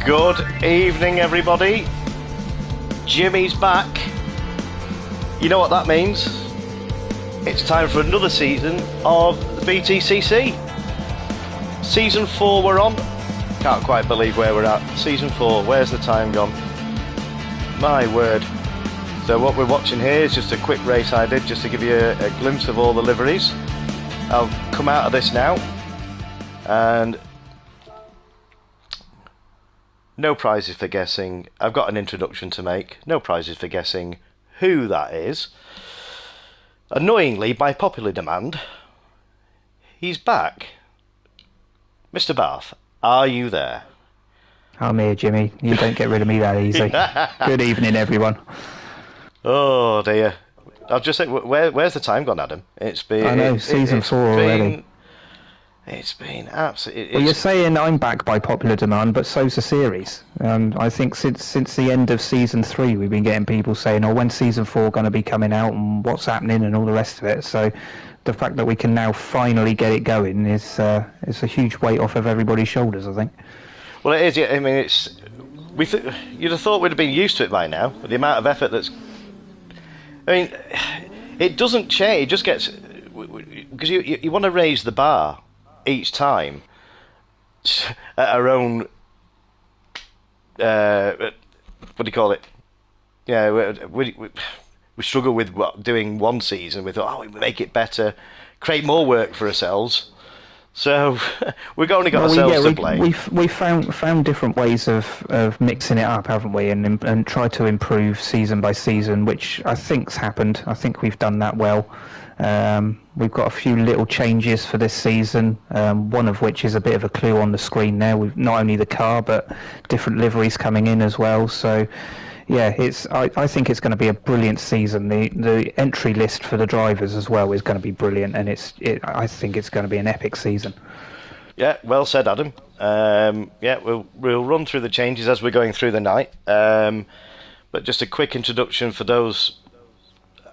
Good evening, everybody. Jimmy's back. You know what that means? It's time for another season of the Btcc. Season 4 we're on. Can't quite believe where we're at. Season 4, where's the time gone? My word. So what we're watching here is just a quick race I did just to give you a glimpse of all the liveries. I'll come out of this now. And no prizes for guessing. I've got an introduction to make. No prizes for guessing who that is. Annoyingly, by popular demand, he's back. Mr. Bath, are you there? I'm here, Jimmy. You don't get rid of me that easy. Good evening, everyone. Oh dear. I'll just say, where's the time gone, Adam? It's been. I know, season 4 already. It's been absolutely. Well, you're saying I'm back by popular demand, but so's the series. I think since the end of season 3, we've been getting people saying, "Oh, when's season 4 going to be coming out, and what's happening, and all the rest of it." So, the fact that we can now finally get it going is a huge weight off of everybody's shoulders, I think. Well, it is. Yeah, I mean, you'd have thought we'd have been used to it by now, with the amount of effort that's. I mean, it doesn't change. It just gets because you want to raise the bar each time at our own. What do you call it? Yeah, we struggle with doing one season. We thought, we make it better, create more work for ourselves. So we've only got ourselves to blame. We found different ways of mixing it up, haven't we? And tried to improve season by season, which I think's happened. I think we've done that well. We've got a few little changes for this season, one of which is a bit of a clue on the screen now. We've not only the car, but different liveries coming in as well. So, yeah, I think it's going to be a brilliant season. The entry list for the drivers as well is going to be brilliant, and I think it's going to be an epic season. Yeah, well said, Adam. Yeah, we'll run through the changes as we're going through the night. But just a quick introduction for those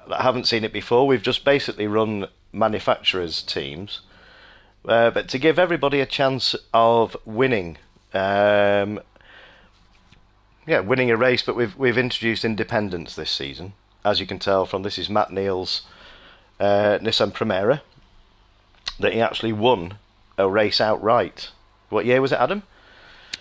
that haven't seen it before. We've just basically run manufacturers' teams, but to give everybody a chance of winning. Winning a race, but we've introduced independents this season. As you can tell from this is Matt Neal's Nissan Primera, that he actually won a race outright. What year was it, Adam?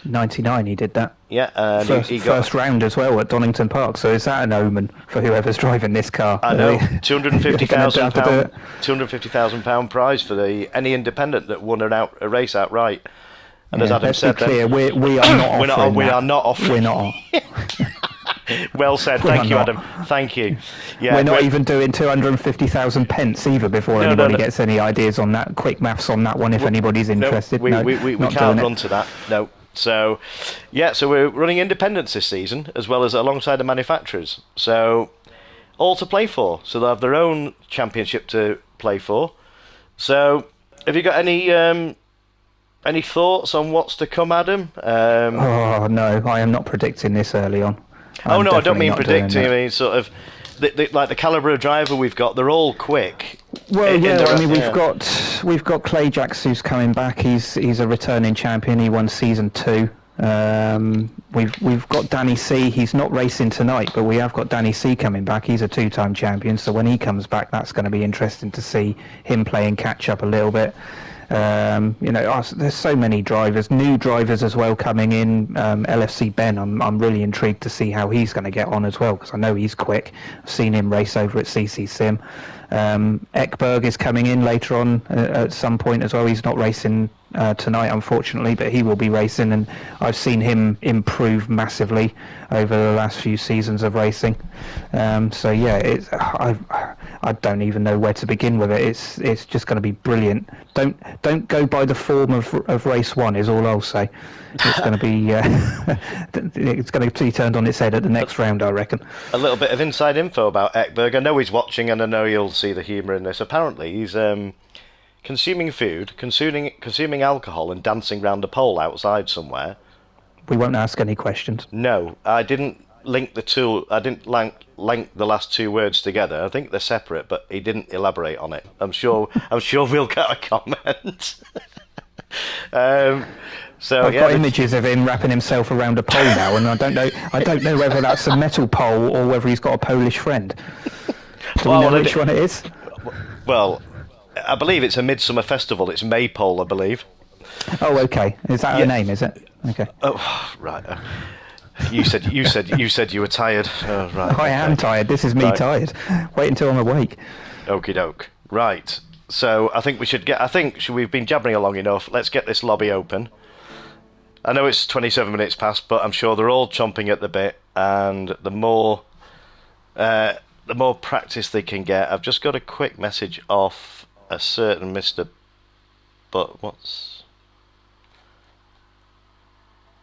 99 he did that. Yeah, and he got first round as well at Donington Park, so is that an omen for whoever's driving this car? I know. £250,000 prize for any independent that won a race outright. And as Adam said, clear, we are not offering we are not offering. We're not. Well said. Thank you, Adam. Thank you. Yeah, we're not even doing 250,000 pence either before anybody gets any ideas on that. Quick maths on that one if anybody's interested. We can't run to that. No. So, yeah, so we're running independents this season as well as alongside the manufacturers. So, all to play for. So they'll have their own championship to play for. So, have you got any thoughts on what's to come, Adam? Oh, no, I am not predicting this early on. I don't mean predicting. I mean, sort of, like the calibre of driver we've got, they're all quick. Well, we've got Clay Jacks who's coming back. He's a returning champion. He won season 2. We've got Danny C. He's not racing tonight, but we have got Danny C. coming back. He's a 2-time champion. So when he comes back, that's going to be interesting to see him playing catch up a little bit. There's so many drivers, new drivers as well coming in. LFC Ben, I'm really intrigued to see how he's going to get on as well, because I know he's quick. I've seen him race over at CC Sim. Ekberg is coming in later on at some point as well. He's not racing tonight, unfortunately, but he will be racing, and I've seen him improve massively over the last few seasons of racing. I don't even know where to begin with it. It's just going to be brilliant. Don't go by the form of race 1 is all I'll say. It's going to be it's going to be turned on its head at the next round, I reckon. A little bit of inside info about Ekberg. I know he's watching, and I know you'll see the humour in this. Apparently, he's consuming food, consuming alcohol, and dancing round a pole outside somewhere. We won't ask any questions. No, I didn't link the two. I didn't link the last 2 words together. I think they're separate, but he didn't elaborate on it. I'm sure we'll get a comment. So I've got images of him wrapping himself around a pole now, and I don't know whether that's a metal pole or whether he's got a Polish friend. Do we know which one it is? Well, I believe it's a midsummer festival. It's Maypole, I believe. Oh, okay. Is that her name? Is it? Okay. Oh, right. You said you were tired. Oh, right. I am tired. This is me tired. Wait until I'm awake. Okie doke. Right. So I think we should get. We've been jabbering along enough. Let's get this lobby open. I know it's 27 minutes past, but I'm sure they're all chomping at the bit. And the more practice they can get. I've just got a quick message off a certain Mr. But what's?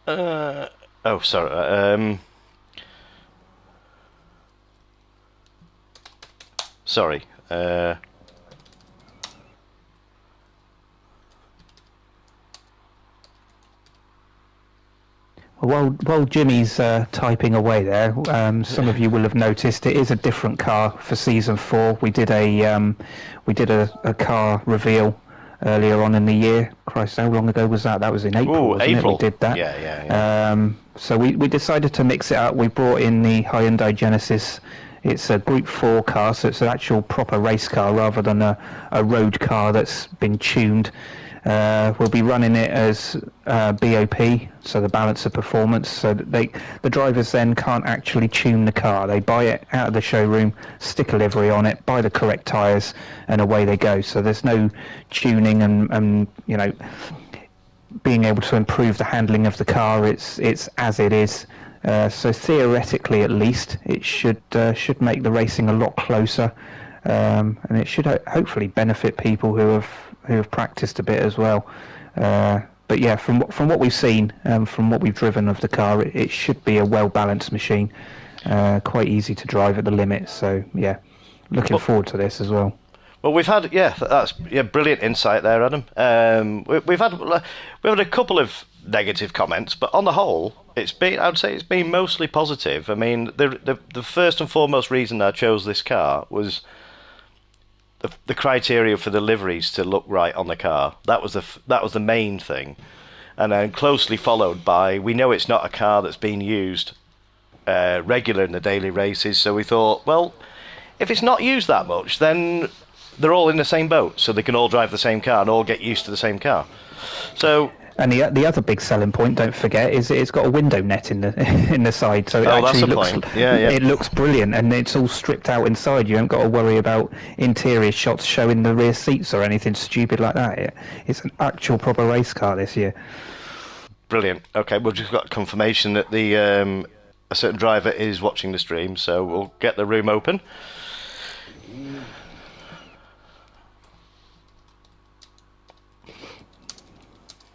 Oh, sorry. Sorry. While Jimmy's typing away there, some of you will have noticed it is a different car for season 4. We did a car reveal earlier on in the year. Christ, how long ago was that? That was in April, wasn't April. It? We did that. Yeah. So we decided to mix it up. We brought in the Hyundai Genesis. It's a Group 4 car, so it's an actual proper race car rather than a road car that's been tuned. We'll be running it as BOP, so the balance of performance, so that the drivers then can't actually tune the car. They buy it out of the showroom, stick a livery on it, buy the correct tyres, and away they go. So there's no tuning and being able to improve the handling of the car. It's as it is. So theoretically, at least, it should make the racing a lot closer, and it should hopefully benefit people who have practiced a bit as well. But yeah, from what we've seen, from what we've driven of the car, it should be a well-balanced machine, quite easy to drive at the limit. So yeah, looking forward to this as well. Well, we've had that's brilliant insight there, Adam. We've had a couple of negative comments, but on the whole, I would say it's been mostly positive. I mean, the first and foremost reason I chose this car was the criteria for the liveries to look right on the car. That was the main thing, and then closely followed by, we know it's not a car that's being used regular in the daily races, so we thought, well, if it's not used that much, then they're all in the same boat, so they can all drive the same car and all get used to the same car. So. And the other big selling point, don't forget, is it's got a window net in the side, so it actually looks it looks brilliant, and it's all stripped out inside. You haven't got to worry about interior shots showing the rear seats or anything stupid like that. It's an actual proper race car this year. Brilliant. Okay, we've just got confirmation that a certain driver is watching the stream, so we'll get the room open.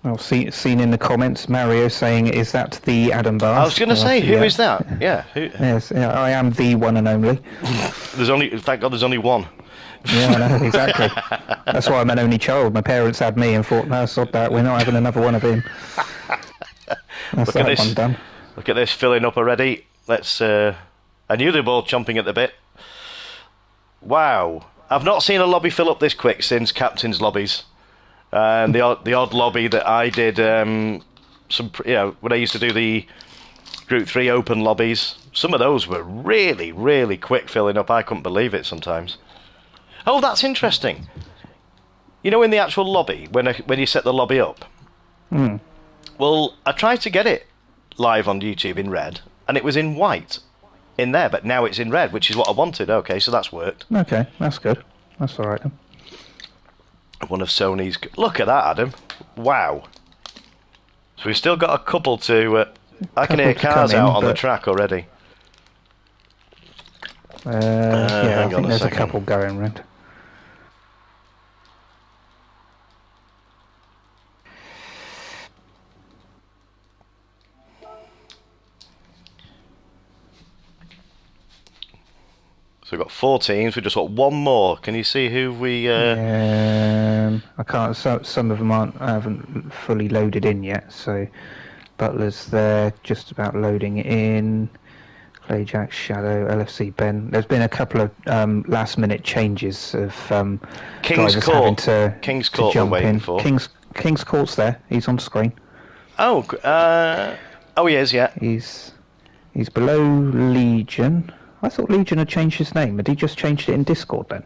Well, seen in the comments, Mario saying, "Is that the Adam Bars?" I was going to say, who is that? Yeah. Yes, I am the one and only. Thank God, there's only one. Yeah, I know, exactly. That's why I'm an only child. My parents had me and thought, no, sod that, we're not having another one of him. That's that one done. Look at this filling up already. I knew they were all chomping at the bit. Wow, I've not seen a lobby fill up this quick since captain's lobbies. And the odd lobby that I did, when I used to do the Group 3 open lobbies, some of those were really, really quick filling up. I couldn't believe it sometimes. Oh, that's interesting. You know, in the actual lobby, when you set the lobby up, well, I tried to get it live on YouTube in red, and it was in white in there, but now it's in red, which is what I wanted. Okay, so that's worked. Okay, that's good. That's all right then. One of Sony's. Look at that, Adam. Wow. So we've still got a couple to. I can hear cars out on the track already. I think there's a couple going round. So we've got 4 teams. We've just got one more. Can you see who we? I can't. Some of them haven't fully loaded in yet. So Butler's there, just about loading it in. Clayjack, Shadow, LFC Ben. There's been a couple of last-minute changes of King's drivers Court. having to King's Court jump we're waiting in. for. King's Court's there. He's on screen. Oh, he is, yeah. He's below Legion. I thought Legion had changed his name. Had he just changed it in Discord then?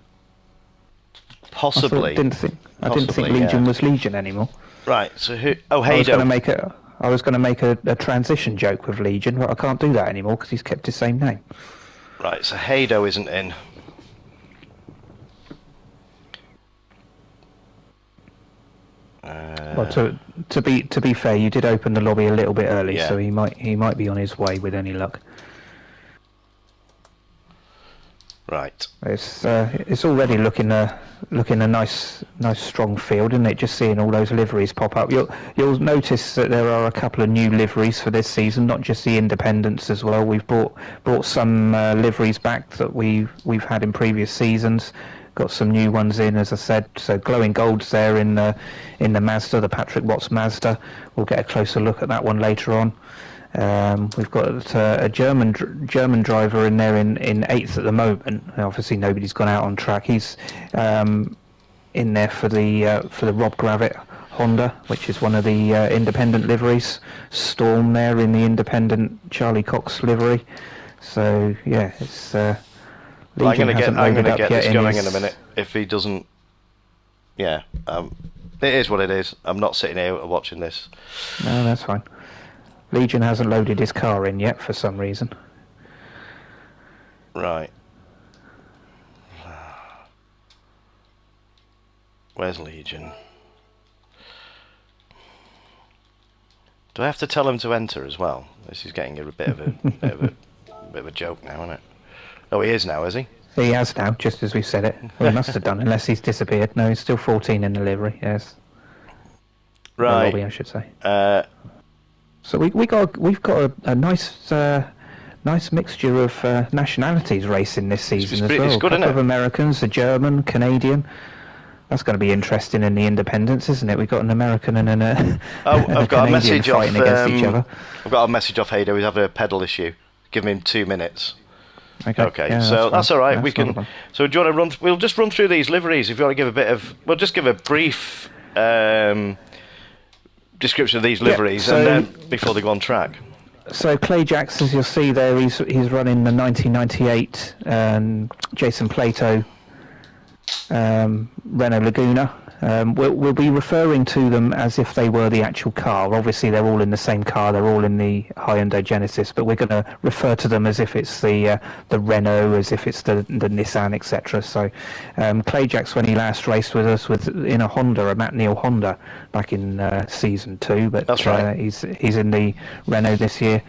Possibly. I didn't think Legion was Legion anymore. Right. So who? Oh, Hado. I was going to make a transition joke with Legion, but I can't do that anymore because he's kept his same name. Right. So Hado isn't in. Well, to be fair, you did open the lobby a little bit early, Yeah. so he might be on his way with any luck. Right. It's already looking a nice strong field, isn't it? Just seeing all those liveries pop up. You'll notice that there are a couple of new liveries for this season, not just the independents as well. We've brought some liveries back that we've had in previous seasons. Got some new ones in, as I said. So glowing gold's there in the Mazda, the Patrick Watts Mazda. We'll get a closer look at that one later on. We've got a German driver in there in 8th at the moment. Obviously, nobody's gone out on track. He's in there for the Rob Gravitt Honda, which is one of the independent liveries. Storm there in the independent Charlie Cox livery. So yeah, it's. Well, I'm going to get this going in a minute. If he doesn't, yeah, it is what it is. I'm not sitting here watching this. No, that's fine. Legion hasn't loaded his car in yet for some reason. Right. Where's Legion? Do I have to tell him to enter as well? This is getting a bit of a joke now, isn't it? Oh, he is now, is he? He has now, just as we said it. Well, he must have done, unless he's disappeared. No, he's still 14 in the livery. Yes. Right. Lobby, I should say. So we've got a nice mixture of nationalities racing this season as well. It's good, a couple of Americans, a German, Canadian. That's going to be interesting in the independents, isn't it? We've got an American and I've got a message fighting against each other. I've got a message off Hado. He's having a pedal issue. Give him 2 minutes. Okay, yeah, so that's all right. That's we can. So do you want to run? We'll just run through these liveries. If you want to give a bit of, we'll just give a brief description of these liveries, and then before they go on track. So Clay Jacks, as you'll see there, he's running the 1998 Jason Plato Renault Laguna. We'll be referring to them as if they were the actual car. Obviously, they're all in the same car. They're all in the Hyundai Genesis, but we're going to refer to them as if it's the Renault, as if it's the Nissan, etc. So, Clay Jacks, when he last raced with us, was in a Honda, a Matt Neal Honda, back in season 2. But that's right. He's in the Renault this year.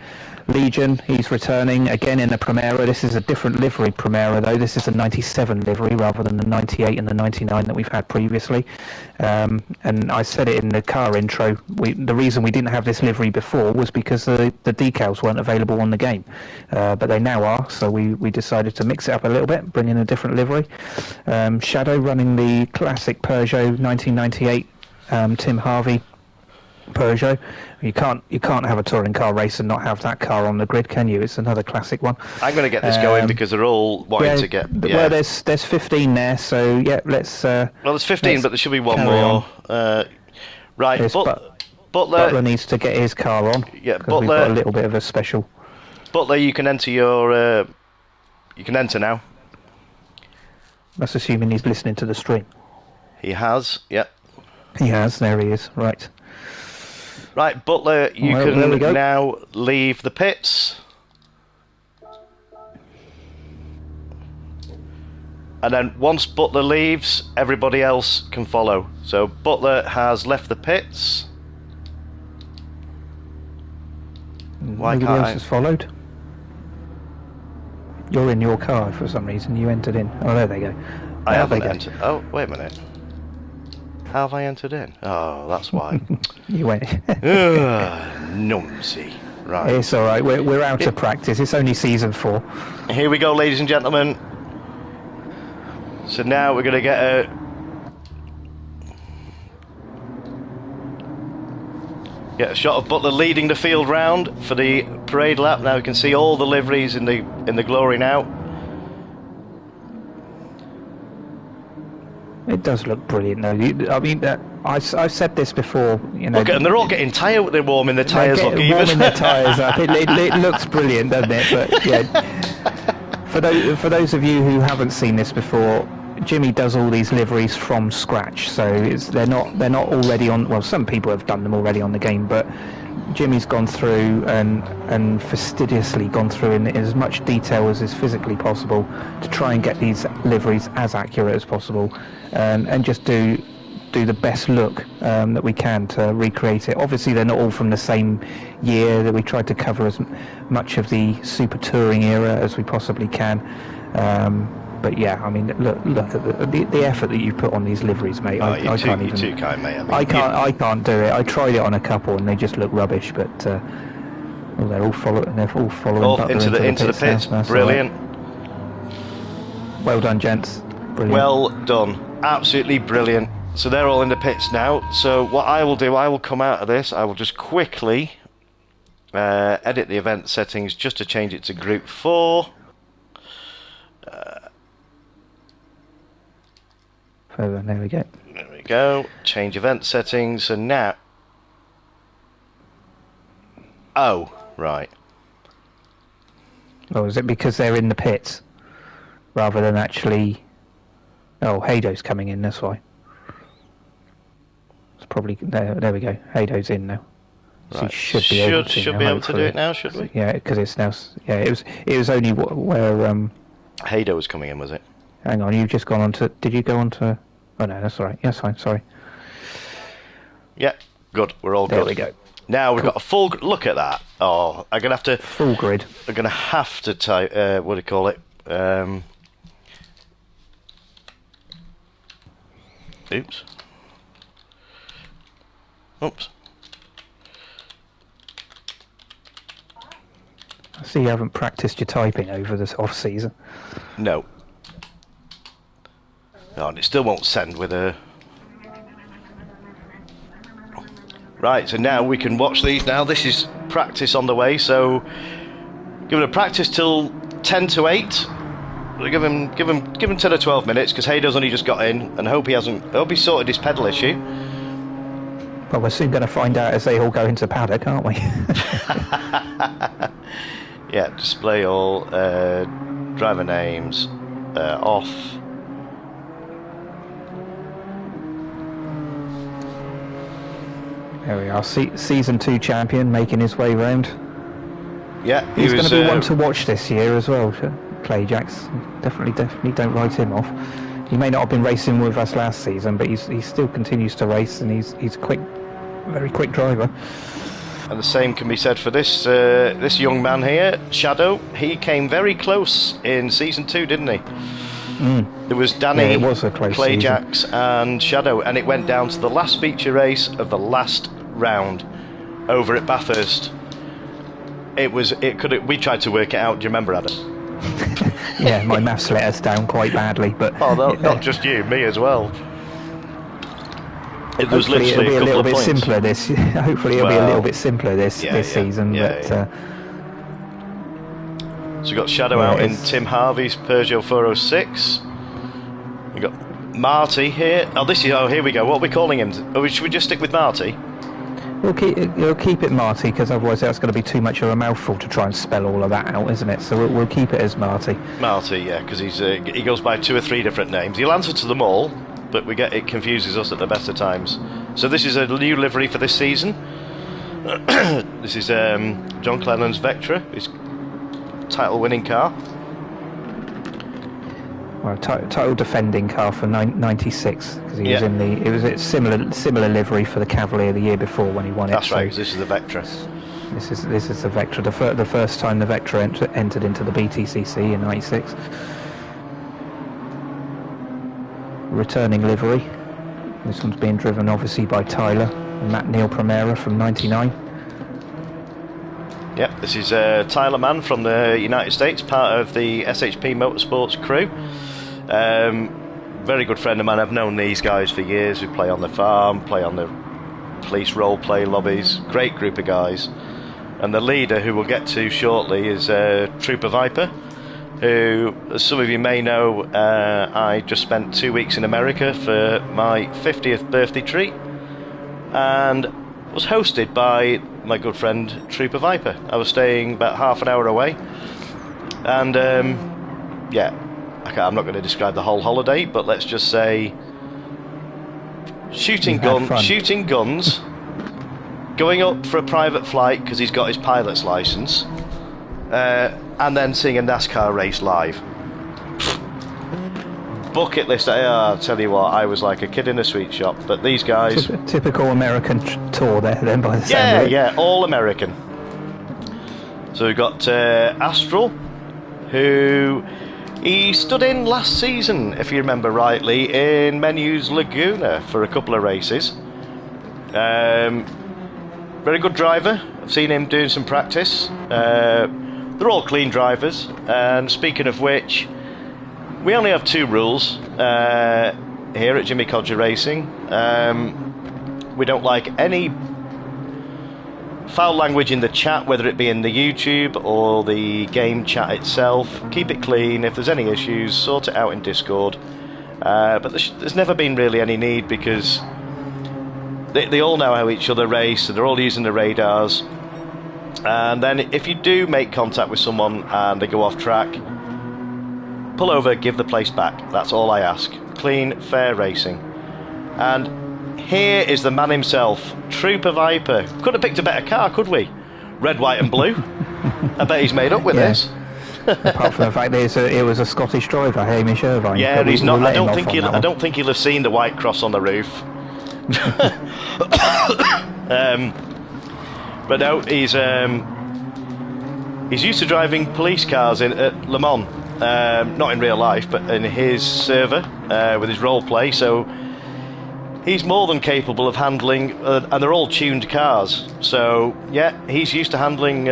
Legion, he's returning again in the Primera. This is a different livery Primera though. This is a 97 livery rather than the 98 and the 99 that we've had previously. And I said it in the car intro. The reason we didn't have this livery before was because the decals weren't available on the game, but they now are. So we decided to mix it up a little bit, bring in a different livery. Shadow running the classic Peugeot 1998 Tim Harvey Peugeot. You can't have a touring car race and not have that car on the grid, can you? It's another classic one. I'm going to get this going because they're all wanting to get. Yeah. Well, there's 15 there, so yeah, let's. Well, there's 15, but there should be one more. Right, Butler needs to get his car on. Yeah, Butler. We've got a little bit of a special. Butler, you can enter your. You can enter now. That's assuming he's listening to the stream. He has. Yep. He has. There he is. Right. Right, Butler, you can now leave the pits. And then once Butler leaves, everybody else can follow. So Butler has left the pits. Nobody else has followed? You're in your car for some reason. You entered in. Oh, there they go. I haven't entered. Oh, wait a minute. How have I entered in? Oh, that's why. You went. Numsy. Right. It's all right. We're out of practice. It's only season 4. Here we go, ladies and gentlemen. So now we're going to get a shot of Butler leading the field round for the parade lap. Now we can see all the liveries in the glory now. It does look brilliant, though. I mean, I've said this before. You know, look at them; they're all getting tired. They're warming their tyres. Look, even warming their tyres up. It looks brilliant, doesn't it? But yeah, for those of you who haven't seen this before, Jimmy does all these liveries from scratch. So they're not already on. Well, some people have done them already on the game, but Jimmy's gone through and fastidiously gone through in as much detail as is physically possible to try and get these liveries as accurate as possible, and just do the best look that we can to recreate it. Obviously, they're not all from the same year. That we tried to cover as much of the Super Touring era as we possibly can. But yeah, I mean, look at the effort that you put on these liveries, mate. Oh, I can't even. You're too kind, mate. I can't do it. I tried it on a couple and they just look rubbish. But well, they're all following. Into the pits. Brilliant. Well done, gents. Brilliant. Well done. Absolutely brilliant. So they're all in the pits now. So what I will do, I will come out of this. I will just quickly edit the event settings just to change it to Group 4. There we go. There we go. Change event settings, and now. Oh, right. Oh, is it because they're in the pits rather than actually? Oh, Hado's coming in. That's why. It's probably there. We go. Hado's in now. So right. Should be able to do it now, should we? Yeah, because it's now. Yeah, it was only where Hado was coming in, was it? Hang on, you've just gone on to. Did you go on to? Oh no, that's all right. Yes, fine. Sorry. Yeah, good. We're all good. There we go. Now we've got a full. Look at that. Oh, I'm gonna have to. Full grid. I'm gonna have to type. What do you call it? Oops. Oops. I see you haven't practiced your typing over this off season. No. Oh, and it still won't send with a... Right, so now we can watch these now. This is practice on the way, so give it a practice till 10 to 8. We'll give him 10 or 12 minutes, because Hado's only just got in, and hope he's sorted his pedal issue. Well, we're soon going to find out as they all go into paddock, aren't we? Yeah, display all, driver names, off. There we are. Season 2 champion making his way round. Yeah, he's going to be one to watch this year as well. Clay Jacks, definitely don't write him off. He may not have been racing with us last season, but he still continues to race, and he's quick, very quick driver. And the same can be said for this young man here, Shadow. He came very close in season 2, didn't he? There was Danny, yeah, it was a close Clay season. Jacks, and Shadow, and it went down to the last feature race of the last round over at Bathurst. We tried to work it out. Do you remember, Adam? Yeah, my maths let us down quite badly, but not just you, me as well. It was literally it'll be a little bit points. Simpler this. Hopefully, it'll be a little bit simpler this season. So you got Shadow out in Tim Harvey's Peugeot 406. You got Marty here. Here we go. What are we calling him? Should we just stick with Marty? We'll keep it Marty, because otherwise that's going to be too much of a mouthful to try and spell all of that out, isn't it? So we'll keep it as Marty. Marty, yeah, because he goes by 2 or 3 different names. He'll answer to them all, but it confuses us at the best of times. So this is a new livery for this season. This is John Clennan's Vectra, his title-winning car. Well, title defending car for '96, because he was in it was a similar livery for the Cavalier the year before when he won it. That's right. This is the Vectra. This is the Vectra. The first time the Vectra entered into the Btcc in '96. Returning livery. This one's being driven obviously by Tyler and Matt Neil Primera from '99. Yep, this is Tyler Mann from the United States, part of the SHP Motorsports crew. Very good friend of mine. I've known these guys for years. We play on the farm, play on the police role play lobbies. Great group of guys. And the leader, who we'll get to shortly, is Trooper Viper. who, as some of you may know, I just spent 2 weeks in America for my 50th birthday treat, and was hosted by my good friend Trooper Viper. I was staying about half an hour away, and yeah, I'm not going to describe the whole holiday, but let's just say shooting guns, going up for a private flight because he's got his pilot's license, and then seeing a NASCAR race live. Bucket list. I'll tell you what, I was like a kid in a sweet shop. But these guys, typical American tour there, then, by the sound of it. Yeah, all American. So we've got Astral, who he stood in last season, if you remember rightly, in Menu's Laguna for a couple of races. Very good driver. I've seen him doing some practice. They're all clean drivers. And speaking of which, we only have 2 rules here at Jimmy Codger Racing. We don't like any foul language in the chat, whether it be in the YouTube or the game chat itself. Keep it clean. If there's any issues, sort it out in Discord. But there's never been really any need, because they all know how each other race, and they're all using the radars. And then if you do make contact with someone and they go off track, pull over, give the place back. That's all I ask. Clean, fair racing. And here is the man himself, Trooper Viper. Couldn't have picked a better car, could we? Red, white and blue. I bet he's made up with this. Apart from the fact that it was a Scottish driver, Hamish Irvine. Yeah, he's not. I don't think he'll have seen the white cross on the roof. But no, he's used to driving police cars at Le Mans. Not in real life, but in his server with his role play. So he's more than capable of handling, and they're all tuned cars. So yeah, he's used to handling.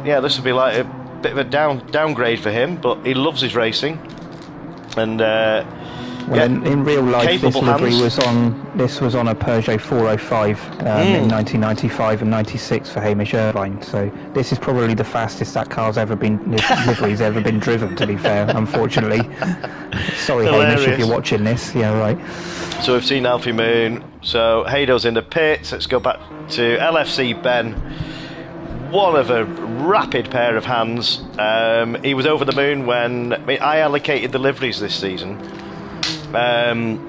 Yeah, this would be like a bit of a downgrade for him, but he loves his racing. And in real life, this livery was on a Peugeot 405 in 1995 and 96 for Hamish Irvine. So this is probably the fastest that livery's ever been driven. To be fair, unfortunately. Sorry, Hamish, if you're watching this. Yeah, right. So we've seen Alfie Moon. So Hado's in the pits. Let's go back to LFC Ben. One of a rapid pair of hands. He was over the moon when I allocated the liveries this season. And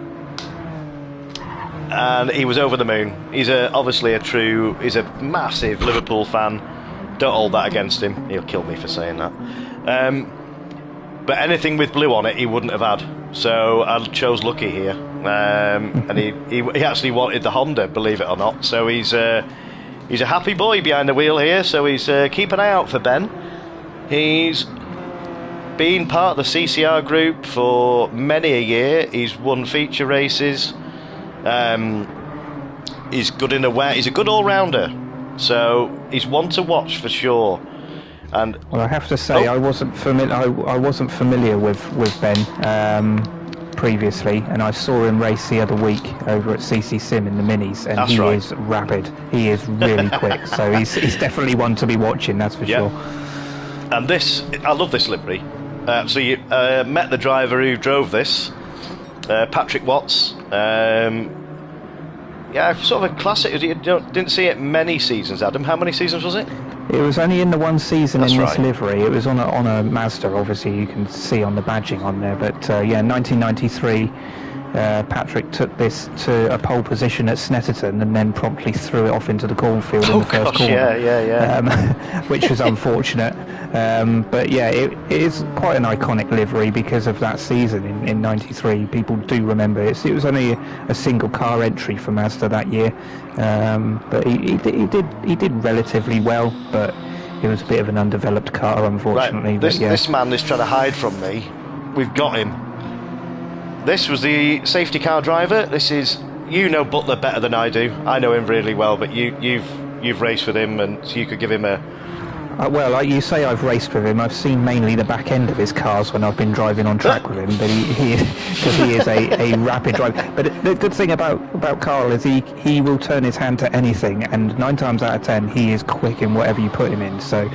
he was over the moon. He's obviously he's a massive Liverpool fan. Don't hold that against him. He'll kill me for saying that. But anything with blue on it, he wouldn't have had. So I chose lucky here. And he actually wanted the Honda, believe it or not. So he's a happy boy behind the wheel here. So he's keep an eye out for Ben. He's been part of the CCR group for many a year. He's won feature races. He's good in he's a good all-rounder. So he's one to watch for sure. And well, I have to say, I wasn't familiar with Ben previously, and I saw him race the other week over at CC Sim in the minis, and he is rapid. He is really quick. So he's definitely one to be watching. That's for sure. And I love this livery. So you met the driver who drove this, Patrick Watts. Yeah, sort of a classic. You didn't see it many seasons, Adam. How many seasons was it? It was only in the one season in this livery. It was on a Mazda, obviously you can see on the badging on there. But 1993, Patrick took this to a pole position at Snetterton and then promptly threw it off into the cornfield in the first corner. Yeah. Which was unfortunate. But yeah, it is quite an iconic livery because of that season in 93. People do remember it. It was only a single car entry for Mazda that year. But he did relatively well, but it was a bit of an undeveloped car, unfortunately. Right. This man is trying to hide from me. We've got him. This was the safety car driver. This is, Butler better than I do. I know him really well, but you've raced with him, and so you could give him a. Well, like you say, I've raced with him. I've seen mainly the back end of his cars when I've been driving on track with him. But he is a rapid driver. But the good thing about Carl is he will turn his hand to anything, and 9 times out of 10 he is quick in whatever you put him in. So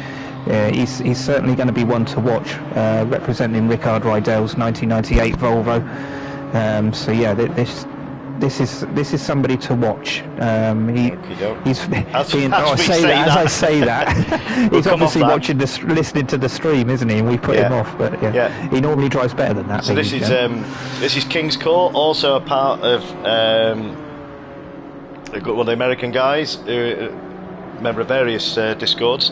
Yeah, he's certainly going to be one to watch, representing Rickard Rydell's 1998 Volvo. So yeah, this is somebody to watch. He's as I say that he's obviously watching this, listening to the stream, isn't he? And we put him off, but he normally drives better than that. So this is King's Court, also a part of one of the American guys, member of various discords.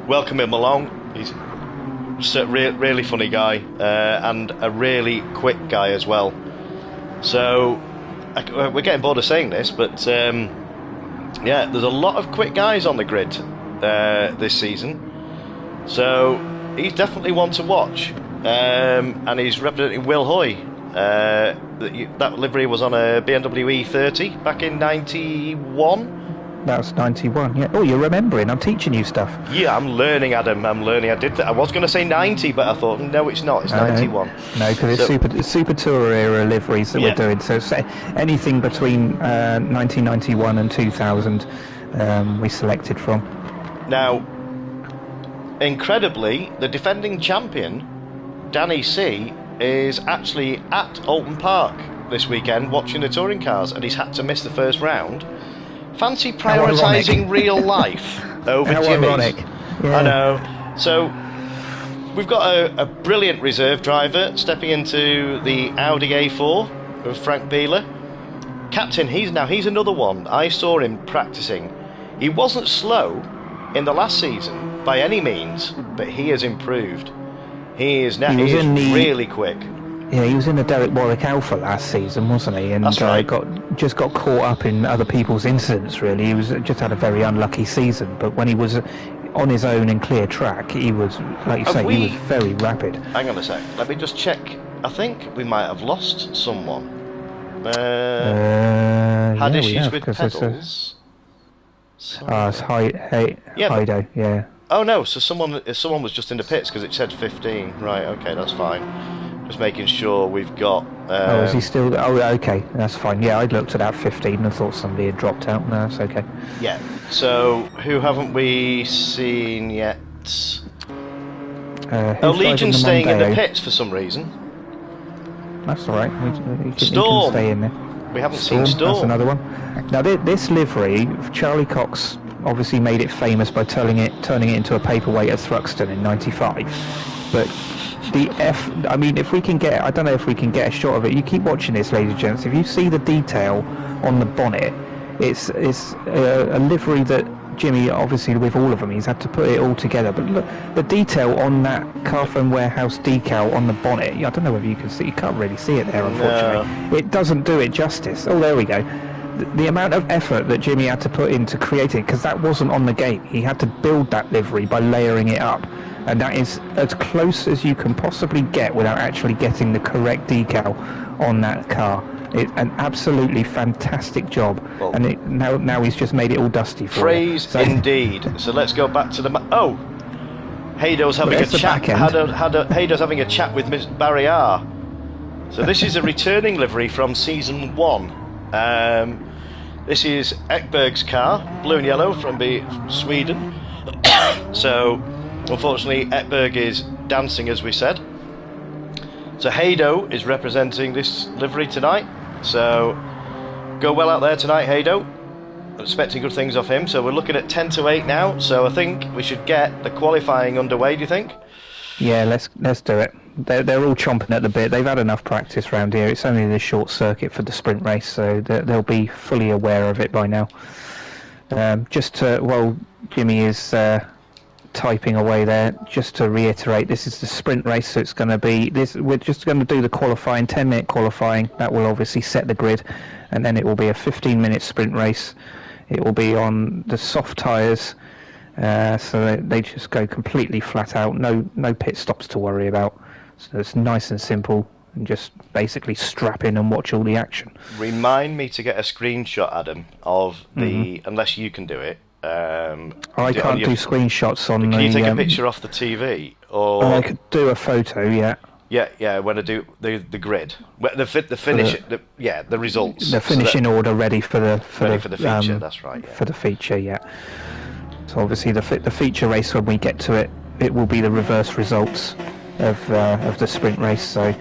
Welcome him along. He's a really funny guy, and a really quick guy as well. So we're getting bored of saying this, but yeah, there's a lot of quick guys on the grid this season. So he's definitely one to watch, and he's representing Will Hoy. That livery was on a BMW E30 back in '91. That was 91, yeah. Oh, you're remembering. I'm teaching you stuff. Yeah, I'm learning, Adam. I'm learning. I was going to say 90, but I thought, no, it's not. It's 91. No, because it's Super Tour era liveries that we're doing. So anything between 1991 and 2000 we selected from. Now, incredibly, the defending champion, Danny C, is actually at Alton Park this weekend watching the touring cars, and he's had to miss the first round. Fancy prioritising real life over Jimmy's. Ironic. Yeah. I know. So we've got a brilliant reserve driver stepping into the Audi A4 with Frank Beeler. Captain, he's another one. I saw him practicing. He wasn't slow in the last season by any means, but he has improved. He is really quick. Yeah, he was in the Derek Warwick Alpha last season, wasn't he? And that's right. got caught up in other people's incidents. Really, he was just had a very unlucky season. But when he was on his own in clear track, he was, like you say, he was very rapid. Hang on a sec. Let me just check. I think we might have lost someone. Had issues with pedals. It's Heido, yeah. Oh no, so someone was just in the pits because it said 15. Right, okay, that's fine. Just making sure we've got... is he still... Oh, okay, that's fine. Yeah, I looked at that 15 and thought somebody had dropped out. No, that's okay. Yeah, so who haven't we seen yet? Legion's staying in the pits for some reason. That's alright. He Storm! Can stay in there. We haven't seen Storm. That's another one. Now, this livery, Charlie Cox obviously made it famous by turning it into a paperweight at Thruxton in '95. But... I mean, if we can get, I don't know if we can get a shot of it. You keep watching this, ladies and gents. If you see the detail on the bonnet, it's a livery that Jimmy, obviously with all of them, he's had to put it all together. But look, the detail on that Carphone Warehouse decal on the bonnet, I don't know whether you can see, you can't really see it there, unfortunately. No. It doesn't do it justice. Oh, there we go. The amount of effort that Jimmy had to put into creating, because that wasn't on the gate. He had to build that livery by layering it up. And that is as close as you can possibly get without actually getting the correct decal on that car. It's an absolutely fantastic job. Well, and now he's just made it all dusty for praise indeed. So let's go back to the... Haydo's having a chat. Haydo's having a chat with Miss Barry R. So this is a returning livery from season 1. This is Ekberg's car, blue and yellow from Sweden. So... unfortunately, Ekberg is dancing, as we said. So Haydo is representing this livery tonight. So go well out there tonight, Haydo. I'm expecting good things off him. So we're looking at 10 to 8 now. So I think we should get the qualifying underway. Do you think? Yeah, let's do it. They're all chomping at the bit. They've had enough practice round here. It's only this short circuit for the sprint race, so they'll be fully aware of it by now. While Jimmy is typing away there, just to reiterate, this is the sprint race, so it's going to be this. We're just going to do the qualifying, 10-minute qualifying. That will obviously set the grid, and then it will be a 15-minute sprint race. It will be on the soft tyres, so they just go completely flat out. No pit stops to worry about. So it's nice and simple, and just basically strap in and watch all the action. Remind me to get a screenshot, Adam, of the unless you can do it. I can't do screenshots on. Can you take a picture off the TV, or I could do a photo? Yeah. Yeah. When I do the grid, the finish, the results, the finishing order ready for the feature. That's right. Yeah. For the feature, yeah. So obviously the feature race, when we get to it, it will be the reverse results of the sprint race. So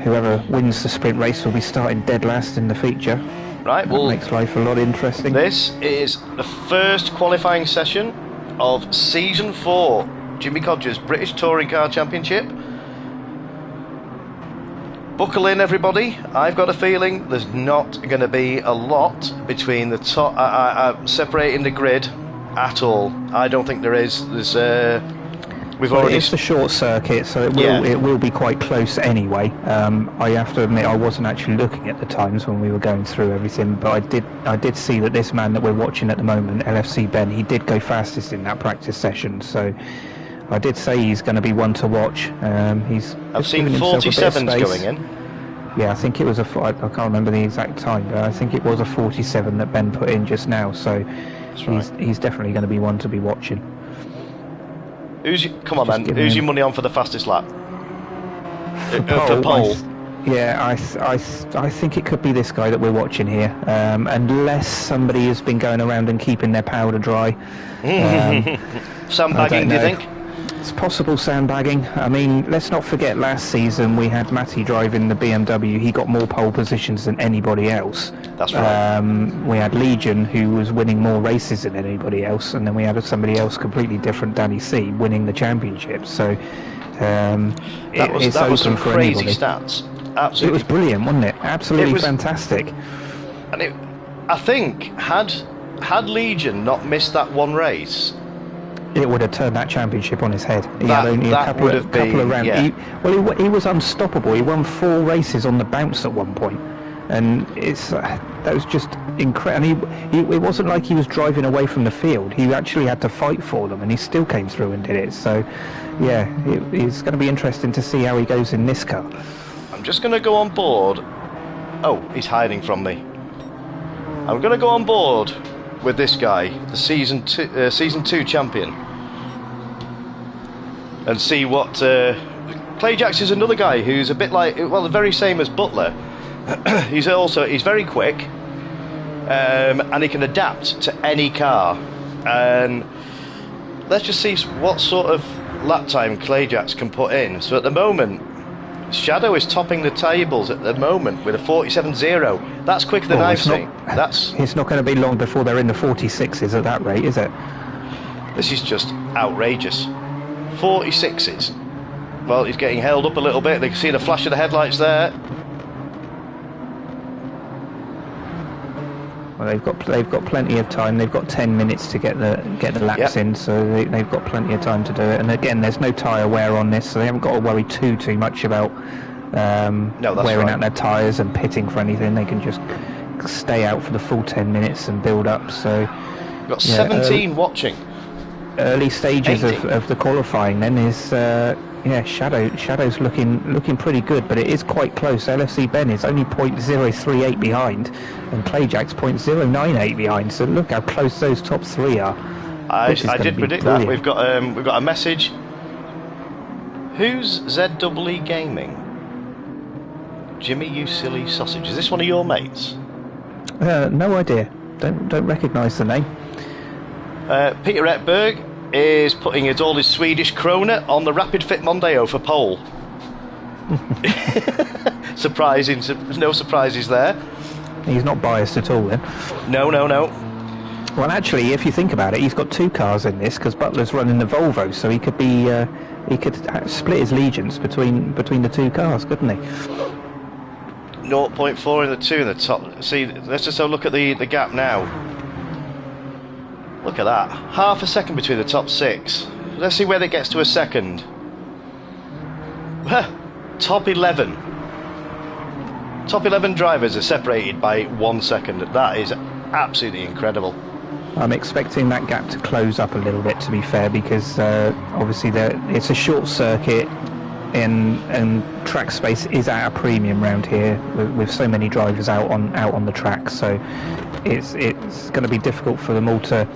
whoever wins the sprint race will be starting dead last in the feature. Right, that makes life a lot interesting. This is the first qualifying session of Season 4, Jimmy Codger's British Touring Car Championship. Buckle in, everybody. I've got a feeling there's not going to be a lot between the top, separating the grid at all. I don't think there is. There's It's a short circuit, so it will be quite close anyway. I have to admit, I wasn't actually looking at the times when we were going through everything, but I did see that this man that we're watching at the moment, LFC Ben, he did go fastest in that practice session. So I did say he's going to be one to watch. I've seen 47s going in. Yeah, I think it was I can't remember the exact time, but I think it was a 47 that Ben put in just now. So he's definitely going to be one to be watching. Come on, man. Who's your money on for the fastest lap? For pole. I think it could be this guy that we're watching here, unless somebody has been going around and keeping their powder dry. Sandbagging, do you think? It's possible sandbagging. I mean, let's not forget last season we had Matty driving the BMW. He got more pole positions than anybody else. That's right. We had Legion, who was winning more races than anybody else, and then we had somebody else completely different, Danny C, winning the championship. So that was some crazy stats. Absolutely. It was brilliant, wasn't it? Absolutely fantastic. And I think had Legion not missed that one race, it would have turned that championship on his head. He had only a couple of rounds. Yeah. He was unstoppable. He won 4 races on the bounce at one point, and that was just incredible. And it wasn't like he was driving away from the field. He actually had to fight for them, and he still came through and did it. So, yeah, it's going to be interesting to see how he goes in this car. I'm just going to go on board. Oh, he's hiding from me. I'm going to go on board with this guy, the season 2 champion, and see what Clay Jacks is another guy who's a bit like, well, the very same as Butler. he's very quick, and he can adapt to any car. And let's just see what sort of lap time Clay Jacks can put in. So at the moment, Shadow is topping the tables at the moment with a 47.0. That's quicker than I've seen. It's not going to be long before they're in the 46s at that rate, is it? This is just outrageous. 46s. Well, he's getting held up a little bit. They can see the flash of the headlights there. Well, they've got plenty of time. They've got 10 minutes to get the laps in, so they've got plenty of time to do it. And again, there's no tyre wear on this, so they haven't got to worry too much about wearing out their tyres and pitting for anything. They can just stay out for the full 10 minutes and build up. So you've got 17 watching. Early stages of the qualifying then is Shadow's looking pretty good, but it is quite close. LFC Ben is only 0.038 behind, and Clayjack's 0.098 behind. So look how close those top 3 are. I did predict that. We've got a message. Who's ZEE Gaming? Jimmy, you silly sausage. Is this one of your mates? No idea. Don't recognise the name. Peter Etberg is putting all his Swedish krona on the Rapid Fit Mondeo for pole. Surprising, no surprises there. He's not biased at all then. No. Well, actually, if you think about it, he's got 2 cars in this because Butler's running the Volvo, so he could be he could split his allegiance between the 2 cars, couldn't he? 0.4 in the 2 in the top. See, let's just have a look at the gap now. Look at that. Half a second between the top 6. Let's see where it gets to a second. Top 11. Top 11 drivers are separated by 1 second. That is absolutely incredible. I'm expecting that gap to close up a little bit, to be fair, because obviously it's a short circuit and track space is at a premium round here with so many drivers out on the track. So it's going to be difficult for them all to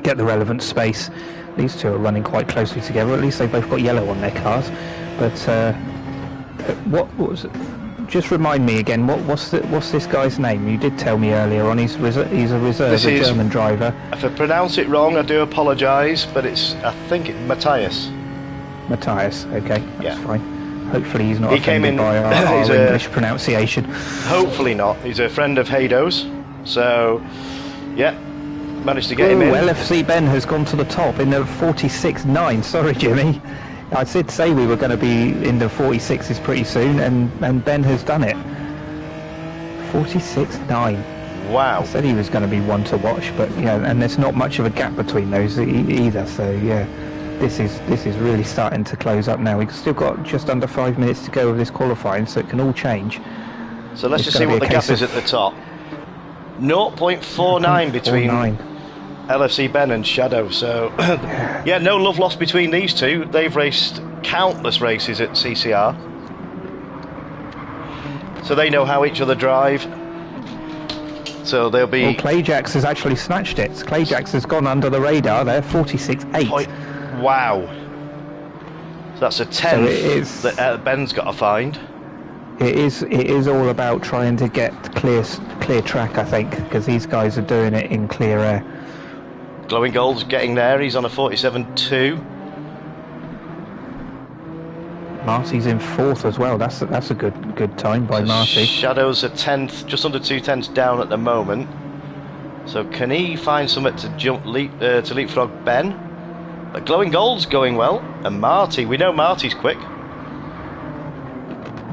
get the relevant space. These 2 are running quite closely together. At least they both got yellow on their cars. But what was it? just remind me again. What's this guy's name? You did tell me earlier on. He's a reserve, a German driver. If I pronounce it wrong, I do apologise. But I think it's Matthias. Matthias. Okay, that's fine. Hopefully he's not offended by our English pronunciation. Hopefully not. He's a friend of Hado's, so yeah, managed to get him in. LFC Ben has gone to the top in the 46.9. Sorry, Jimmy. I did say we were going to be in the 46s pretty soon, and Ben has done it. 46.9. Wow. I said he was going to be one to watch, but yeah, and there's not much of a gap between those either. So yeah. This is really starting to close up now. We've still got just under 5 minutes to go of this qualifying, so it can all change. So let's just see what the gap is at the top. 0.49 between LFC Ben and Shadow. So yeah, no love lost between these two. They've raced countless races at CCR, so they know how each other drive. So they'll be. Well, Clayjax has actually snatched it. Clayjax has gone under the radar there, 46.8. Wow. So that's a 10th that Ben's got to find. It is all about trying to get clear track, I think, because these guys are doing it in clear air. Glowing Gold's getting there. He's on a 47.2. Marty's in 4th as well. That's a good time by Marty. Shadow's a 10th, just under 2 tenths down at the moment. So can he find something to leapfrog Ben? But Glowing Gold's going well, and Marty, we know Marty's quick.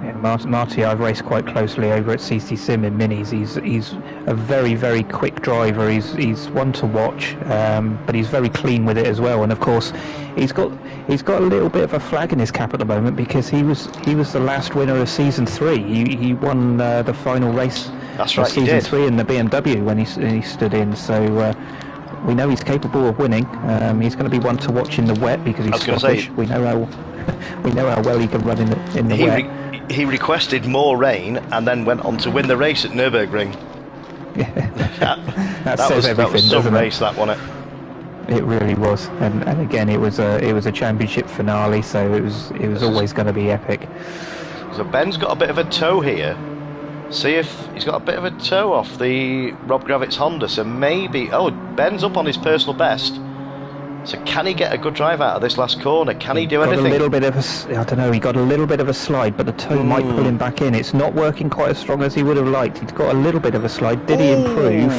Yeah, Marty, I've raced quite closely over at CC Sim in minis. He's a very, very quick driver. He's one to watch, but he's very clean with it as well. And of course, he's got a little bit of a flag in his cap at the moment because he was the last winner of season 3. He won the final race of season 3 in the BMW when he stood in. So. We know he's capable of winning. He's going to be one to watch in the wet because he's Scottish. We know how well he can run in the wet. He requested more rain and then went on to win the race at Nürburgring. that says everything. That was some race, that wasn't it? It really was, and again it was a championship finale, so it was always going to be epic. So Ben's got a bit of a toe here. See if he's got a bit of a toe off the Rob Gravitz Honda, so maybe... Oh, Ben's up on his personal best. So can he get a good drive out of this last corner? Can he do anything? A little bit of I don't know, he got a little bit of a slide, but the toe might pull him back in. It's not working quite as strong as he would have liked. He's got a little bit of a slide. Did he improve?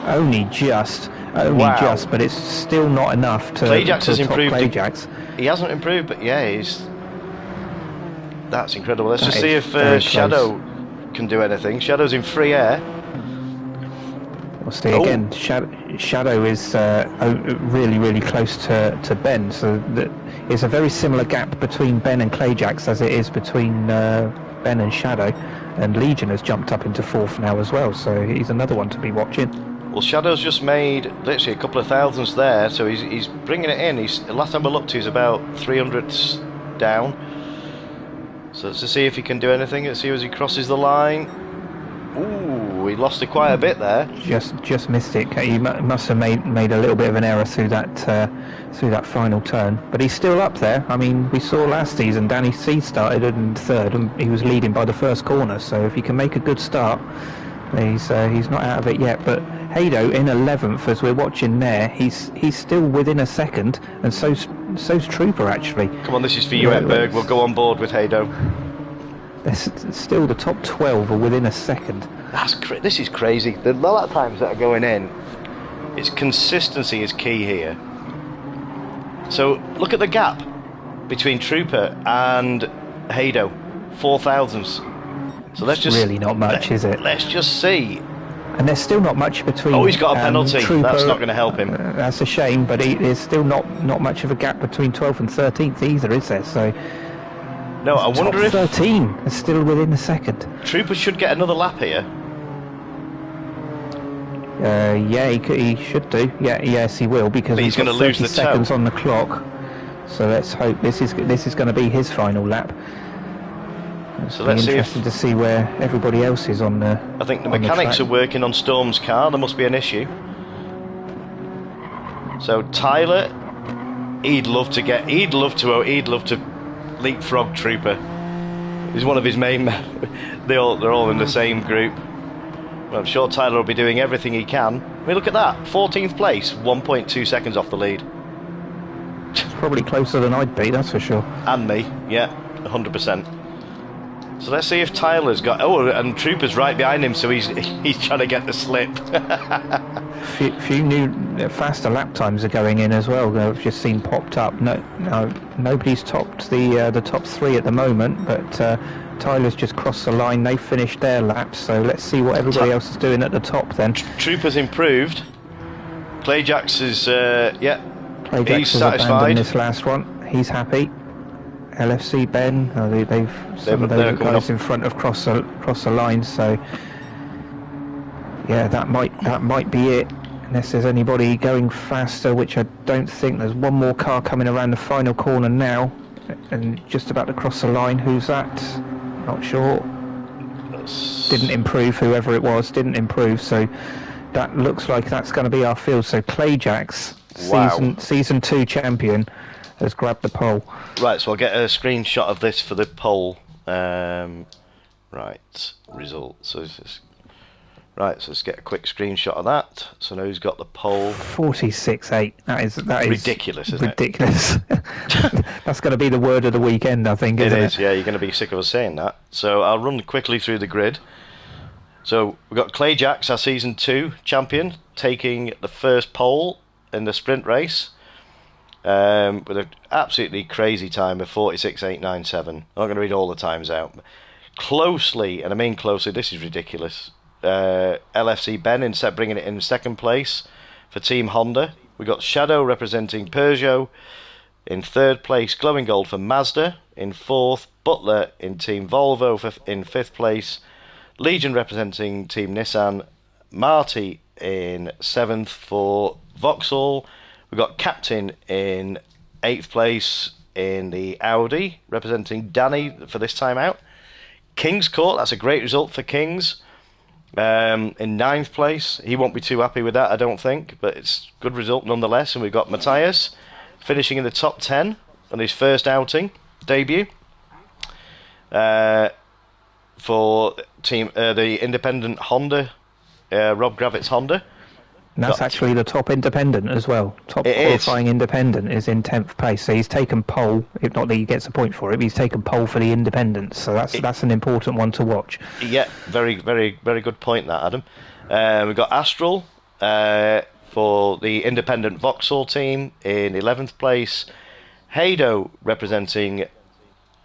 Only just, but it's still not enough to Clayjax has improved. Clayjax. He hasn't improved, but yeah, that's incredible. Let's just see if Shadow can do anything. Shadow's in free air. We'll see again. Shadow is really, really close to Ben, so it's a very similar gap between Ben and Clayjax as it is between Ben and Shadow, and Legion has jumped up into 4th now as well, so he's another one to be watching. Well, Shadow's just made literally a couple of thousandths there, so he's bringing it in. Last time I looked, he's about 300ths down. So let's see if he can do anything. Let's see as he crosses the line. Ooh, he lost it quite a bit there. Just missed it. He must have made a little bit of an error through that final turn. But he's still up there. I mean, we saw last season Danny C started in 3rd and he was leading by the first corner. So if he can make a good start, he's not out of it yet. But Hado in 11th, as we're watching there, he's still within a second, and so's Trooper actually. Come on, this is for you, Edberg. We'll go on board with Hado. Still the top 12 are within a second. This is crazy. The lap times that are going in, it's consistency is key here. So look at the gap between Trooper and Hado, 4 thousandths. So let's just really not much, is it? Let's just see. And there's still not much between. Oh, he's got a penalty. Trooper, that's not going to help him. That's a shame, but there's still not much of a gap between 12th and 13th either, is there? So. No, I wonder if 13 is still within a second. Trooper should get another lap here. Yeah, he should do. Yes, he will, because he's going to lose the seconds on the clock. So let's hope this is going to be his final lap. So let's see. Interesting to see where everybody else is on the. I think the mechanics are working on Storm's car. There must be an issue. So Tyler, he'd love to leapfrog Trooper. He's one of his main. They're all in the same group. Well, I'm sure Tyler will be doing everything he can. I mean, look at that, 14th place, 1.2 seconds off the lead. Probably closer than I'd be, that's for sure. And me, yeah, 100%. So let's see if Tyler's got. Oh, and Trooper's right behind him, so he's trying to get the slip. Few new faster lap times are going in as well. I've just seen popped up. Nobody's topped the top three at the moment, but Tyler's just crossed the line. They finished their laps, so let's see what everybody else is doing at the top then. Trooper's improved. Clayjax is Clayjax he's has satisfied. abandoned this last one. He's happy. LFC Ben, some of those guys in front have crossed the line, so yeah, that might be it. Unless there's anybody going faster, which I don't think. There's one more car coming around the final corner now, and just about to cross the line. Who's that? Not sure. Didn't improve. Whoever it was didn't improve. So that looks like that's going to be our field. So Clayjax, season 2 champion, has grabbed the pole. Right, so I'll get a screenshot of this for the poll. Right, results. Right, so let's get a quick screenshot of that. So now who's got the poll? 46.8. That is ridiculous, isn't it? Ridiculous. That's going to be the word of the weekend, I think. Isn't it? Yeah. You're going to be sick of us saying that. So I'll run quickly through the grid. So we've got Clayjax, our season 2 champion, taking the first pole in the sprint race. With an absolutely crazy time of 46.897. I'm not going to read all the times out. Closely, and I mean closely, this is ridiculous. LFC Ben bringing it in second place for Team Honda. We got Shadow representing Peugeot in third place. Glowing Gold for Mazda in fourth. Butler in Team Volvo in fifth place. Legion representing Team Nissan. Marty in seventh for Vauxhall. We got Captain in 8th place in the Audi, representing Danny for this time out. King's Court, that's a great result for Kings. In 9th place, he won't be too happy with that, I don't think, but it's a good result nonetheless. And we've got Matthias finishing in the top 10 on his first outing, debut, for the independent Honda, Rob Gravitt's Honda. And that's actually the top independent as well. Top qualifying independent is in 10th place. So he's taken pole, if not that he gets a point for it, but he's taken pole for the independents. So that's an important one to watch. Yeah, very, very, very good point that, Adam. We've got Astral for the independent Vauxhall team in 11th place. Hado representing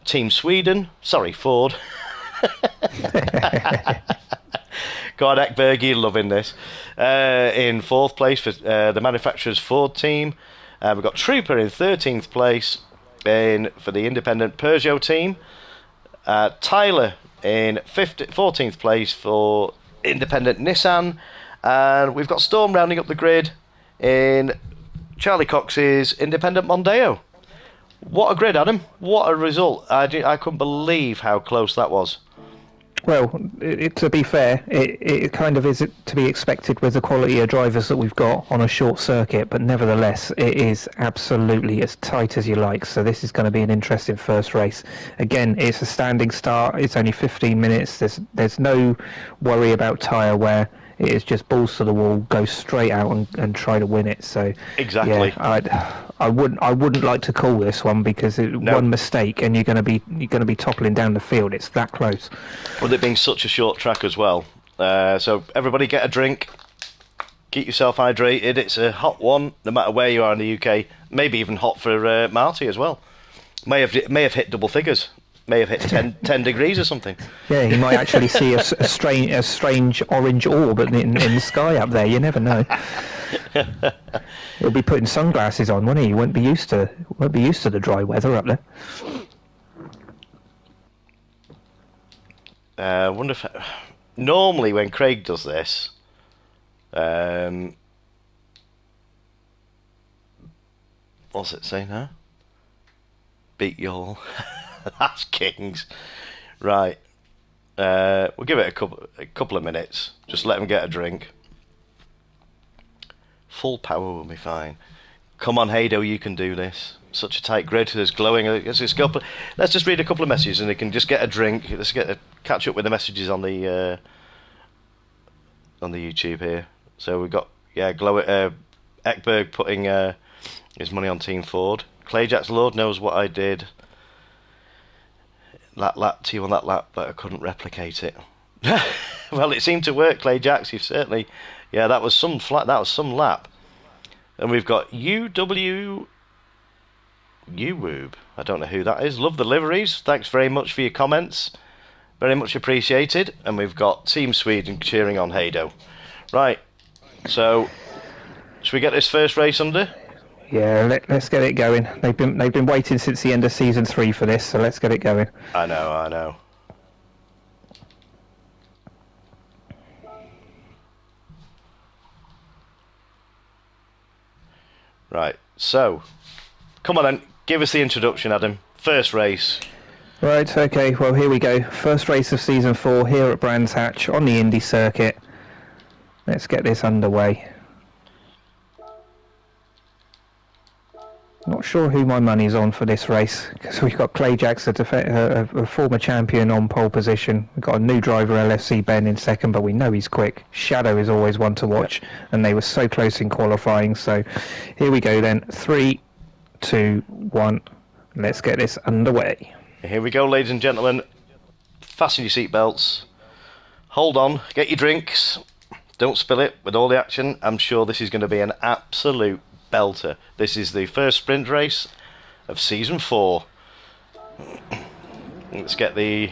Team Sweden. Sorry, Ford. God, Ekberg, you're loving this. In 4th place for the manufacturer's Ford team. We've got Trooper in 13th place for the independent Peugeot team. Tyler in 14th place for independent Nissan. And we've got Storm rounding up the grid in Charlie Cox's independent Mondeo. What a grid, Adam. What a result. I couldn't believe how close that was. Well, to be fair, it kind of is to be expected with the quality of drivers that we've got on a short circuit, but nevertheless, it is absolutely as tight as you like. So this is going to be an interesting first race. Again, it's a standing start. It's only 15 minutes. There's no worry about tyre wear. It is just balls to the wall, go straight out and try to win it. So exactly, yeah, I wouldn't like to call this one because one mistake and you're going to be toppling down the field. It's that close. With it being such a short track as well, so everybody get a drink, keep yourself hydrated. It's a hot one, no matter where you are in the UK. Maybe even hot for Marty as well. May have hit double figures. May have hit 10 degrees or something. Yeah, he might actually see a strange orange orb in the sky up there. You never know. He'll be putting sunglasses on, won't he? He won't be used to the dry weather up there. I wonder if normally when Craig does this, what's it say now? Beat y'all. That's Kings. Right. We'll give it a couple of minutes. Just let them get a drink. Full power will be fine. Come on, Hado, you can do this. Such a tight grid. There's glowing. Let's just read a couple of messages, and they can just get a drink. Let's catch up with the messages on the YouTube here. So we've got Ekberg putting his money on Team Ford. Clayjack's Lord knows what I did. That lap to you on that lap, but I couldn't replicate it. Well, it seemed to work, Clayjacks. You've certainly, that was some lap. And we've got UWoob. I don't know who that is. Love the liveries. Thanks very much for your comments. Very much appreciated. And we've got Team Sweden cheering on Hado. Right. So, should we get this first race under? Yeah, let's get it going. They've been waiting since the end of season 3 for this, so let's get it going. I know. Right, so come on then, give us the introduction, Adam. First race. Right, okay, well here we go. First race of season 4 here at Brands Hatch on the Indy circuit. Let's get this underway. Not sure who my money's on for this race, because we've got Clayjacks, a former champion, on pole position. We've got a new driver, LFC Ben, in second, but we know he's quick. Shadow is always one to watch, and they were so close in qualifying. So here we go then. 3, 2, 1. Let's get this underway. Here we go, ladies and gentlemen. Fasten your seatbelts. Hold on. Get your drinks. Don't spill it with all the action. I'm sure this is going to be an absolute belter. This is the first sprint race of season 4. Let's get the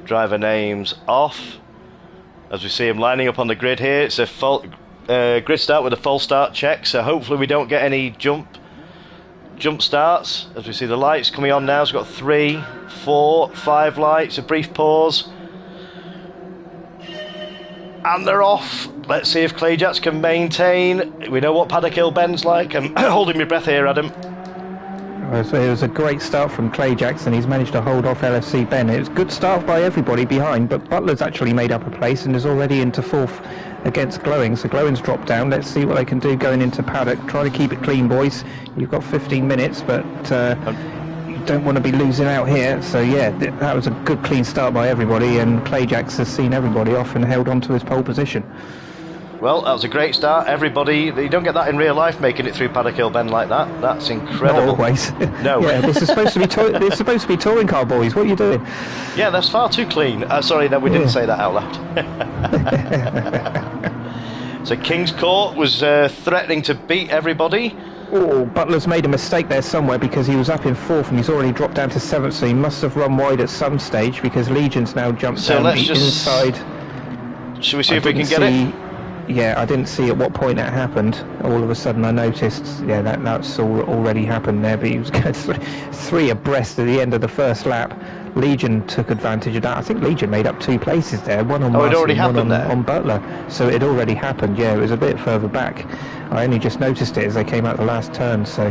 driver names off as we see them lining up on the grid here. It's a grid start with a false start check, so hopefully we don't get any jump starts. As we see the lights coming on now, it's got 3, 4, 5 lights, a brief pause, and they're off. Let's see if Clayjacks can maintain. We know what Paddock Hill Ben's like. I'm holding my breath here, Adam. So it was a great start from Clayjacks, and he's managed to hold off LFC Ben. It was a good start by everybody behind, but Butler's actually made up a place and is already into 4th against Glowing. So Glowing's dropped down. Let's see what they can do going into Paddock. Try to keep it clean, boys. You've got 15 minutes, but you don't want to be losing out here. So yeah, that was a good clean start by everybody, and Clayjacks has seen everybody off and held on to his pole position. Well, that was a great start. Everybody, you don't get that in real life, making it through Paddock Hill Ben like that. That's incredible. Not always. No. Yeah, this is supposed to be it's supposed to be touring car boys. What are you doing? Yeah, that's far too clean. Sorry, no, we didn't say that out loud. So King's Court was threatening to beat everybody. Oh, Butler's made a mistake there somewhere, because he was up in 4th and he's already dropped down to 7th, so he must have run wide at some stage, because Legion's now jumped down the inside. Should we see if we can get it? Yeah, I didn't see at what point that happened. All of a sudden I noticed, that's already happened there, but he was going 3 abreast at the end of the first lap. Legion took advantage of that. I think Legion made up 2 places there, one on Marcy, it already happened one there? on Butler. So it already happened, yeah, it was a bit further back. I only just noticed it as they came out the last turn, so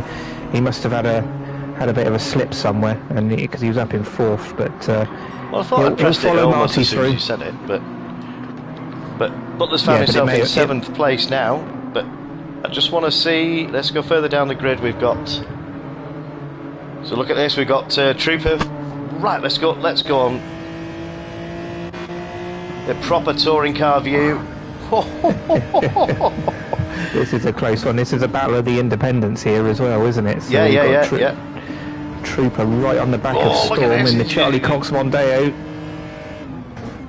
he must have had a bit of a slip somewhere, and because he was up in 4th, but well, I thought I pressed it almost as soon as you said it, but Butler's found himself in 7th place now. But I just want to see. Let's go further down the grid. We've got. So look at this. We've got Trooper. Right. Let's go on. The proper touring car view. This is a close one. This is a battle of the independents here as well, isn't it? So yeah. Trooper right on the back of Storm in the Charlie Cox Mondeo.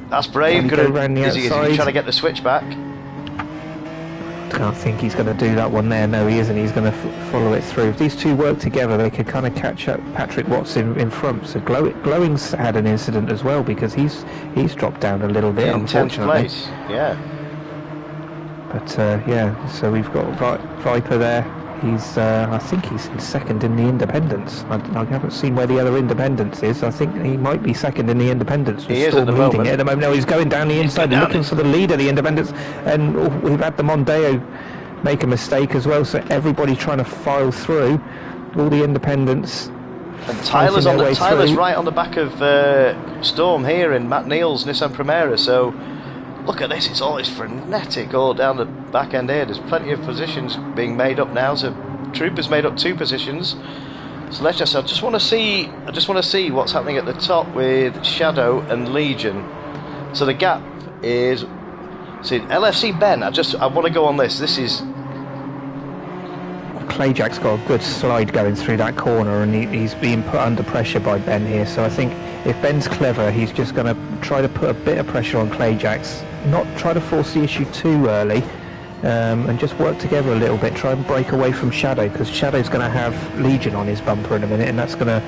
That's brave. Is he trying to get the switch back? I don't think he's going to do that one there. No, he isn't. He's going to follow it through. If these two work together, they could kind of catch up Patrick Watts in front. So Glowing's had an incident as well, because he's dropped down a little bit, unfortunately. 10th place, yeah. But so we've got Viper there. He's I think he's in 2nd in the Independents. I haven't seen where the other Independents is. I think he might be 2nd in the Independents. He is at the moment. At the moment. No, he's going down the inside looking for the lead of the Independents. And we've had the Mondeo make a mistake as well, so everybody trying to file through. All the Independents. And Tyler's right on the back of Storm here in Matt Neal's Nissan Primera, so look at this, it's always frenetic all down the back end here. There's plenty of positions being made up now. So Trooper's made up 2 positions. So let's I just want to see what's happening at the top with Shadow and Legion. So the gap is, see, LFC Ben, I want to go on this. This is, Clayjack's got a good slide going through that corner, and he's being put under pressure by Ben here. So I think if Ben's clever, he's just going to try to put a bit of pressure on Clayjack's, not try to force the issue too early, and just work together a little bit, try and break away from Shadow, because Shadow's going to have Legion on his bumper in a minute, and that's going to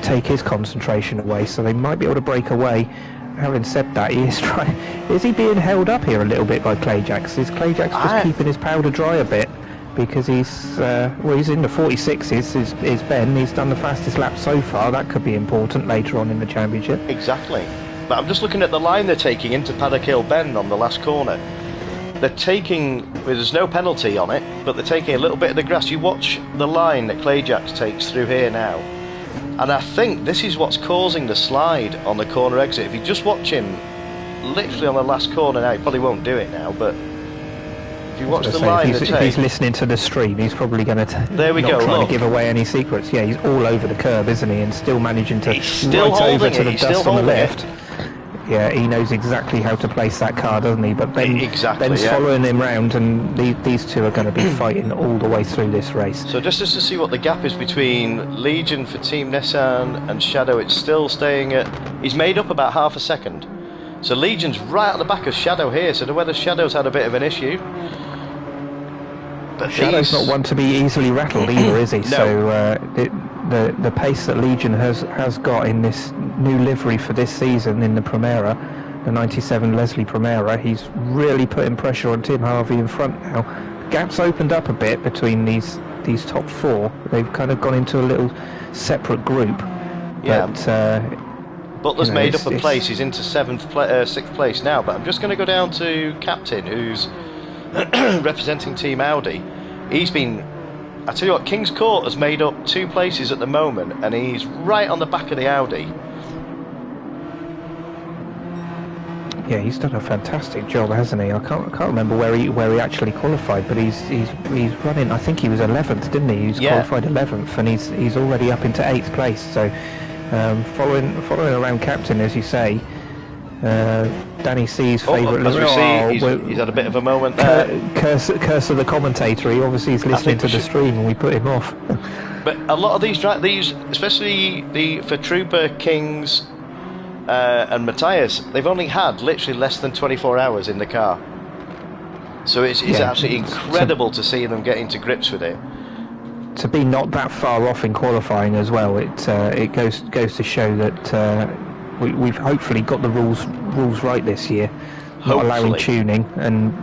take his concentration away, so they might be able to break away. Having said that, is he being held up here a little bit by Clayjacks? Is Clayjacks just keeping his powder dry a bit? Because he's in the 46s, is Ben. He's done the fastest lap so far. That could be important later on in the championship. Exactly. But I'm just looking at the line they're taking into Paddock Hill Bend on the last corner. They're taking, well, there's no penalty on it, but they're taking a little bit of the grass. You watch the line that Clayjacks takes through here now, and I think this is what's causing the slide on the corner exit. If you just watch him literally on the last corner now, he probably won't do it now, but if you watch the line, if he's listening to the stream, he's probably going to trying to give away any secrets. Yeah, he's all over the curb, isn't he? And still managing to right over to the dust on the left. Yeah, he knows exactly how to place that car, doesn't he? But Ben's following him round, and these two are going to be fighting all the way through this race. So just to see what the gap is between Legion for Team Nissan and Shadow, it's still staying at, he's made up about half a second. So Legion's right at the back of Shadow here, so whether Shadow's had a bit of an issue. But Shadow's not one to be easily rattled either, is he? No. So the pace that Legion has got in this new livery for this season in the Primera, the 97 Leslie Primera, he's really putting pressure on Tim Harvey in front now. Gap's opened up a bit between these top 4. They've kind of gone into a little separate group. Yeah. But Butler's made up a place. He's into 6th place now. But I'm just going to go down to Captain, who's representing Team Audi. He's been, I tell you what, King's Court has made up 2 places at the moment, and he's right on the back of the Audi. Yeah, he's done a fantastic job, hasn't he? I can't remember where he actually qualified, but he's running. I think he was 11th, didn't he? He's qualified 11th, and he's already up into 8th place. So following around Captain, as you say. Danny C's favourite. As we see, he's had a bit of a moment there. Curse of the commentator. He obviously is listening to the stream, and we put him off. But a lot of these, especially for Trooper, Kings, and Matthias, they've only had literally less than 24 hours in the car. So it's absolutely incredible to see them getting to grips with it. To be not that far off in qualifying as well, it goes to show that. We've hopefully got the rules right this year, not allowing tuning, and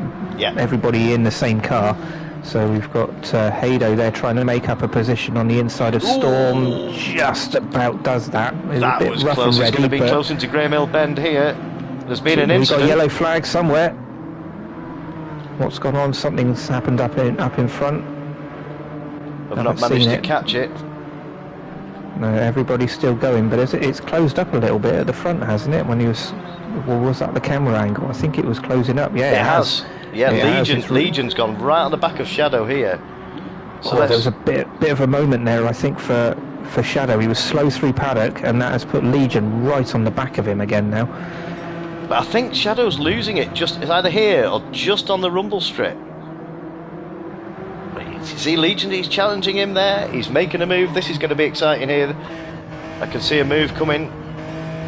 everybody in the same car. So we've got Haydo there trying to make up a position on the inside of Storm. Ooh. Just about does that. That was close. It's going to be close into Graham Hill Bend here. There's been an incident. We've got a yellow flag somewhere. What's gone on? Something's happened up in front. I've not managed to catch it. No, everybody's still going, but it's closed up a little bit at the front, hasn't it? When he was that the camera angle? I think it was closing up. Yeah, it has. Yeah, Legion's gone right on the back of Shadow here. So there was a bit of a moment there, I think, for Shadow. He was slow through Paddock, and that has put Legion right on the back of him again now. But I think Shadow's losing it. It's either here or just on the rumble strip. See Legion, he's challenging him there. He's making a move. This is going to be exciting here. I can see a move coming.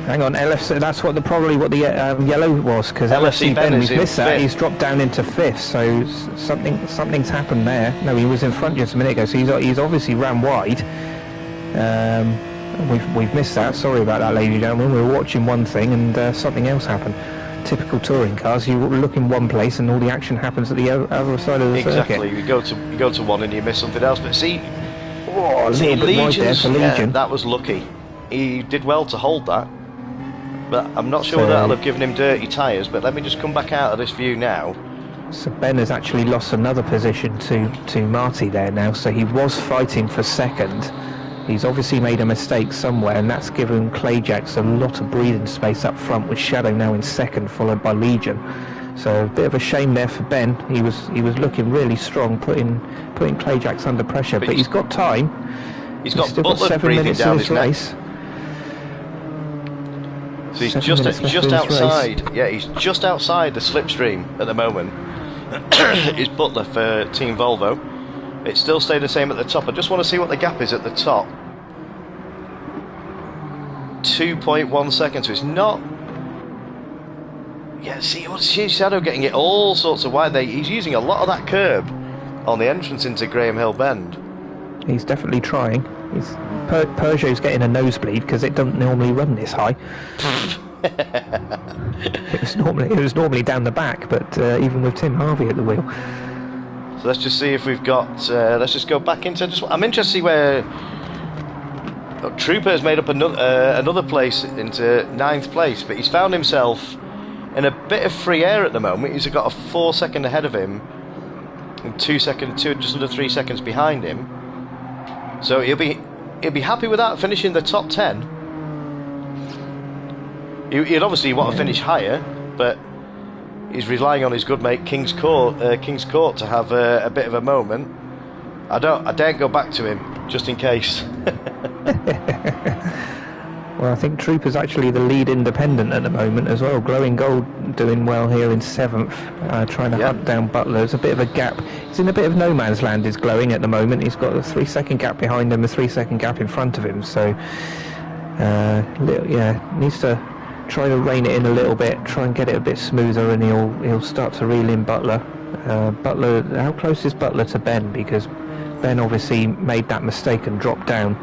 Hang on, LFC. That's probably what the yellow was, because LFC Ben, we've missed that. He's dropped down into 5th, so something's happened there. No, he was in front just a minute ago, so he's obviously ran wide. We've missed that. Sorry about that, ladies and gentlemen. We were watching one thing and something else happened. Typical touring cars, you look in one place and all the action happens at the other side of the circuit. Exactly, you go to one and you miss something else. But see, Legion. That was lucky. He did well to hold that, but I'm not sure that'll have given him dirty tyres. But let me just come back out of this view now. So Ben has actually lost another position to Marty there now. So he was fighting for 2nd. He's obviously made a mistake somewhere, and that's given Clayjacks a lot of breathing space up front, with Shadow now in 2nd, followed by Legion. So a bit of a shame there for Ben. He was looking really strong, putting Clayjacks under pressure. But he's got time. He's got still Butler 7 breathing minutes down of his this neck. race. So he's just outside. Yeah, he's just outside the slipstream at the moment. Is Butler for Team Volvo. It's still stayed the same at the top. I just want to see what the gap is at the top. 2.1 seconds. So it's not. Yeah, see, Shadow getting it all sorts of wide. He's using a lot of that curb on the entrance into Graham Hill Bend. He's definitely trying. Peugeot's getting a nosebleed because it doesn't normally run this high. It was normally down the back, but even with Tim Harvey at the wheel. So let's just see if we've got. Let's just go back into. I'm interested to see where Trooper has made up another place into 9th place, but he's found himself in a bit of free air at the moment. He's got a 4 second ahead of him, and 2 seconds, just under 3 seconds behind him. So he'll be happy with that, finishing the top 10. He'd obviously want to finish higher, but he's relying on his good mate King's Court to have a bit of a moment. I daren't go back to him just in case. Well, I think Trooper's actually the lead independent at the moment as well. Glowing Gold doing well here in 7th, trying to hunt down Butler. There's a bit of a gap. He's in a bit of no man's land, is Glowing, at the moment. He's got a 3 second gap behind him, a 3 second gap in front of him. So, needs to try to rein it in a little bit, try and get it a bit smoother, and he'll start to reel in Butler. Butler, how close is Butler to Ben? Because Ben obviously made that mistake and dropped down.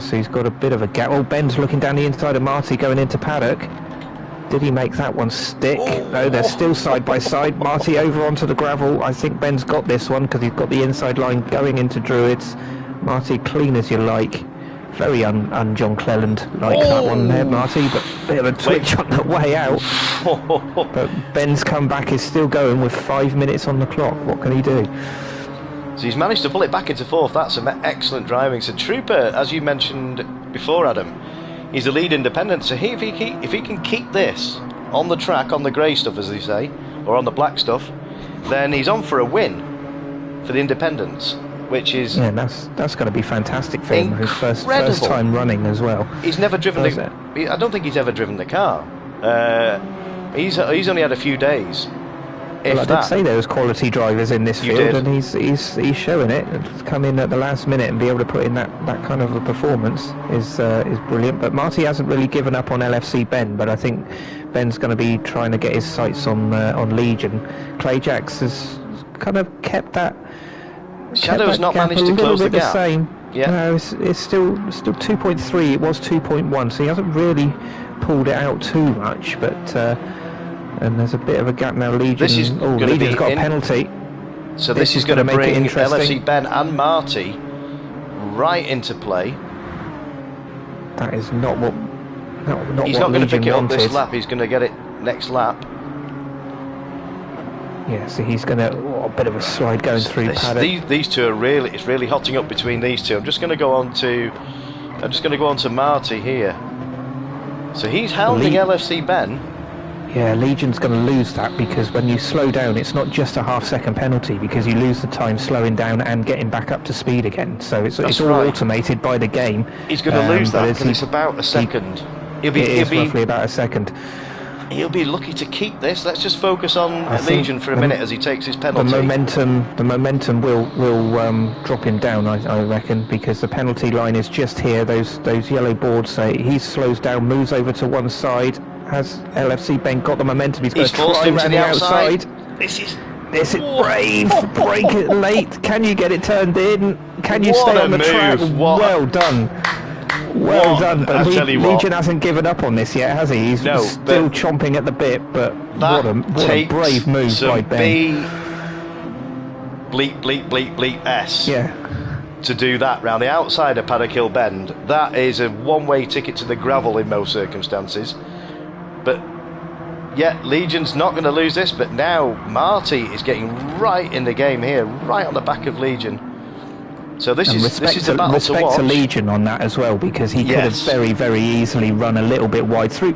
So he's got a bit of a gap. Oh, Ben's looking down the inside of Marty going into paddock. Did he make that one stick? No, they're still side by side. Marty over onto the gravel. I think Ben's got this one because he's got the inside line going into Druids. Marty clean as you like. Very un-John Cleland like that one there, Marty, but a bit of a twitch on the way out. But Ben's comeback is still going with 5 minutes on the clock. What can he do? So he's managed to pull it back into 4th. That's some excellent driving. So Trooper, as you mentioned before, Adam, he's the lead independent. So if he can keep this on the track, on the grey stuff, as they say, or on the black stuff, then he's on for a win for the independents, which is that's going to be fantastic for him. His first time running as well. He's never driven I don't think he's ever driven the car. He's only had a few days. Well, I did say there was quality drivers in this field, and he's showing it. To come in at the last minute and be able to put in that kind of a performance is brilliant. But Marty hasn't really given up on LFC Ben, but I think Ben's going to be trying to get his sights on Legion. Clayjacks has kind of kept that. Shadow's not managed to close the gap. Same. Yeah, no, it's still 2.3. It was 2.1, so he hasn't really pulled it out too much, but. And there's a bit of a gap now. Legion's got a penalty. So this is going to bring LFC Ben and Marty right into play. That is not what. He's not going to pick it up this lap. He's going to get it next lap. Yeah, so he's going to a bit of a slide going through paddock. These two are it's really hotting up between these two. I'm just going to go on to Marty here. So he's hounding LFC Ben. Yeah, Legion's going to lose that because when you slow down, it's not just a half-second penalty because you lose the time slowing down and getting back up to speed again. So it's all automated by the game. He's going to lose that because it's about a second. It is roughly about a second. He'll be lucky to keep this. Let's just focus on Legion for a minute as he takes his penalty. The momentum will drop him down, I reckon, because the penalty line is just here. Those yellow boards say he slows down, moves over to one side. Has LFC Ben got the momentum? He's going to try around the outside. This is brave. Break it late. Can you get it turned in? Can you stay on the track? Well done. Well done. But Legion hasn't given up on this yet, has he? He's still chomping at the bit. But what a brave move by Ben. Bleep S. Yeah. To do that round the outside of Paddock Hill Bend, that is a one-way ticket to the gravel in most circumstances. But yeah, Legion's not going to lose this, but now Marty is getting right in the game here, right on the back of Legion. So this And is the battle to respect watch. to Legion on that as well, because he could have very, very easily run a little bit wide through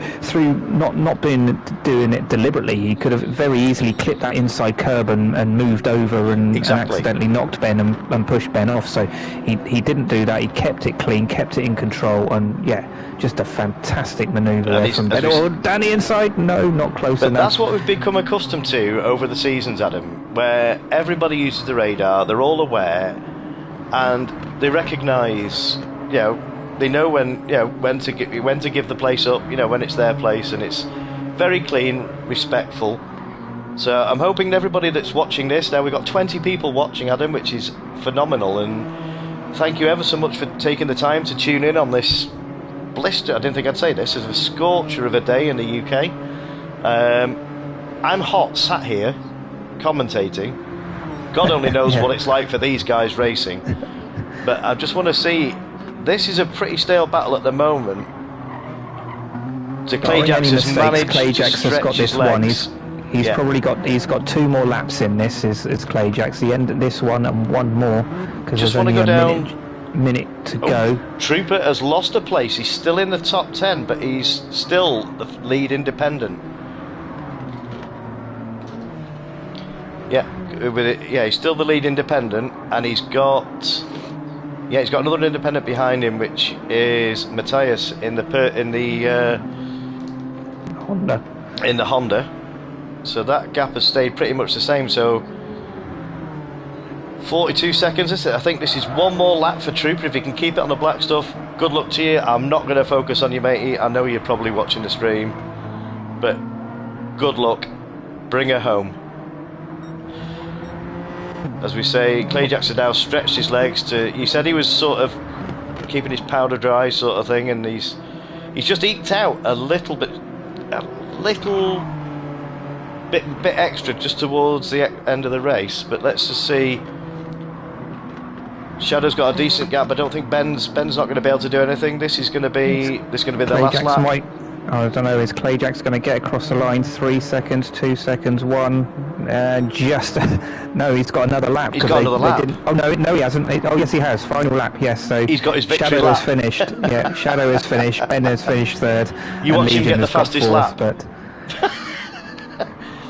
not doing it deliberately. He could have very easily clipped that inside curb and moved over and accidentally knocked Ben and pushed Ben off. So he didn't do that. He kept it clean, kept it in control, and just a fantastic manoeuvre there from Ben. Oh, Danny inside? No, not close enough. But that's what we've become accustomed to over the seasons, Adam, where everybody uses the radar, they're all aware, and they recognise, they know when to give the place up, when it's their place, and it's very clean, respectful. So I'm hoping everybody that's watching this, now we've got 20 people watching, Adam, which is phenomenal, and thank you ever so much for taking the time to tune in on this blister. I didn't think I'd say this, as a scorcher of a day in the UK. I'm hot, sat here, commentating. God only knows what it's like for these guys racing. But I just want to see, this is a pretty stale battle at the moment. So Clayjax has managed to stretch his legs. He's probably got 2 more laps in this, is Clayjax. He ended this one and one more, because there's only a minute to go. Trooper has lost a place. He's still in the top 10, but he's still the lead independent. He's still the lead independent, and he's got another independent behind him, which is Matthias in the Honda. So that gap has stayed pretty much the same. So 42 seconds. I think this is one more lap for Trooper. If he can keep it on the black stuff, good luck to you. I'm not going to focus on you, matey. I know you're probably watching the stream, but good luck. Bring her home. As we say, Clayjax has now stretched his legs he said he was sort of keeping his powder dry sort of thing, and he's just eked out a little bit extra just towards the end of the race. But let's just see. Shadow's got a decent gap. I don't think Ben's not going to be able to do anything. This is going to be the last lap. I don't know, is Clayjax going to get across the line? 3 seconds, 2 seconds, 1, no, he's got another lap. He's got another lap. No, he hasn't. Yes, he has. Final lap, yes. So he's got his victory Shadow lap. Is finished. Yeah, Shadow is finished. Ben has finished 3rd. You watch him get the fastest lap. But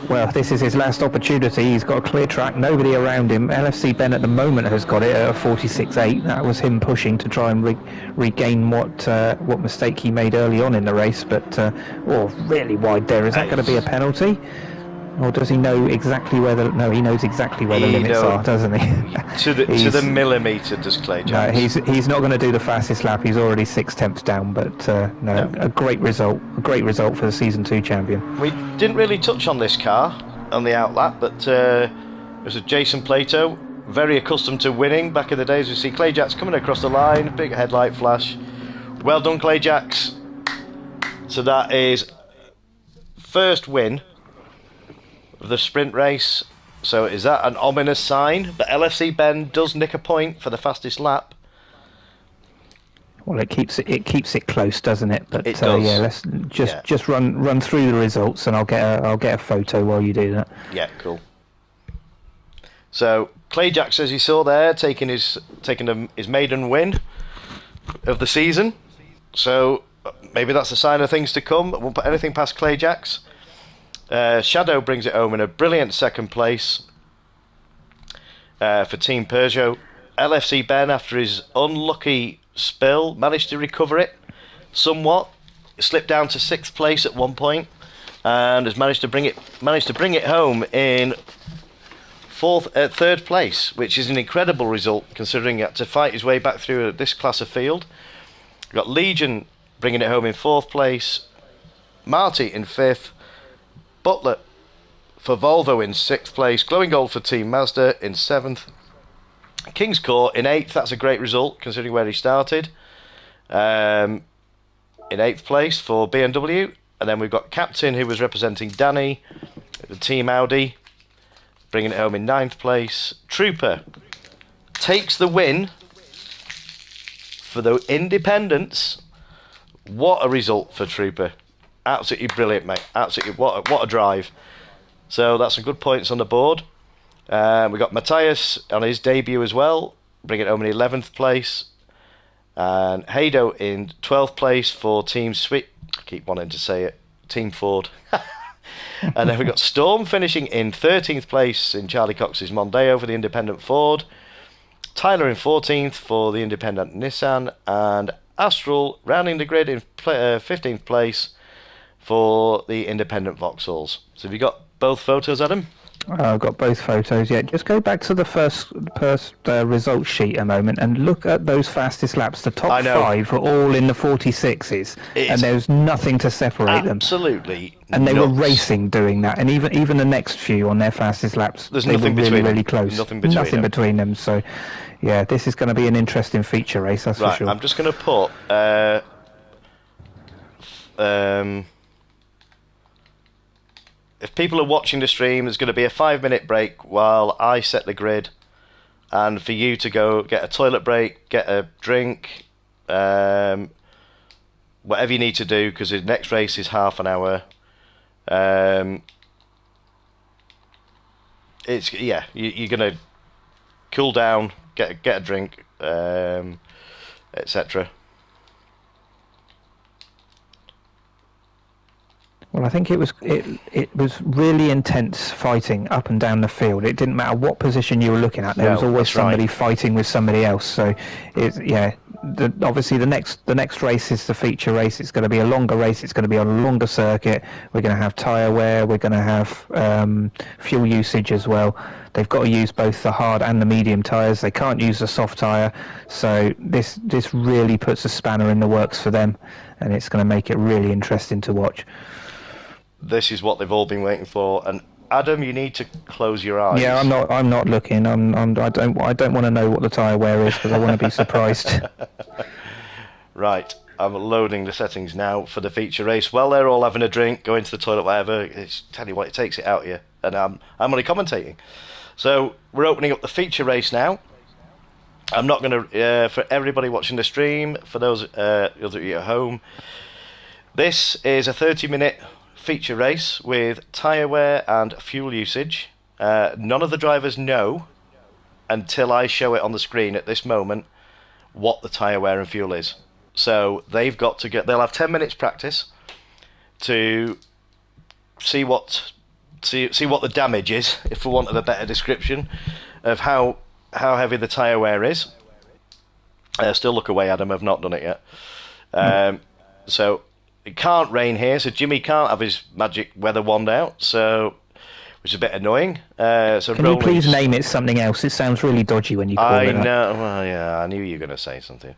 well, this is his last opportunity. He's got a clear track, nobody around him. LFC Ben at the moment has got it at a 46.8. That was him pushing to try and regain what mistake he made early on in the race. But really wide there. Is that going to be a penalty? Or does he know exactly where he knows exactly where the limits are, doesn't he? to the millimetre, does Clayjax. No, he's not going to do the fastest lap. He's already 6/10 down, but no, a great result. A great result for the Season 2 champion. We didn't really touch on this car on the outlap, but it was a Jason Plato, very accustomed to winning back in the days. We see Clayjax coming across the line, big headlight flash. Well done, Clayjax. So that is first win of the sprint race. So is that an ominous sign? But LFC Ben does nick a point for the fastest lap. Well, it keeps it close, doesn't it? But it does. Let's just run through the results, and I'll get a photo while you do that. Yeah, cool. So Clayjax, as you saw there, taking his maiden win of the season. So maybe that's a sign of things to come. I won't put anything past Clayjax. Shadow brings it home in a brilliant 2nd place for Team Peugeot. LFC Ben, after his unlucky spill, managed to recover it somewhat. Slipped down to 6th place at one point, and has managed to bring it home in 3rd place, which is an incredible result considering he had to fight his way back through this class of field. We've got Legion bringing it home in 4th place, Marty in 5th, Butler for Volvo in 6th place, Glowing Gold for Team Mazda in 7th, King's Court in 8th. That's a great result considering where he started. In 8th place for BMW, and then we've got Captain, who was representing Danny, the Team Audi, bringing it home in 9th place. Trooper takes the win for the independents. What a result for Trooper. Absolutely brilliant, mate. Absolutely, what a drive. So that's some good points on the board. We've got Matthias on his debut as well. bring it home in 11th place. And Haydo in 12th place for Team Sweet. I keep wanting to say it. Team Ford. And then we've got Storm finishing in 13th place in Charlie Cox's Mondeo for the independent Ford. Tyler in 14th for the independent Nissan. And Astral rounding the grid in 15th place for the independent Vauxhalls. So have you got both photos, Adam? I've got both photos, yeah. Just go back to the first result sheet a moment and look at those fastest laps. The top 5 are all in the 46s, and there's nothing to separate them. Absolutely. And they were racing doing that, and even the next few on their fastest laps, there's they nothing were between really close. Nothing between them. So, yeah, this is going to be an interesting feature race, that's for sure. I'm just going to put... if people are watching the stream, there's going to be a 5-minute break while I set the grid, and for you to go get a toilet break, get a drink, whatever you need to do, because the next race is half an hour. You're going to cool down, get a drink, etc. Well, I think it was really intense fighting up and down the field. It didn't matter what position you were looking at. There was always somebody fighting with somebody else. So, obviously the next race is the feature race. It's going to be a longer race. It's going to be on a longer circuit. We're going to have tyre wear. We're going to have fuel usage as well. They've got to use both the hard and the medium tyres. They can't use the soft tyre. So this really puts a spanner in the works for them, and it's going to make it really interesting to watch. This is what they've all been waiting for. And Adam, you need to close your eyes. Yeah, I'm not looking. I don't want to know what the tyre wear is, because I want to be surprised. Right, I'm loading the settings now for the feature race. While they're all having a drink, going to the toilet, whatever, tell you what, it takes it out of you. And I'm only commentating. So we're opening up the feature race now. I'm not going to, for everybody watching the stream, for those of you at home, this is a 30-minute feature race with tyre wear and fuel usage. None of the drivers know, until I show it on the screen at this moment, what the tyre wear and fuel is. So they'll have 10 minutes practice to see what the damage is, if for want of a better description, of how heavy the tyre wear is. Still look away, Adam, I've not done it yet. So it can't rain here, so Jimmy can't have his magic weather wand out, which is a bit annoying. Can you please name it something else? It sounds really dodgy when you call it that. I know, well, yeah, I knew you were going to say something.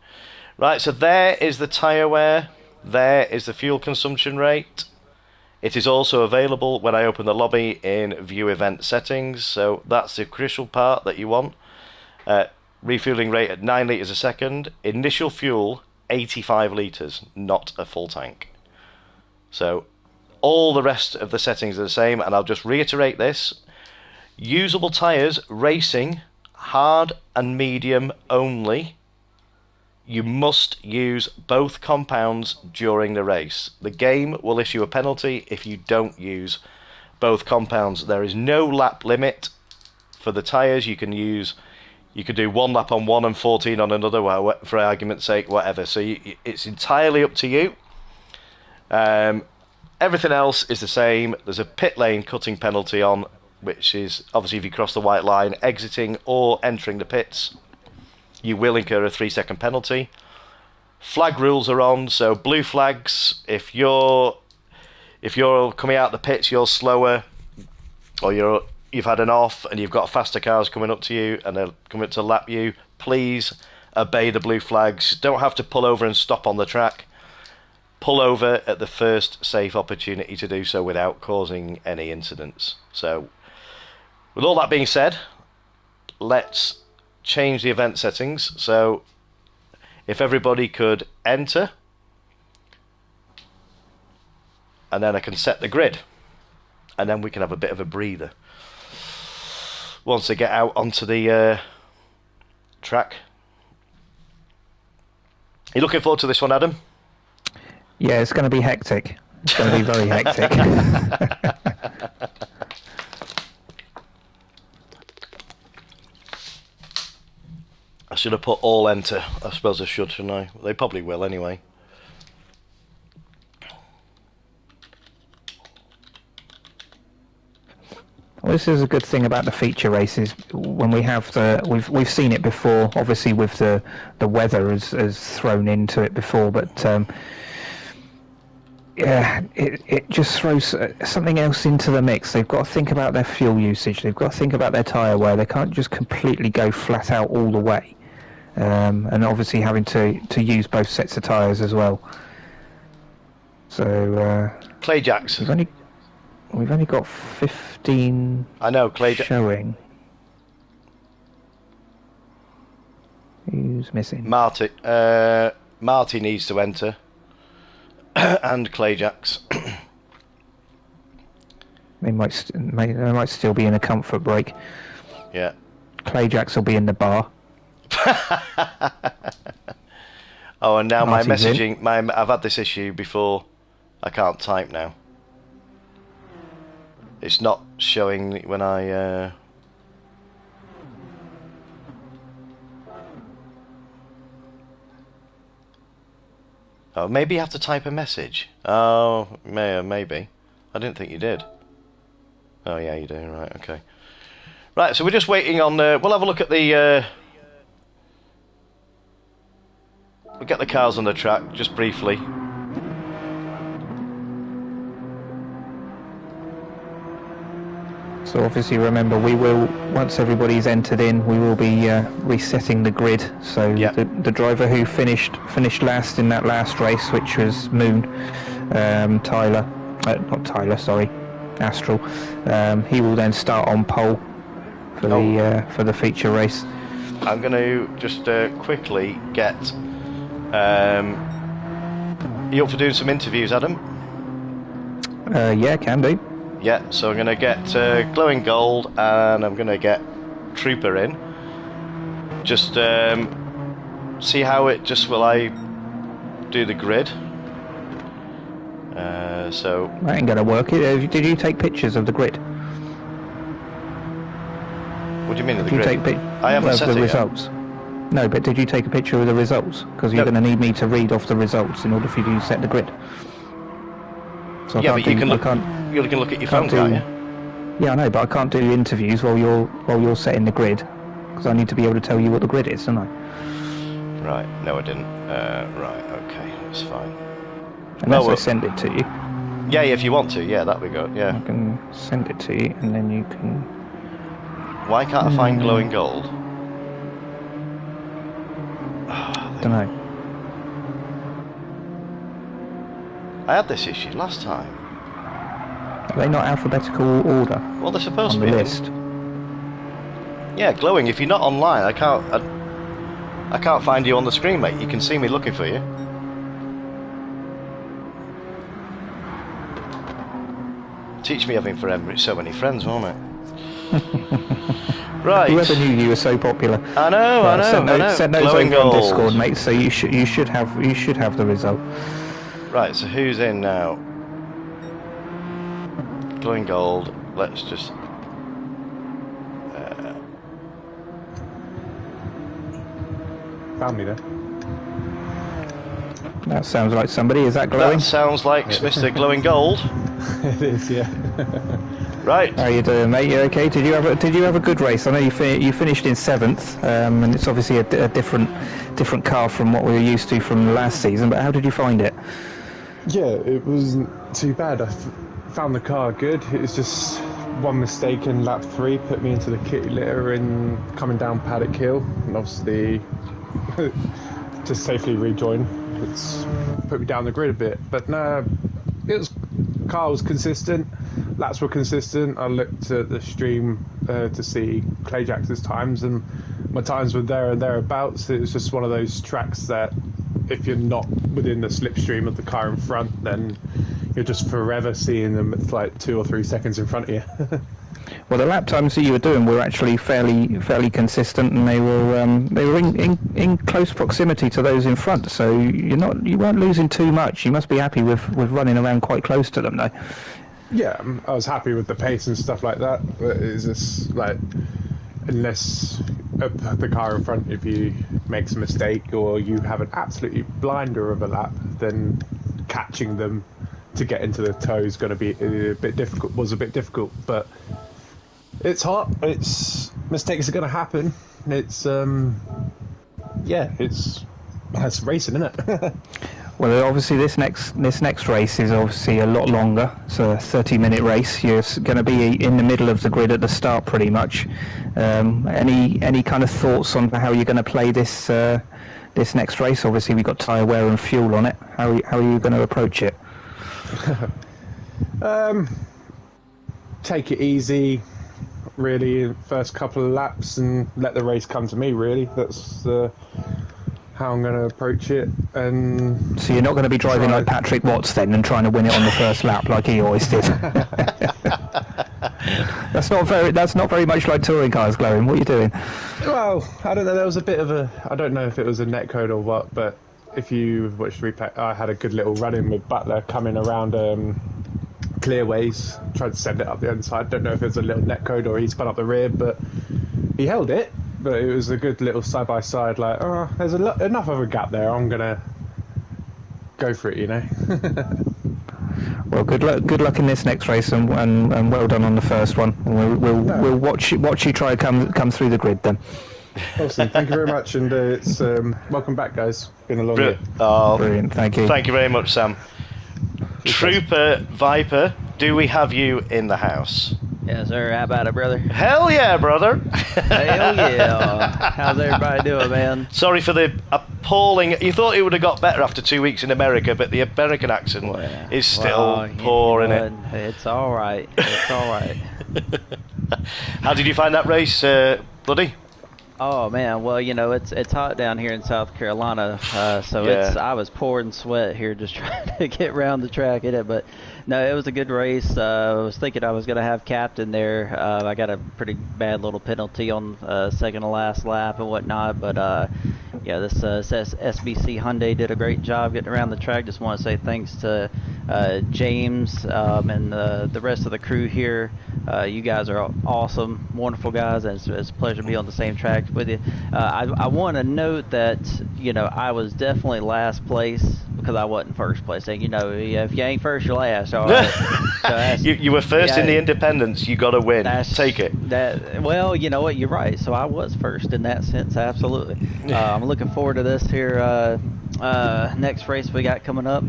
Right, so there is the tyre wear, there is the fuel consumption rate. It is also available when I open the lobby in View Event Settings, so that's the crucial part that you want. Refueling rate at 9 litres a second, initial fuel 85 litres, not a full tank. So all the rest of the settings are the same, and I'll just reiterate this. Usable tyres, racing, hard and medium only. You must use both compounds during the race. The game will issue a penalty if you don't use both compounds. There is no lap limit for the tyres. You can do 1 lap on one and 14 on another, for argument's sake, whatever. So it's entirely up to you. Everything else is the same. There's a pit lane cutting penalty on, which is obviously if you cross the white line, exiting or entering the pits, you will incur a 3-second penalty. Flag rules are on, so blue flags, if you're coming out the pits, you're slower, or you've had an off and you've got faster cars coming up to you and they're coming to lap you, please obey the blue flags. Don't have to pull over and stop on the track. Pull over at the first safe opportunity to do so without causing any incidents. So, with all that being said, let's change the event settings. So, if everybody could enter, and then I can set the grid, and then we can have a bit of a breather once they get out onto the track. You looking forward to this one, Adam? Yeah, it's going to be hectic. It's going to be very hectic. should have put all enter. I suppose I should, shouldn't I? They probably will anyway. Well, this is a good thing about the feature races. When we have we've seen it before. Obviously, with the weather has thrown into it before, but yeah, it just throws something else into the mix. They've got to think about their fuel usage. They've got to think about their tyre wear. They can't just completely go flat out all the way. And obviously having to use both sets of tyres as well. So Clay Jacks. We've only got 15. I know Clay showing. Who's missing? Marty needs to enter, and Clay Jacks. They might still be in a comfort break. Yeah. Clay Jacks will be in the bar. Oh, and now Marty's my messaging. I've had this issue before. I can't type now. It's not showing when I. Oh, maybe you have to type a message. Oh, maybe. I didn't think you did. Oh, yeah, you do. Right, okay. Right, so we're just waiting on. We'll have a look at the. We'll get the cars on the track just briefly. So obviously, remember, we will, once everybody's entered in, we will be resetting the grid. So yep. the driver who finished last in that last race, which was Moon, Astral, he will then start on pole for the feature race. I'm going to just quickly get. You up for doing some interviews, Adam? Yeah, can do. Yeah, so I'm going to get Glowing Gold and I'm going to get Trooper in. Just see how it will I do the grid. So that ain't going to work. Did you take pictures of the grid? What do you mean of the grid? I haven't set the it results. Yet. No, but did you take a picture of the results? Because you're going to need me to read off the results in order for you to set the grid. So yeah, but you can look at your phone, can't you? Yeah, I know, but I can't do interviews while you're setting the grid, because I need to be able to tell you what the grid is, don't I? Right. No, I didn't. Right. Okay, that's fine. Unless I send it to you. Yeah, if you want to. Yeah, that'd be good. Yeah. I can send it to you, and then you can. Why can't I find Glowing Gold? Don't know. I had this issue last time. Are they not alphabetical order? Well, they're supposed on to be. The list. Yeah, Glowing. If you're not online, I can't find you on the screen, mate. You can see me looking for you. Teach me having so many friends, won't it? Right. Whoever knew you were so popular. I know. Send those over on Discord, mate. So you should have the result. Right. So who's in now? Glowing Gold. Let's just. Found me there. That sounds like somebody. Is that Glowing? That sounds like Mr. Glowing Gold. It is, yeah. Right. How you doing, mate? You okay? Did you have a good race? I know you finished in 7th, and it's obviously a different car from what we were used to from last season. But how did you find it? Yeah, it wasn't too bad. I found the car good. It was just one mistake in lap 3 put me into the kitty litter in coming down Paddock Hill, and obviously to safely rejoin, it's put me down the grid a bit. But no, car was consistent, laps were consistent. I looked at the stream to see Clay Jacks's times, and my times were there and thereabouts. It was just one of those tracks that if you're not within the slipstream of the car in front, then you're just forever seeing them at like 2 or 3 seconds in front of you. Well, the lap times that you were doing were actually fairly consistent, and they were in close proximity to those in front. So you weren't losing too much. You must be happy with running around quite close to them, though. Yeah, I was happy with the pace and stuff like that. But it's just like, unless the car in front of you makes a mistake, or you have an absolutely blinder of a lap, then catching them to get into the toe is going to be a bit difficult. Was a bit difficult, but it's hot. It's mistakes are going to happen. It's it's racing, isn't it? Well, obviously this next race is obviously a lot longer. It's a 30-minute race. You're going to be in the middle of the grid at the start, pretty much. Any kind of thoughts on how you're going to play this this next race? Obviously, we've got tyre wear and fuel on it. How are you going to approach it? Take it easy, really, first couple of laps, and let the race come to me. Really, that's how I'm going to approach it. And so you're not going to be driving like Patrick Watts then and trying to win it on the first lap like he always did. That's not very much like touring cars, Glowing. What are you doing? Well, I don't know. There was a bit of I don't know if it was a netcode or what, but if you watched the replay, I had a good little run-in with Butler coming around clearways, tried to send it up the inside. Don't know if it was a little netcode or he spun up the rear, but he held it. But it was a good little side-by-side, like, oh, there's enough of a gap there, I'm going to go for it, you know. Well, good luck in this next race, and well done on the first one. We'll watch you try to come through the grid then. Awesome, thank you very much, and it's welcome back, guys. Been a long year. Oh, brilliant, thank you. Thank you very much, Sam. Trooper Viper, do we have you in the house? Yes, sir. How about it, brother? Hell yeah, brother. Hell yeah. How's everybody doing, man? Sorry for the appalling... You thought it would have got better after 2 weeks in America, but the American accent is still poor, isn't it? It's all right. It's all right. How did you find that race, Bloody? Oh man, well it's hot down here in South Carolina, so Yeah. I was pouring sweat here just trying to get around the track in it, but no, it was a good race. I was thinking I was gonna have captain there. I got a pretty bad little penalty on second to last lap and whatnot, but this SBC Hyundai did a great job getting around the track. Just want to say thanks to James and the rest of the crew here. You guys are awesome, wonderful guys, and it's a pleasure to be on the same track with you. I want to note that I was definitely last place because I wasn't first place. And if you ain't first, you're last. All right. So you were first in the independents. You got to win. Take it. Well, you know what? You're right. So I was first in that sense. Absolutely. I'm looking forward to this here next race we got coming up.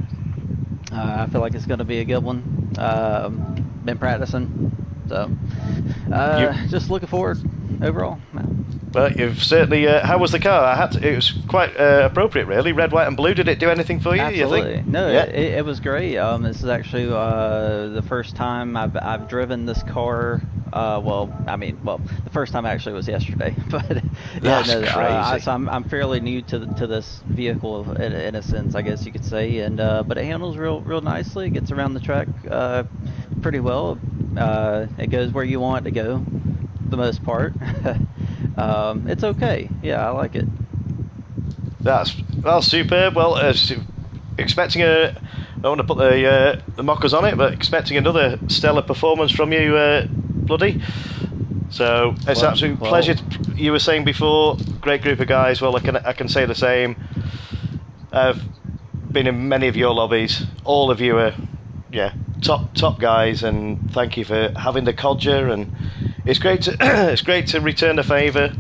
I feel like it's going to be a good one. Been practicing, so just looking forward overall. But you've certainly. How was the car? It was quite appropriate, really. Red, white, and blue. Did it do anything for you? Absolutely. You think? No, yeah. it was great. This is actually the first time I've driven this car. The first time actually was yesterday. But That's crazy. So I'm fairly new to this vehicle in a sense, I guess you could say. And but it handles real nicely. It gets around the track pretty well. It goes where you want it to go, for the most part. It's okay. Yeah, I like it. That's superb. Well, expecting I don't want to put the mockers on it, but expecting another stellar performance from you, Bloody. So it's an absolute pleasure. You were saying before, great group of guys. Well, I can say the same. I've been in many of your lobbies. All of you are, top guys, and thank you for having the Codger. And it's great to return the favour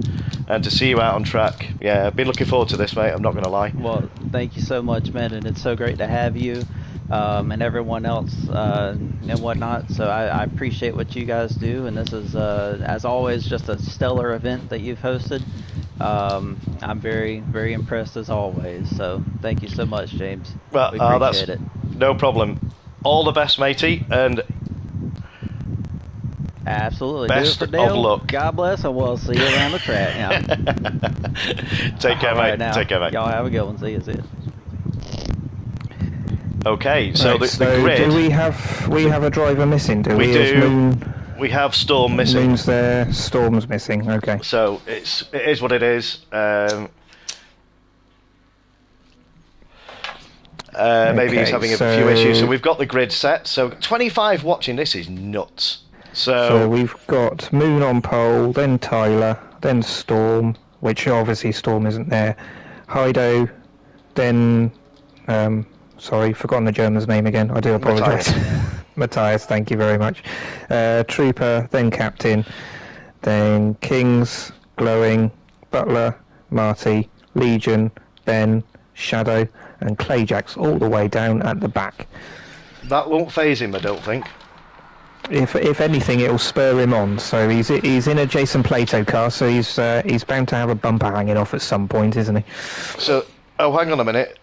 and to see you out on track. Yeah, I've been looking forward to this, mate. I'm not going to lie. Well, thank you so much, man, and it's so great to have you and everyone else and whatnot. So I appreciate what you guys do, and this is, as always, just a stellar event that you've hosted. I'm very, very impressed as always. So thank you so much, James. Well, we appreciate it. No problem. All the best, matey, and absolutely. Best do it for Dale. of luck. God bless, and we'll see you around the track. Take care, mate. Now. Take care, mate. Y'all have a good one. See you. Okay, so Right, the grid. Do we have a driver missing? Do we? We do. Moon, We have Storm missing. Moon's there. Storm's missing. Okay. So it is what it is. Maybe he's having a few issues. So we've got the grid set. So 25 watching. This is nuts. So we've got Moon on pole, then Tyler, then Storm, which obviously Storm isn't there, Heido, then, sorry, forgotten the German's name again, I do apologise. Matthias, thank you very much. Trooper, then Captain, then Kings, Glowing, Butler, Marty, Legion, Ben, Shadow, and Clayjax all the way down at the back. That won't phase him, I don't think. If anything, it'll spur him on. So he's in a Jason Plato car, so he's bound to have a bumper hanging off at some point, isn't he? So, hang on a minute.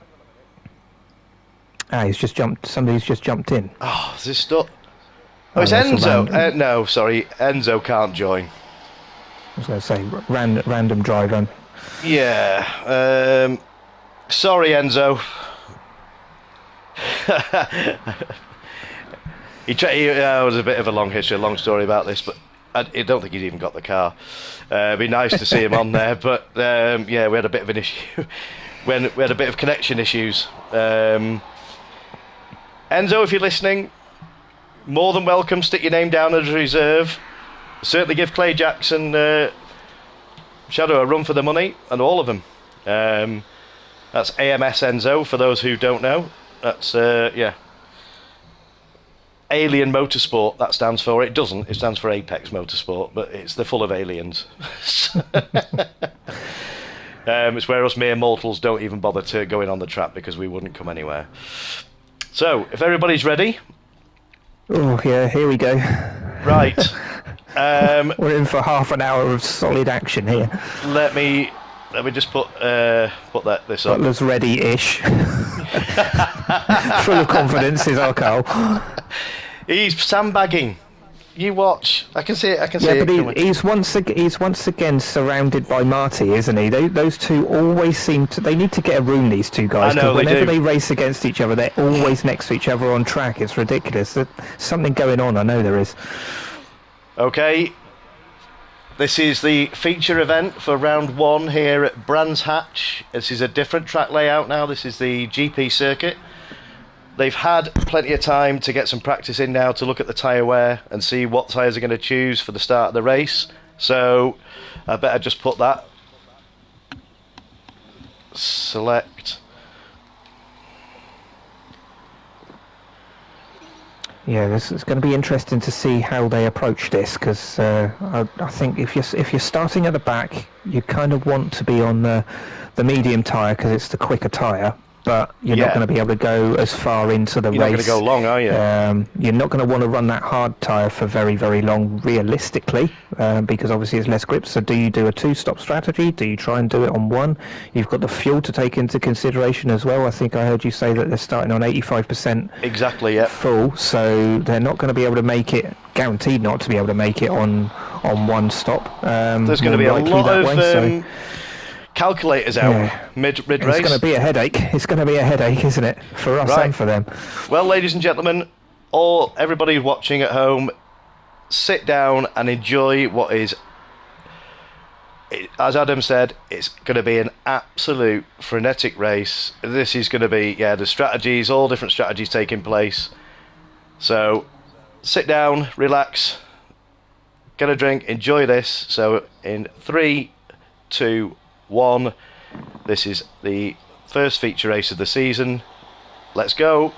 He's just jumped. Somebody's just jumped in. Oh, is this stuff? Oh, it's Enzo. No, sorry, Enzo can't join. I was going to say random driver. Yeah. Sorry, Enzo. It was a bit of a long history, a long story about this, but I don't think he's even got the car. It'd be nice to see him on there, but yeah, we had a bit of an issue. we had a bit of connection issues. Enzo, if you're listening, more than welcome. Stick your name down as a reserve. Certainly give Clay Jackson Shadow a run for the money, and all of them. That's AMS Enzo, for those who don't know. That's, yeah. Alien Motorsport, that stands for. It doesn't. It stands for Apex Motorsport, but they're full of aliens. It's where us mere mortals don't even bother to going on the track because we wouldn't come anywhere. So, if everybody's ready. Oh, yeah, here we go. Right. We're in for half an hour of solid action here. Let me just put this up. Butler's ready-ish. Full of confidence is our Carl. He's sandbagging. You watch. I can see it. Yeah, but he's once again surrounded by Marty, isn't he? Those two always seem to. They need to get a room. These two guys. I know, whenever they race against each other, they're always next to each other on track. It's ridiculous. There's something going on. I know there is. Okay. This is the feature event for round 1 here at Brands Hatch. This is a different track layout now. This is the GP circuit. They've had plenty of time to get some practice in now to look at the tyre wear and see what tyres are going to choose for the start of the race. So I better just put that. Select. Yeah, this is going to be interesting to see how they approach this, because I think if you're starting at the back, you kind of want to be on the medium tyre because it's the quicker tyre, but you're not going to be able to go as far into the race. You're not going to go long, are you? You're not going to want to run that hard tyre for very, very long, realistically, because obviously it's less grip. So do you do a 2-stop strategy? Do you try and do it on 1? You've got the fuel to take into consideration as well. I think I heard you say that they're starting on 85% exactly, yeah, full, so they're not going to be able to make it, guaranteed not to be able to make it on 1 stop. There's going to be a lot of calculators out mid race. It's going to be a headache. It's going to be a headache, isn't it, for us and for them? Well, ladies and gentlemen, everybody watching at home, sit down and enjoy what is, as Adam said, it's going to be an absolute frenetic race. This is going to be, the strategies, all different strategies taking place. So sit down, relax, get a drink, enjoy this. So in 3, 2, 1, this is the first feature race of the season. Let's go.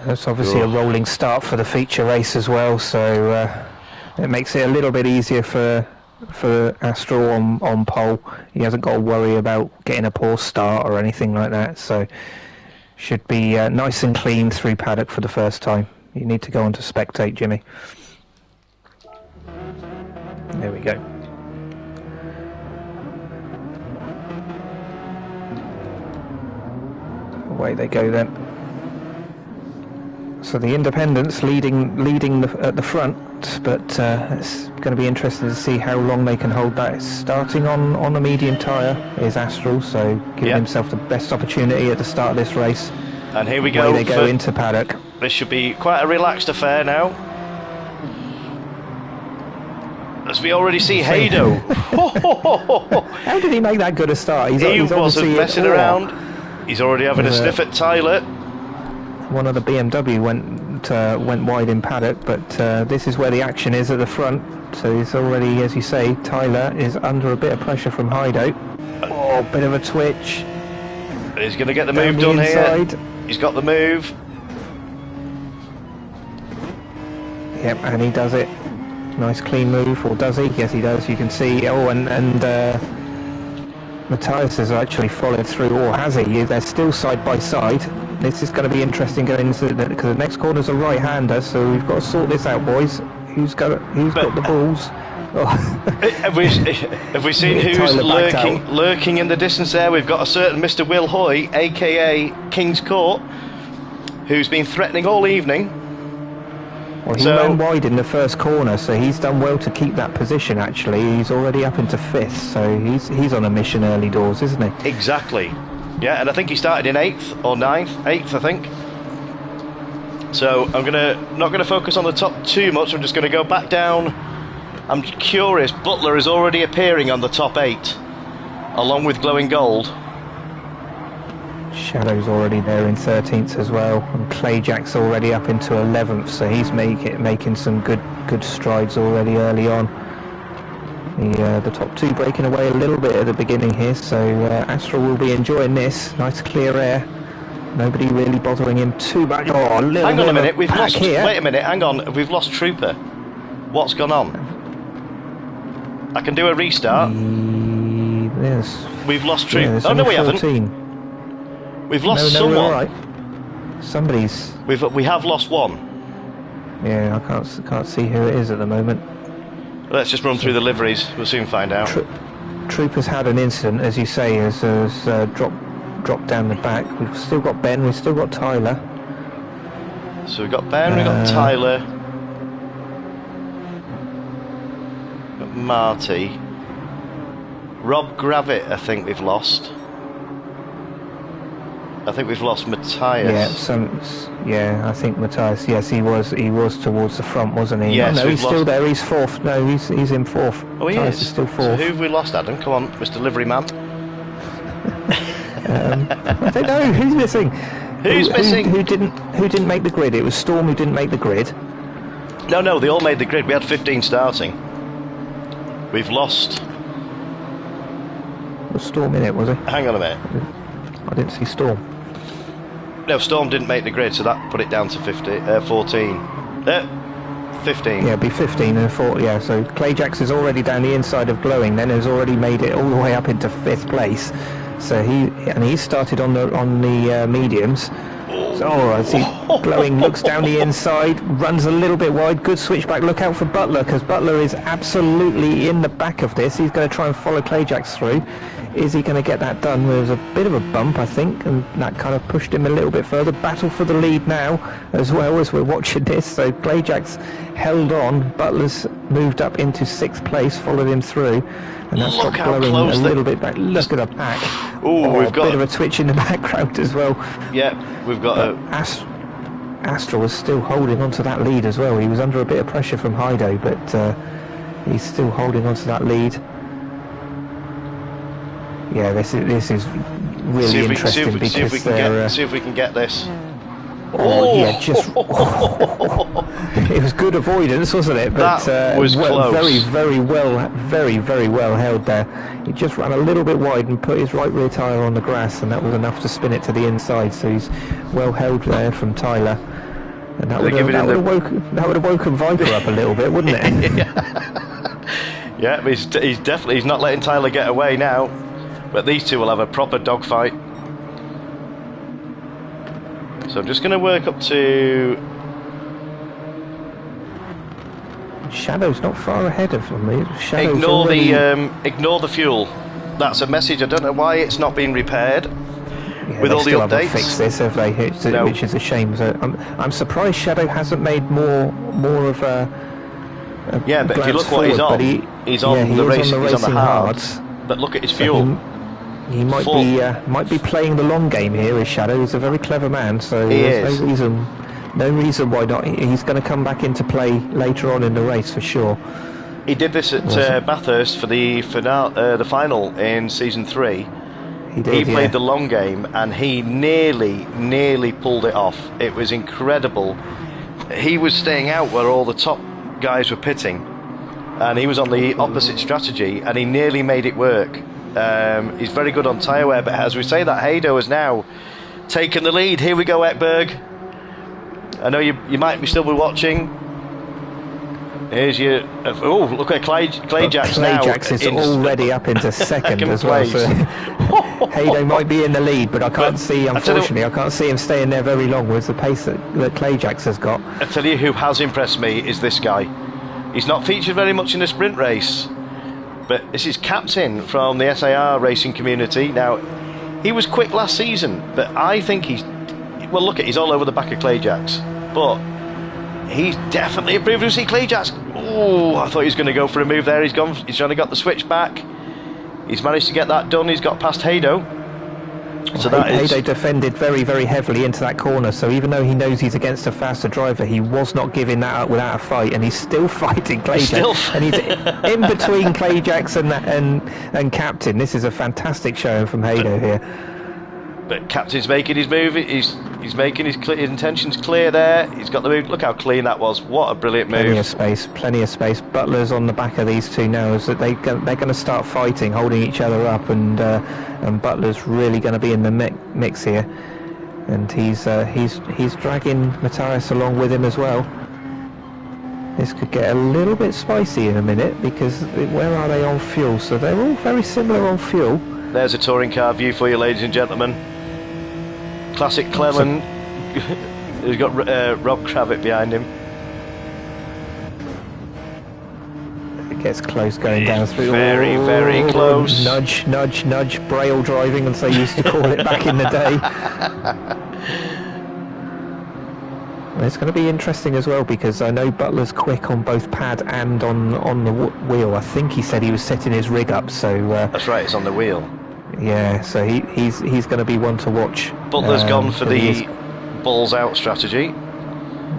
It's obviously a rolling start for the feature race as well, so it makes it a little bit easier for Astral on pole. He hasn't got to worry about getting a poor start or anything like that, so should be nice and clean through paddock for the first time. You need to go on to spectate, Jimmy. There we go. Away they go then. So the independents leading at the front, but it's going to be interesting to see how long they can hold that. Starting on the medium tyre is Astral, so giving himself the best opportunity at the start of this race. And here we go. Away they go into paddock. This should be quite a relaxed affair now. As we already see Heido. How did he make that good a start? He wasn't messing around. He's already having a sniff at Tyler. One of the BMW went went wide in paddock, but this is where the action is at the front. So it's already, as you say, Tyler is under a bit of pressure from Hideout. Oh, bit of a twitch. He's going to get the move done here. He's got the move. Yep, and he does it. Nice clean move, or does he? Yes, he does. You can see. Oh, and Matthias has actually followed through, or has he? They're still side by side. This is going to be interesting going into because the next corner's a right-hander, so we've got to sort this out, boys. Who's got the balls? Oh. Have we seen who's lurking in the distance there? We've got a certain Mr. Will Hoy, aka King's Court, who's been threatening all evening. Well, he ran wide in the first corner, so he's done well to keep that position. Actually, he's already up into 5th, so he's on a mission early doors, isn't he? Exactly. Yeah, and I think he started in 8th or 9th, 8th, I think. So I'm not gonna focus on the top too much. I'm just gonna go back down. I'm curious. Butler is already appearing on the top 8, along with Glowing Gold. Shadow's already there in 13th as well, and Clayjack's already up into 11th, so he's making some good strides already early on. The top 2 breaking away a little bit at the beginning here, so Astral will be enjoying this. Nice clear air. Nobody really bothering him too much. Oh, hang on a minute, we've lost. Here. Wait a minute, hang on, we've lost Trooper. What's gone on? I can do a restart. Yes. We've lost Trooper. Oh no, we 14. Haven't. We've lost someone. All right. Somebody's. We have lost one. Yeah, I can't see who it is at the moment. Let's just run through the liveries. We'll soon find out. Trooper's had an incident, as you say, has dropped down the back. We've still got Ben. We've still got Tyler. So we've got Ben. We've got Tyler. We've got Marty. Rob Gravitt, I think we've lost. I think we've lost Matthias. Yeah, I think Matthias. Yes, he was towards the front, wasn't he? Yes, no, he's still there. He's 4th. No, he's in 4th. Oh, he Matthias is still 4th. So who have we lost, Adam? Come on, Mr. Livery Man. I don't know who's missing. Who's missing? Who didn't make the grid? It was Storm who didn't make the grid. No, they all made the grid. We had 15 starting. We've lost. Was Storm in it? Was he? Hang on a minute. I didn't see Storm. No, Storm didn't make the grid, so that put it down to 14. 15. Yeah, it'd be 15 and 4. Yeah, so Clayjax is already down the inside of Glowing, then has already made it all the way up into 5th place. So he started on the mediums. So, I see Glowing looks down the inside, runs a little bit wide. Good switchback. Look out for Butler, because Butler is absolutely in the back of this. He's going to try and follow Clayjax through. Is he going to get that done? There was a bit of a bump, I think, and that kind of pushed him a little bit further. Battle for the lead now, as well as we're watching this. So Clayjax held on. Butler's moved up into 6th place, followed him through, and that's got Glowing a little bit back. Look at the pack. We've got a bit of a twitch in the background as well. Yeah, we've got Astral was still holding on to that lead as well. He was under a bit of pressure from Hido, but he's still holding on to that lead. Yeah, this is really interesting because see if we can get this. Yeah, just it was good avoidance, wasn't it? But that was close. Very well held there. He just ran a little bit wide and put his right rear tyre on the grass, and that was enough to spin it to the inside. So he's well held there from Tyler, and that would have woken Viper up a little bit, wouldn't it? Yeah, but he's not letting Tyler get away now. But these two will have a proper dogfight. So I'm just going to work up to... Shadow's not far ahead of them. Ignore the fuel. That's a message. I don't know why it's not being repaired. Yeah, with all the updates. Haven't fixed this, have they? Which is a shame. So I'm surprised Shadow hasn't made more of a yeah, but if you look what he's on, he's on the racing hards. But look at his fuel. He might be playing the long game here. His Shadow is a very clever man, so there's no reason why not. He's going to come back into play later on in the race for sure. He did this at Bathurst for the final in season 3. He played the long game and he nearly pulled it off. It was incredible he was staying out where all the top guys were pitting, and he was on the opposite strategy, and he nearly made it work. He's very good on tyre wear, but as we say, that Haydo has now taken the lead. Here we go, Ekberg. I know you might still be watching. Here's your... Oh, look at Clayjack's now. Clayjack's is already up into second as well. So Haydo might be in the lead, but I can't see, unfortunately, I can't see him staying there very long with the pace that Clayjack's has got. I tell you who has impressed me is this guy. He's not featured very much in the sprint race, but this is Captain from the SAR racing community. Now, he was quick last season, but I think he's... Well, look, he's all over the back of Clayjack's, but... He's definitely improved. You see Clayjack's. Oh, I thought he was going to go for a move there. He's gone. He's trying to get the switch back. He's managed to get that done. He's got past Haydo. So Haydo defended very, very heavily into that corner. So even though he knows he's against a faster driver, he was not giving that up without a fight, and he's still fighting Clayjack. And he's in between Clayjack's and Captain. This is a fantastic showing from Haydo here. But Captain's making his move. He's making his intentions clear there. He's got the move. Look how clean that was. What a brilliant move. Plenty of space. Butler's on the back of these two now, so they're going to start fighting, holding each other up, and Butler's really going to be in the mix here. And he's dragging Matthias along with him as well. This could get a little bit spicy in a minute, because where are they on fuel? So they're all very similar on fuel. There's a touring car view for you, ladies and gentlemen. Classic Cleland. He's got Rob Kravitz behind him. It gets close going down through. Very, very close. Nudge, nudge, nudge. Braille driving, as they used to call it back in the day. It's going to be interesting as well, because I know Butler's quick on both pad and on the wheel. I think he said he was setting his rig up, so... That's right, it's on the wheel. Yeah, so he's going to be one to watch. Butler's gone for the balls out strategy.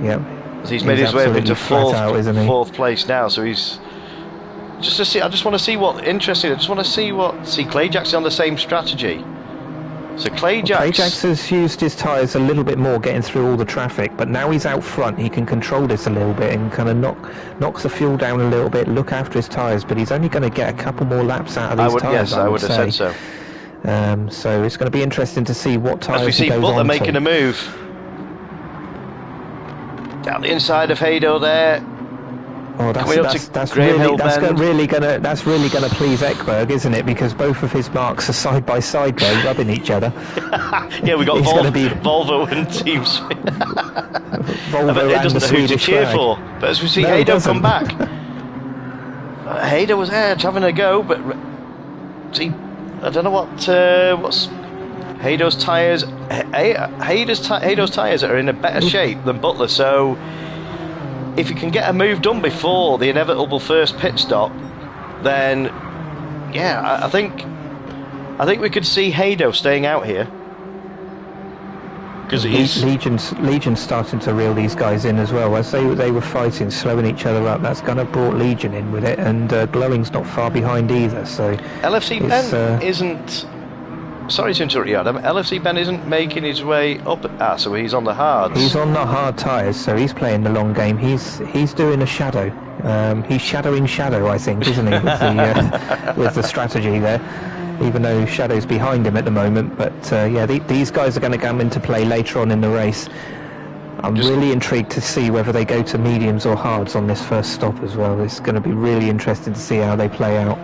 Yep. He's made his way up into fourth place now, so he's... Just to see, I just want to see what... Interesting, I just want to see what... See, Clayjack's on the same strategy. So Clayjack's has used his tyres a little bit more getting through all the traffic, but now he's out front, he can control this a little bit and kind of knocks the fuel down a little bit, look after his tyres, but he's only going to get a couple more laps out of these tyres. Yes, I would have said so. So it's going to be interesting to see what tyres he goes on to. As we see Butler making a move. Down the inside of Haydo there. Oh, that's really gonna please Ekberg, isn't it? Because both of his marks are side by side there, rubbing each other. Yeah, we got Volvo and Team Volvo it doesn't know who to cheer for. But as we see Haydo come back, Haydo was there having a go, but see, I don't know what's Haydo's tyres. Haydo's tyres are in a better shape than Butler, so. If you can get a move done before the inevitable first pit stop, then yeah, I think we could see Haydo staying out here, because Legion's starting to reel these guys in as well. As they were fighting, slowing each other up. That's kind of brought Legion in with it, and Glowing's not far behind either. So LFC Ben isn't. Sorry to interrupt you, Adam. LFC Ben isn't making his way up. So he's on the hards. He's on the hard tyres, so he's playing the long game. He's doing a shadow. He's shadowing Shadow, I think, isn't he, with the strategy there? Even though Shadow's behind him at the moment. But yeah, these guys are going to come into play later on in the race. I'm really intrigued to see whether they go to mediums or hards on this first stop as well. It's going to be really interesting to see how they play out.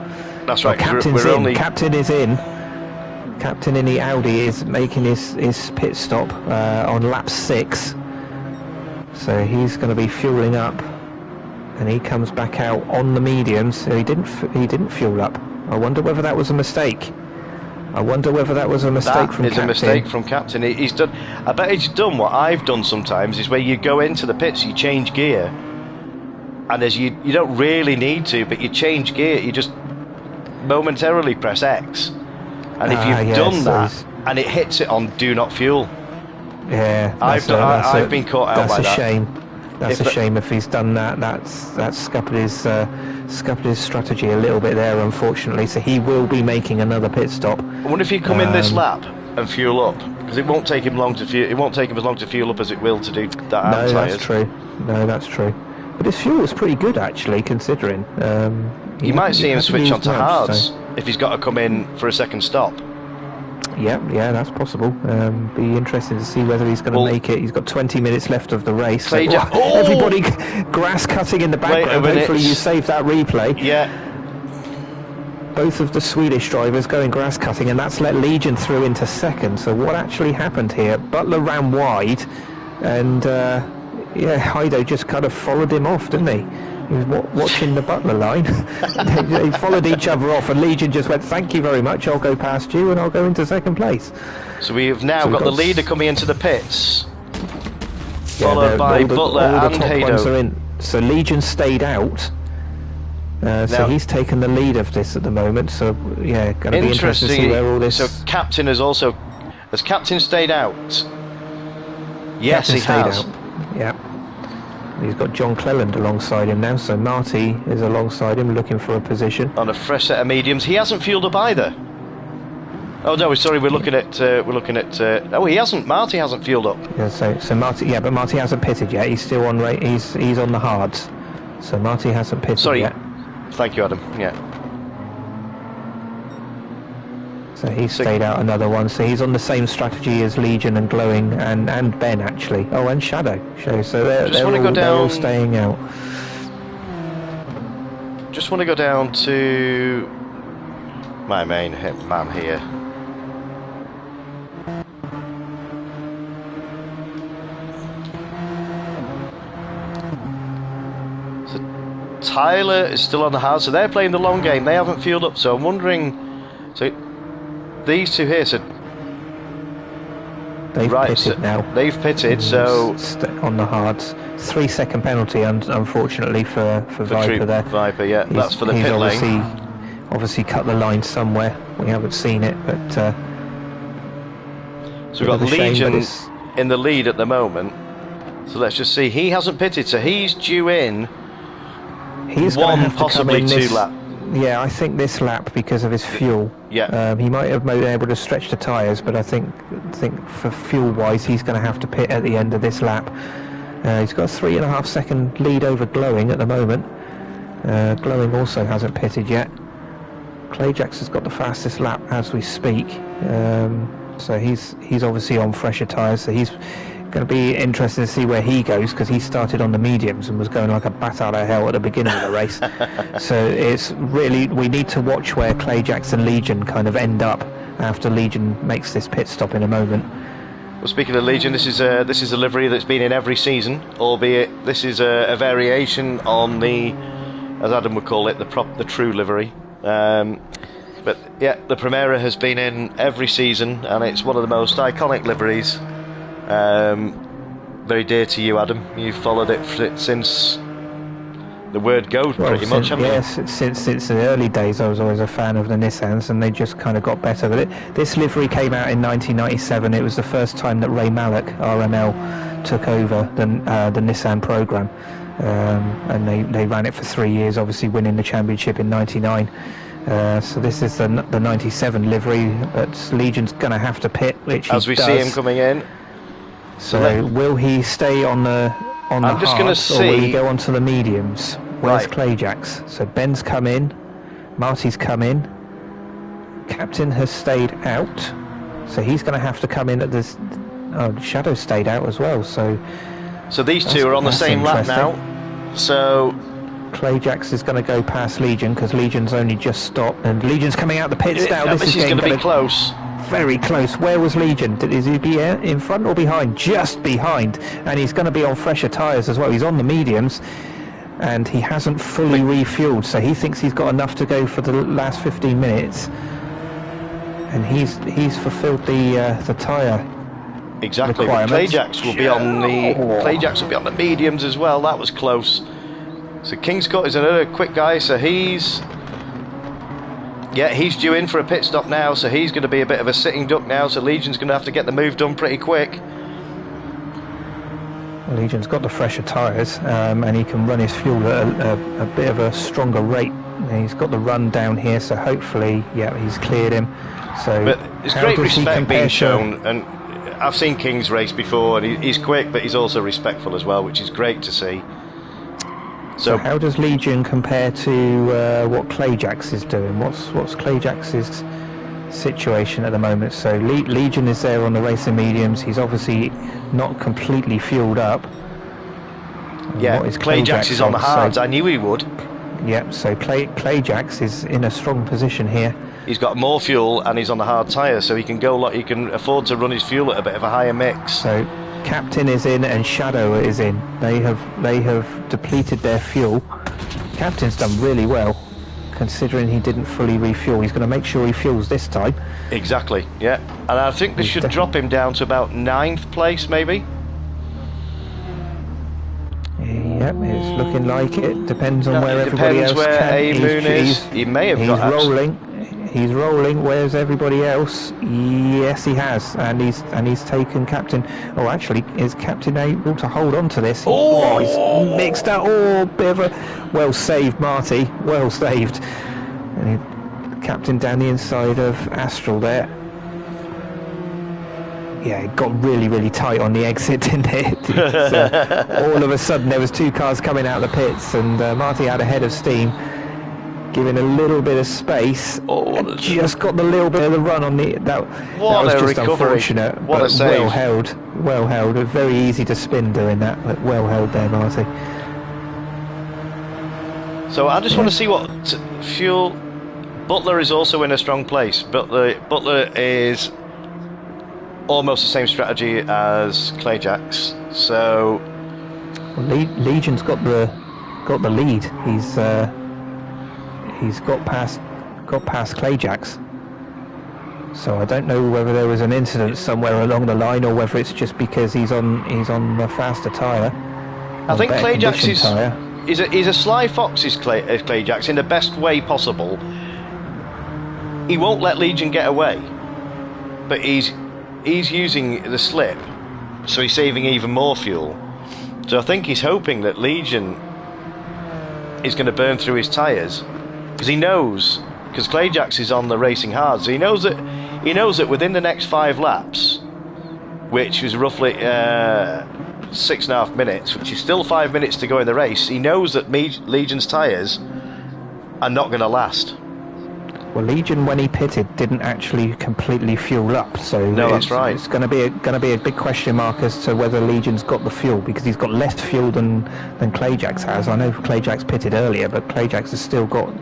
That's right. Captain is in. Captain in the Audi is making his pit stop on lap 6, so he's going to be fueling up, and he comes back out on the mediums. So he didn't fuel up. I wonder whether that was a mistake. From Captain. It's a mistake from Captain. He's done. I bet he's done what I've done sometimes, is where you go into the pits, you change gear, and as you don't really need to, but you change gear, you just momentarily press X. And if you've done that and it hits it on do not fuel, I've been caught out by that. That's a shame. That's a shame if he's done that. That's scuppered his strategy a little bit there, unfortunately. So he will be making another pit stop. I wonder if you come in this lap and fuel up, because it won't take him long to fuel. It won't take him as long to fuel up as it will to do that. No, that's true. No, that's true. But his fuel was pretty good actually, considering. You might see him switch onto hards if he's got to come in for a second stop. Yeah, that's possible. Be interesting to see whether he's going to make it. He's got 20 minutes left of the race. Everybody grass cutting in the background. Hopefully you save that replay. Yeah. Both of the Swedish drivers going grass cutting, and that's let Legion through into second. So what actually happened here? Butler ran wide, and Heido just kind of followed him off, didn't he? He was watching the Butler line. They followed each other off, and Legion just went, "Thank you very much. I'll go past you, and I'll go into second place." So we've now got the leader coming into the pits, followed by Butler and Heido. So Legion stayed out. So he's taken the lead of this at the moment. So going to be interesting to see where all this. So Captain has Captain stayed out? Yes, he has. Yeah. He's got John Cleland alongside him now, so Marty is alongside him looking for a position. On a fresh set of mediums. He hasn't fueled up either. Oh no, sorry, we're looking at oh, he hasn't. Marty hasn't fueled up. Yeah, so Marty, but Marty hasn't pitted yet. He's still on he's on the hards. So Marty hasn't pitted yet. Thank you, Adam. Yeah. So he's stayed out another one. So he's on the same strategy as Legion and Glowing and Ben actually. Oh, and Shadow. So they're all staying out. Just want to go down to my main man here. So Tyler is still on the hard, so they're playing the long game. They haven't fueled up, so I'm wondering. So these two here, so they've pitted now. They've pitted, so on the hards. 3-second penalty, unfortunately for Viper there. Viper, yeah, that's for the pit lane. Obviously cut the line somewhere. We haven't seen it, but so we've got Legion in the lead at the moment. So let's just see. He hasn't pitted, so he's due in. He's one, possibly two lap. Yeah, I think this lap because of his fuel. Yeah. He might have been able to stretch the tyres, but I think for fuel-wise, he's going to have to pit at the end of this lap. He's got a 3.5 second lead over Glowing at the moment. Glowing also hasn't pitted yet. Clayjax has got the fastest lap as we speak. So he's obviously on fresher tyres, so he's going to be interesting to see where he goes, because he started on the mediums and was going like a bat out of hell at the beginning of the race. So it's really, we need to watch where Clayjax and Legion kind of end up after Legion makes this pit stop in a moment. Well, speaking of Legion, this is a livery that's been in every season, albeit this is a variation on the, as Adam would call it, the true livery. But yeah, the Primera has been in every season, and it's one of the most iconic liveries. Very dear to you, Adam. You've followed it since the word go, pretty much, haven't you? Yes, since the early days I was always a fan of the Nissans, and they just kind of got better with it. This livery came out in 1997. It was the first time that Ray Mallock, RML, took over the Nissan program, and they ran it for 3 years, obviously winning the championship in '99. So this is the '97 livery, but Legion's going to have to pit, which he does. As we see him coming in. So will he stay on the I'm just going to see. Or will he go onto the mediums? Where's Clayjax? So Ben's come in, Marty's come in, Captain has stayed out, so he's going to have to come in at this. Oh, Shadow stayed out as well. So these two are on the same lap now. So Clayjax is going to go past Legion, because Legion's only just stopped, and Legion's coming out the pits now. This is going to be close. Very close. Where was Legion? Is he be in front or behind? Just behind, and he's going to be on fresher tyres as well. He's on the mediums, and he hasn't fully refueled, so he thinks he's got enough to go for the last 15 minutes, and he's fulfilled the tyre. Exactly. Clayjax will be on the mediums as well. That was close. So Kingscourt is another quick guy, so he's due in for a pit stop now, so he's going to be a bit of a sitting duck now, so Legion's going to have to get the move done pretty quick. Legion's got the fresher tyres, and he can run his fuel at a bit of a stronger rate. He's got the run down here, so hopefully, he's cleared him. So, but it's great respect being shown, and I've seen Kings race before, and he's quick, but he's also respectful as well, which is great to see. So how does Legion compare to what Clayjax is doing? What's Clayjax's situation at the moment? So Legion is there on the racing mediums. He's obviously not completely fueled up. Yeah, Clayjax is on the hards. I knew he would. Yep, so Clayjax is in a strong position here. He's got more fuel and he's on the hard tyre, so he can he can afford to run his fuel at a bit of a higher mix. So Captain is in and Shadow is in. They have depleted their fuel. Captain's done really well, considering he didn't fully refuel. He's going to make sure he fuels this time. Exactly, yeah. And I think this should drop him down to about 9th place, maybe. Yep, it's looking like it. Depends on where everybody else where A-Moon is. He may have got rolling. He's rolling. Where's everybody else? Yes, he has, and he's taken Captain. Oh, actually, is Captain able to hold on to this? Oh, he's mixed up. Oh, bit of a well saved, Marty. Well saved. And Captain down the inside of Astral there. Yeah, it got really, really tight on the exit, didn't it? All of a sudden, there was 2 cars coming out of the pits, and Marty had a head of steam, giving a little bit of space. Oh, just got the little bit of the run on the. That was just unfortunate. What a save! Well held. Very easy to spin doing that, but well held there, Marty. So I just want to see what fuel. Butler is also in a strong place. Butler is almost the same strategy as Clayjax. So Legion's got the lead. He's got past Clayjax. So I don't know whether there was an incident somewhere along the line or whether it's just because he's on the faster tyre. I think Clayjax is a sly fox, is Clayjax, in the best way possible. He won't let Legion get away, but he's using the slip, so he's saving even more fuel. So I think he's hoping that Legion is going to burn through his tyres, because Clayjax is on the racing hard, so he knows that within the next 5 laps, which is roughly 6.5 minutes, which is still 5 minutes to go in the race, he knows that Legion's tyres are not going to last. Well, Legion, when he pitted, didn't actually completely fuel up, so no, that's right. It's going to be a big question mark as to whether Legion's got the fuel, because he's got less fuel than Clayjax has. I know Clayjax pitted earlier, but Clayjax has still got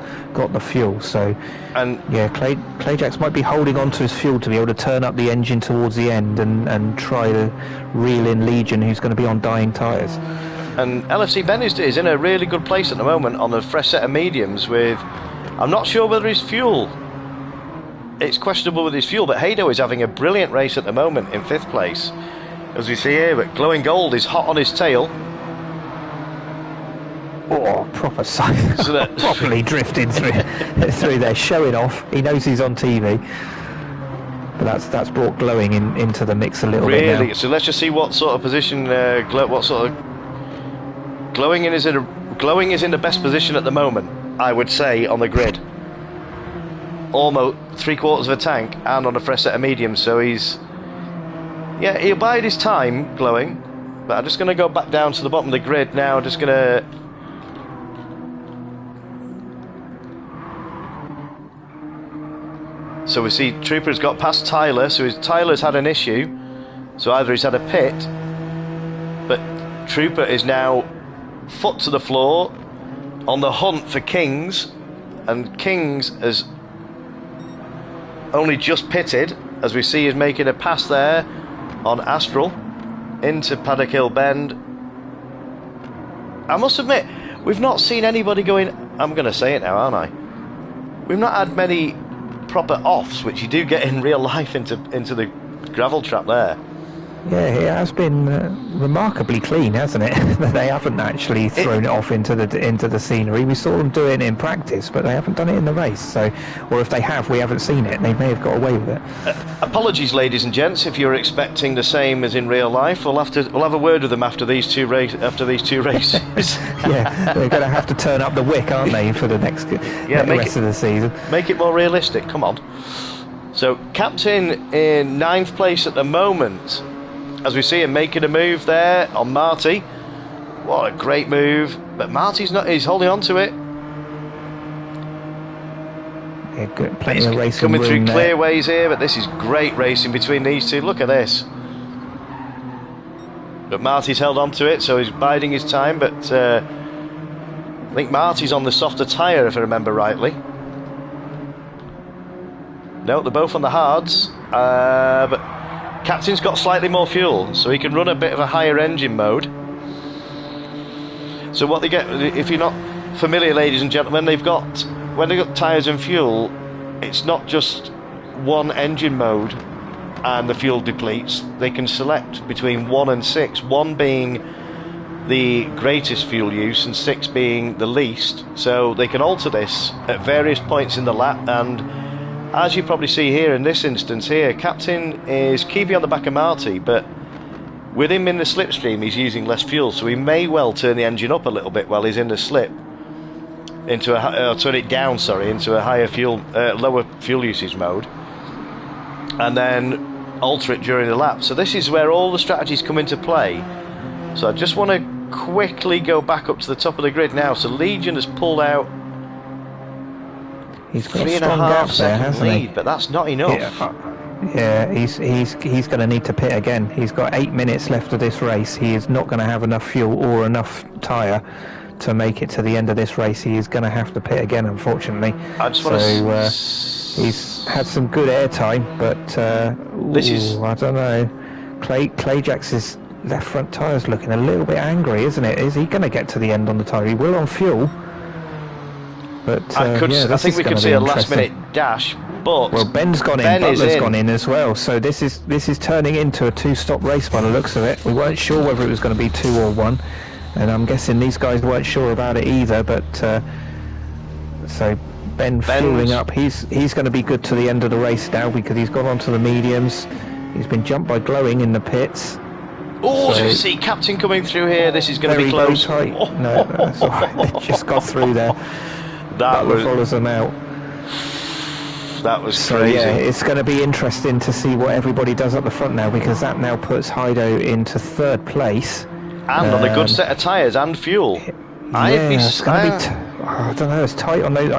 the fuel. So, yeah, Clayjax might be holding on to his fuel to be able to turn up the engine towards the end and try to reel in Legion, who's going to be on dying tyres. And LFC Ben is in a really good place at the moment on a fresh set of mediums with. I'm not sure whether his fuel. It's questionable with his fuel, but Hado is having a brilliant race at the moment in 5th place, as we see here. But Glowing Gold is hot on his tail. Oh, proper side. So properly drifting through there, showing off. He knows he's on TV, but that's brought Glowing into the mix a little bit now. Really? So let's just see what sort of position Glowing is in the best position at the moment, I would say, on the grid. Almost 3/4 of a tank and on a fresh set of mediums, so he'll bide his time, Glowing. But I'm just going to go back down to the bottom of the grid now. Just going to. So we see Trooper's got past Tyler, so Tyler's had an issue. So either he's had a pit, but Trooper is now foot to the floor on the hunt for Kings, and Kings has only just pitted, as we see, is making a pass there on Astral into Paddock Hill Bend. I must admit, we've not seen anybody going. I'm going to say it now, aren't I? We've not had many proper offs, which you do get in real life into the gravel trap there. Yeah, it has been remarkably clean, hasn't it? They haven't actually thrown it off into the scenery. We saw them do it in practice, but they haven't done it in the race. So, or if they have, we haven't seen it. They may have got away with it. Apologies, ladies and gents, if you're expecting the same as in real life. We'll have a word with them after these two races. Yeah, they're going to have to turn up the wick, aren't they, for the rest of the season? Make it more realistic. Come on. So Captain in 9th place at the moment, as we see him making a move there on Marty. What a great move, but Marty's not, he's holding on to it. Yeah, good. Plenty of racing coming through room clear there. ways here, but this is great racing between these two. Look at this. But Marty's held on to it, so he's biding his time, but I think Marty's on the softer tyre, if I remember rightly. No, they're both on the hards, but Captain's got slightly more fuel, so he can run a bit of a higher engine mode. So what they get, if you're not familiar, ladies and gentlemen, they've got, when they've got tyres and fuel, it's not just one engine mode and the fuel depletes. They can select between 1 and 6, 1 being the greatest fuel use and 6 being the least. So they can alter this at various points in the lap, and as you probably see here in this instance here, Captain is keeping on the back of Marty, but with him in the slipstream he's using less fuel, so he may well turn the engine up a little bit while he's in the slip, into a turn it down, sorry, into a higher fuel, lower fuel usage mode, and then alter it during the lap. So this is where all the strategies come into play. So I just want to quickly go back up to the top of the grid now. So Legion has pulled out. He's got 3.5 a strong gap there, second hasn't lead, he? but that's not enough. Yeah, he's going to need to pit again. He's got 8 minutes left of this race. He is not going to have enough fuel or enough tyre to make it to the end of this race. He is going to have to pit again, unfortunately. I just want to he's had some good air time, but this is, I don't know. Clayjax's left front tyre's looking a little bit angry, isn't it? Is he going to get to the end on the tyre? He will on fuel. But I think we could see a last-minute dash, but well, Ben's gone in, Butler's gone in as well. So this is turning into a 2-stop race by the looks of it. We weren't sure whether it was going to be 2 or 1, and I'm guessing these guys weren't sure about it either. But so Ben's fueling up. He's going to be good to the end of the race now because he's gone onto the mediums. He's been jumped by Glowing in the pits. Oh, so you see Captain coming through here. This is going to be close. Tight. No, that's all right. They just got through there. Butler follows them out. That was so crazy. Yeah, it's going to be interesting to see what everybody does at the front now, because that now puts Heido into 3rd place. And on a good set of tyres and fuel. It's going to be I don't know, it's tight on those.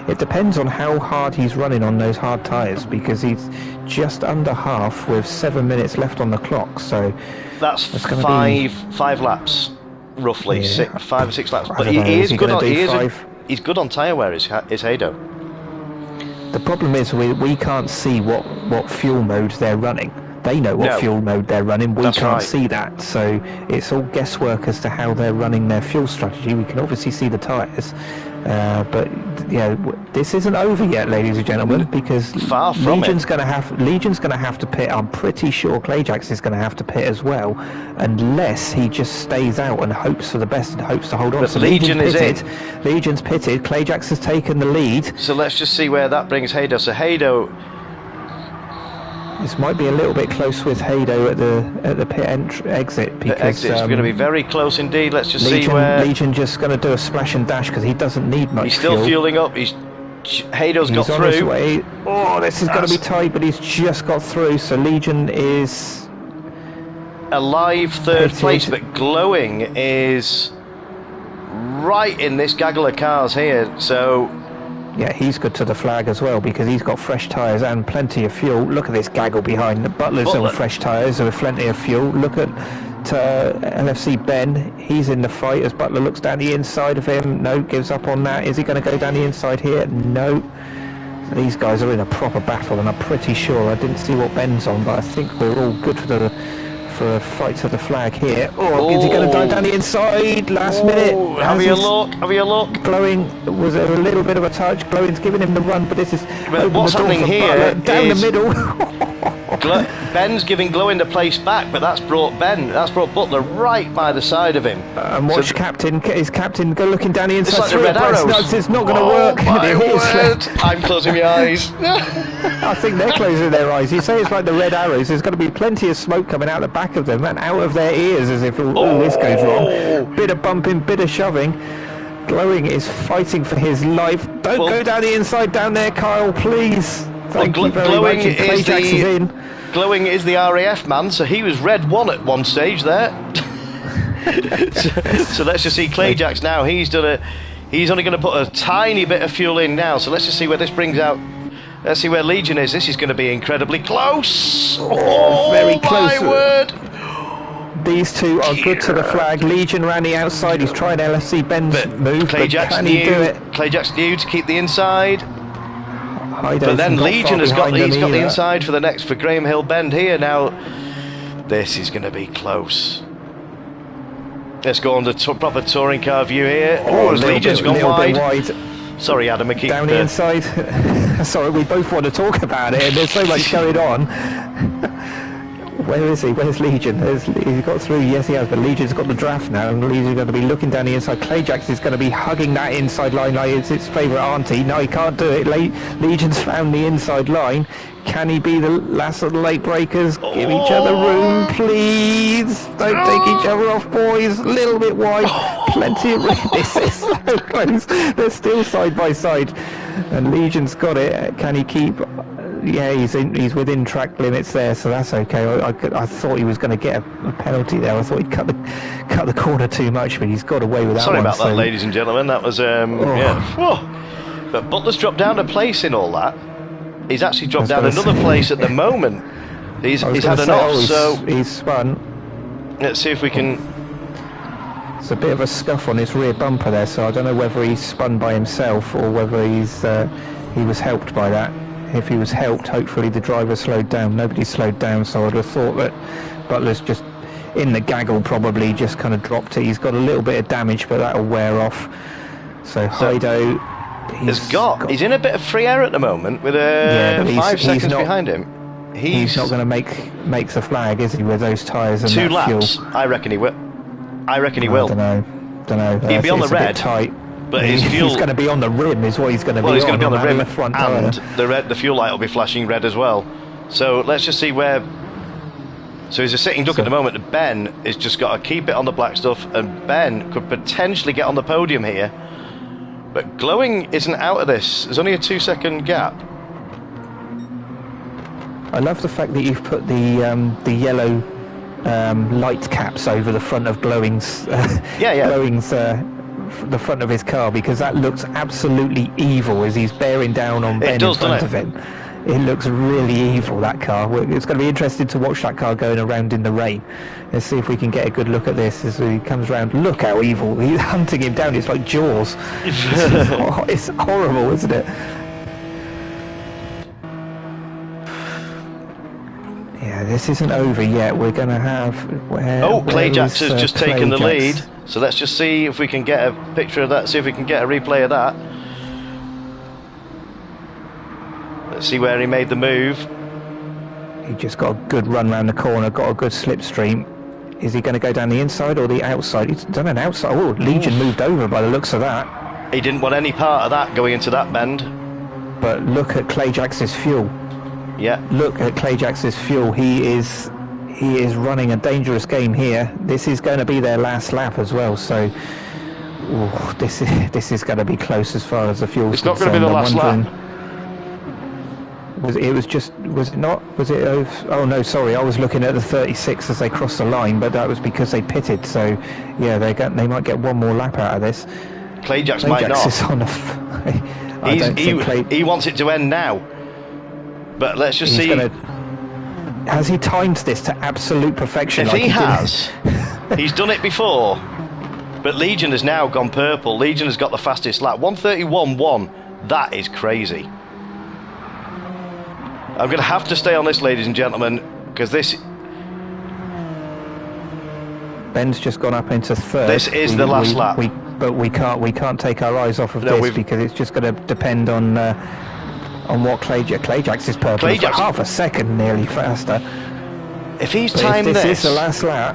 It depends on how hard he's running on those hard tyres, because he's just under half with 7 minutes left on the clock. So that's five laps, roughly, 5 or 6 laps. But he is good on. He's good on tyre wear, is Heido. The problem is we can't see what fuel mode they're running. They know what fuel mode they're running. We can't see that. So it's all guesswork as to how they're running their fuel strategy. We can obviously see the tyres. But this isn't over yet, ladies and gentlemen, because Legion's going to have to pit. I'm pretty sure Clayjax is going to have to pit as well, unless he just stays out and hopes for the best and hopes to hold on. But so Legion's pitted. Clayjax has taken the lead. So let's just see where that brings Heido. So Heido, this might be a little bit close with Heido at the pit exit, because the exit's going to be very close indeed. Let's just see where Legion just going to do a splash and dash because he doesn't need much. He's still fueling up. Heido's got through. His way. Oh, this is going to be tight, but he's just got through. So Legion is a live 3rd place, but Glowing is right in this gaggle of cars here. So yeah, he's good to the flag as well because he's got fresh tyres and plenty of fuel. Look at this gaggle behind. Butler's on fresh tyres with plenty of fuel. Look at LFC Ben. He's in the fight as Butler looks down the inside of him. No, gives up on that. Is he going to go down the inside here? No. These guys are in a proper battle, and I'm pretty sure, I didn't see what Ben's on, but I think we're all good for a fight to the flag here. Is he going to dive down the inside last minute? Have a look. Glowing, was there a little bit of a touch? Glowing's giving him the run, but this is what's happening here down the middle. Ben's giving Glowing the place back, but that's brought Butler right by the side of him. And watch Captain go looking down the inside. It's like the red arrows. It's not going to work. My word. I'm closing my eyes. I think they're closing their eyes. You say it's like the red arrows. There's going to be plenty of smoke coming out the back of them and out of their ears as if this goes wrong. Bit of bumping, bit of shoving. Glowing is fighting for his life. Don't go down the inside down there, Kyle, please. Thank you very much. And Clayjax is in. Glowing is the RAF man, so he was red 1 at one stage there. so let's just see Clayjax now. He's only going to put a tiny bit of fuel in now, so let's just see where this brings out. Let's see where Legion is. This is going to be incredibly close. Oh, very close. My word. These two are good to the flag. Legion around the outside. He's trying LFC Ben's move, but can he do it? Clayjax knew to keep the inside. But then Legion has got the inside for Graham Hill Bend here. Now, this is going to be close. Let's go on the proper touring car view here. Oh, Legion's gone wide. Sorry, Adam, I keep... Down the inside. Sorry, we both want to talk about it, and there's so much going on. Where is he? Where's Legion? He's got through, yes he has, but Legion's got the draft now, and Legion's going to be looking down the inside. Clayjax is going to be hugging that inside line like it's his favourite auntie. No, he can't do it. Legion's found the inside line. Can he be the last of the late breakers? Give each other room, please. Don't take each other off, boys. A little bit wide. Plenty of room. This is so close. They're still side by side. And Legion's got it. Can he keep... Yeah, he's within track limits there, so that's okay. I thought he was going to get a penalty there. I thought he'd cut the corner too much, but he's got away with that. Sorry about that, ladies and gentlemen. That was yeah. Whoa. But Butler's dropped down a place in all that. He's actually dropped down another place at the moment. He's had an off, so he's spun. Let's see if we can. It's a bit of a scuff on his rear bumper there, so I don't know whether he's spun by himself or whether he was helped by that. If he was helped, hopefully the driver slowed down. Nobody slowed down, so I'd have thought that Butler's just in the gaggle, probably just kind of dropped it. He's got a little bit of damage, but that'll wear off. So Heido, he's in a bit of free air at the moment with 5 seconds behind him. He's not going to make the flag, is he, with those tyres and 2 that laps. Fuel? I reckon he will. I don't know. He'd be on the red. Tight. But his fuel... He's going to be on the rim, is what he's going to be on. Well, he's going to be on the rim, front and the fuel light will be flashing red as well. So let's just see where... So he's a sitting duck at the moment. Ben has just got to keep it on the black stuff, and Ben could potentially get on the podium here. But Glowing isn't out of this. There's only a 2-second gap. I love the fact that you've put the yellow light caps over the front of Glowing's... Glowing's... the front of his car, because that looks absolutely evil as he's bearing down on Ben in front of him. It looks really evil, that car. It's going to be interesting to watch that car going around in the rain. Let's see if we can get a good look at this as he comes around. Look how evil. He's hunting him down. It's like Jaws. It's horrible, isn't it? Yeah, this isn't over yet. We're going to have... Clayjax has just taken the lead. So let's just see if we can get a picture of that, see if we can get a replay of that. Let's see where he made the move. He just got a good run round the corner, got a good slipstream. Is he going to go down the inside or the outside? He's done an outside. Oh, Legion moved over by the looks of that. He didn't want any part of that going into that bend. But look at Clayjax's fuel. Yeah. Look at Clayjax's fuel. He is running a dangerous game here. This is going to be their last lap as well, so this is going to be close as far as the fuel. It's not going to be the last lap. Was it not? Was it? Oh no, sorry. I was looking at the 36 as they crossed the line, but that was because they pitted. So yeah, they might get one more lap out of this. Clayjax might not. Is on he wants it to end now. But let's just see. Has he timed this to absolute perfection? If he has, he's done it before. But Legion has now gone purple. Legion has got the fastest lap. 1:31.1. That is crazy. I'm going to have to stay on this, ladies and gentlemen, because this... Ben's just gone up into third. This is the last lap. But we can't take our eyes off of this because it's just going to depend on what Clayjax is purple. Clayjax, half a second nearly faster. If he's timed this is the last lap.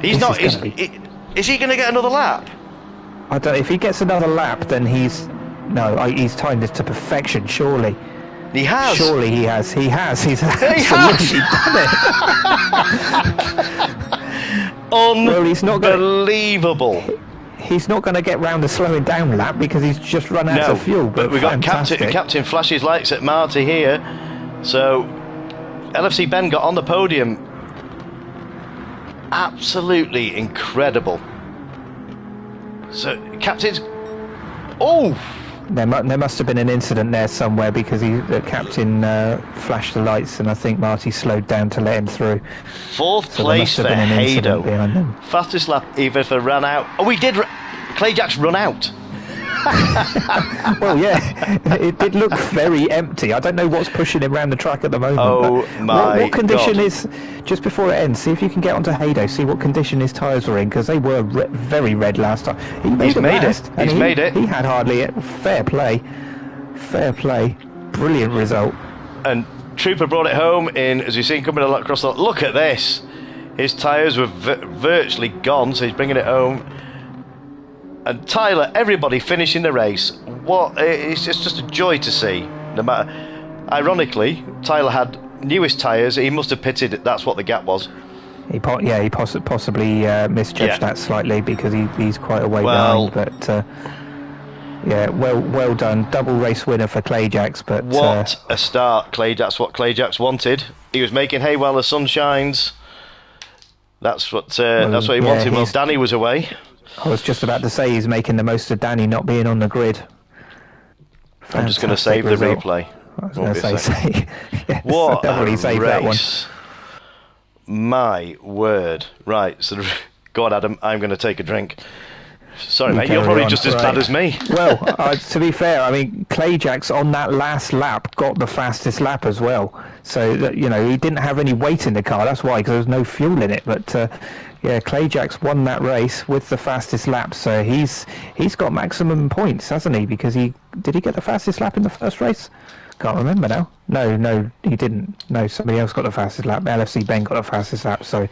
He's not. Is he going to get another lap? I don't. If he gets another lap, then he's timed this to perfection. Surely. He has. Surely he has. He's absolutely done it. Unbelievable. he's not going to get round the slowing down lap because he's just run out of fuel. But we've got Captain flashes lights at Marty here. So LFC Ben got on the podium. Absolutely incredible. So Captain's... Oh! There must have been an incident there somewhere because the captain flashed the lights and I think Marty slowed down to let him through. Fourth place for Haydo. Fastest lap even if they ran out. Oh, we did. Clayjack's run out. Well, yeah, it did look very empty. I don't know what's pushing him around the track at the moment. Oh my what condition God. is, just before it ends, see if you can get onto Haydo, see what condition his tyres were in, because they were very red last time. He's made it. He's made it. He had hardly it. Fair play. Brilliant result. And Trooper brought it home in, as you've seen, coming across the... Look at this. His tyres were virtually gone, so he's bringing it home. And Tyler, everybody finishing the race. It's just a joy to see. No matter. Ironically, Tyler had newest tyres. He must have pitted. That's what the gap was. He possibly misjudged that slightly because he's quite a way behind. But yeah, well done. Double race winner for Clayjacks. But what a start, That's what Clayjacks wanted. He was making hay while the sun shines. That's what he wanted. Well, Danny was away. I was just about to say he's making the most of Danny not being on the grid. Fantastic. I'm just going to save the replay. I was going to say yes, what definitely save that one. My word. Right, so go on, Adam, I'm going to take a drink. Sorry, mate, you're probably just as bad as me. Well, to be fair, I mean, Clayjacks on that last lap got the fastest lap as well. So, that, he didn't have any weight in the car. That's why, because there was no fuel in it. But, yeah, Clayjacks won that race with the fastest lap. So he's got maximum points, hasn't he? Because did he get the fastest lap in the first race? Can't remember now. No, he didn't. No, somebody else got the fastest lap. LFC Ben got the fastest lap. So,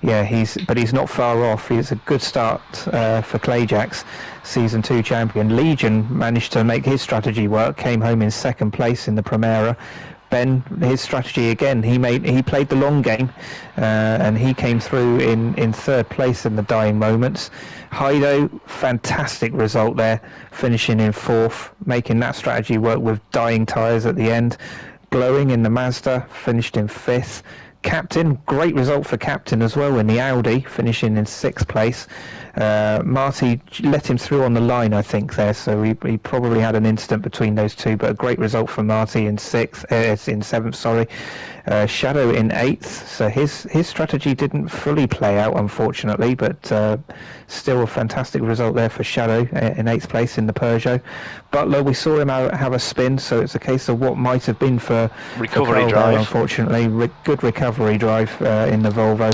yeah, he's not far off. It's a good start for Clayjacks, Season 2 champion. Legion managed to make his strategy work, came home in second place in the Primera. Ben, his strategy again, he played the long game, and he came through in third place in the dying moments. Haydo, fantastic result there, finishing in fourth, making that strategy work with dying tyres at the end. Glowing in the Mazda, finished in fifth. Captain, great result for Captain as well in the Audi, finishing in sixth place. Marty let him through on the line, I think, there, so he probably had an incident between those two, but a great result for Marty in seventh. Shadow in eighth, so his strategy didn't fully play out, unfortunately, but still a fantastic result there for Shadow in eighth place in the Peugeot. Butler, we saw him have a spin, so it's a case of what might have been for recovery Carl drive. There, unfortunately, good recovery drive in the Volvo.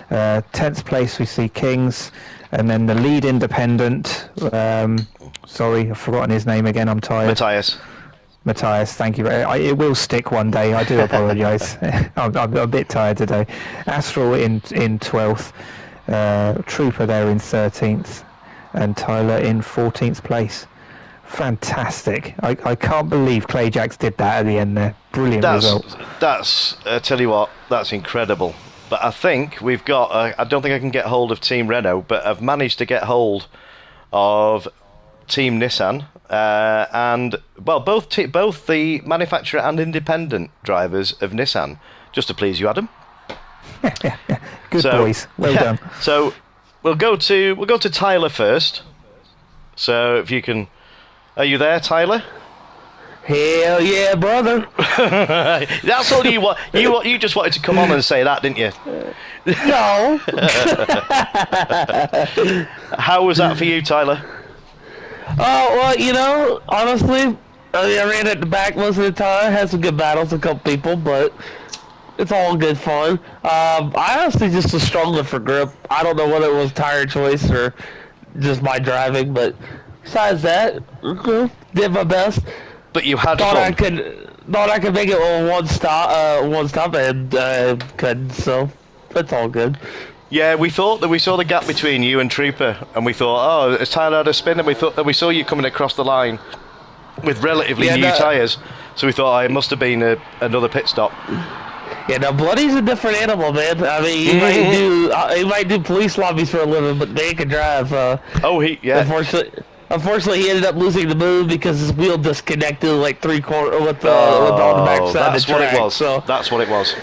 10th place we see Kings. And then the lead independent, sorry, I've forgotten his name again, I'm tired. Matthias, thank you. It will stick one day, I do apologise. I'm a bit tired today. Astral in 12th, Trooper there in 13th, and Tyler in 14th place. Fantastic. I can't believe Clayjacks did that at the end there. Brilliant result. That's, tell you what, that's incredible. But I think we've got, I don't think I can get hold of Team Renault, but I've managed to get hold of Team Nissan, and, well, both the manufacturer and independent drivers of Nissan, just to please you, Adam. Good boys, well done. So we'll go to Tyler first. So if you can, are you there, Tyler? Hell yeah, brother. That's all you want. You just wanted to come on and say that, didn't you? No. How was that for you, Tyler? Oh, well, honestly, I ran at the back most of the time. Had some good battles with a couple people, but it's all good fun. I honestly just was struggling for grip. I don't know whether it was tire choice or just my driving, but besides that, did my best. But you had thought fun. Thought I could make it with one stop, and couldn't. So it's all good. Yeah, we thought that we saw the gap between you and Trooper, and we thought, oh, as Tyler had a spin, and we thought that we saw you coming across the line with relatively new tyres. So we thought, it must have been another pit stop. Yeah, now Bloody's a different animal, man. I mean, he might do police lobbies for a living, but they can drive. Unfortunately, he ended up losing the move because his wheel disconnected like 3/4 with on the backside of the track. That's what it was. So That's what it was.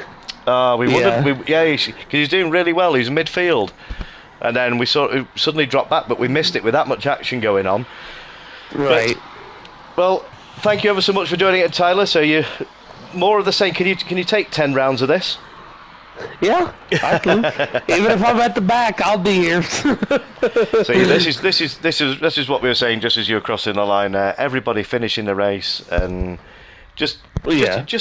We wondered, because he's doing really well. He's midfield, and then we sort of suddenly dropped back, but we missed it with that much action going on. Right. Well, thank you ever so much for joining it, Tyler. So you more of the same. Can you take 10 rounds of this? Yeah, I can. Even if I'm at the back, I'll be here. So this is what we were saying just as you were crossing the line. Everybody finishing the race and just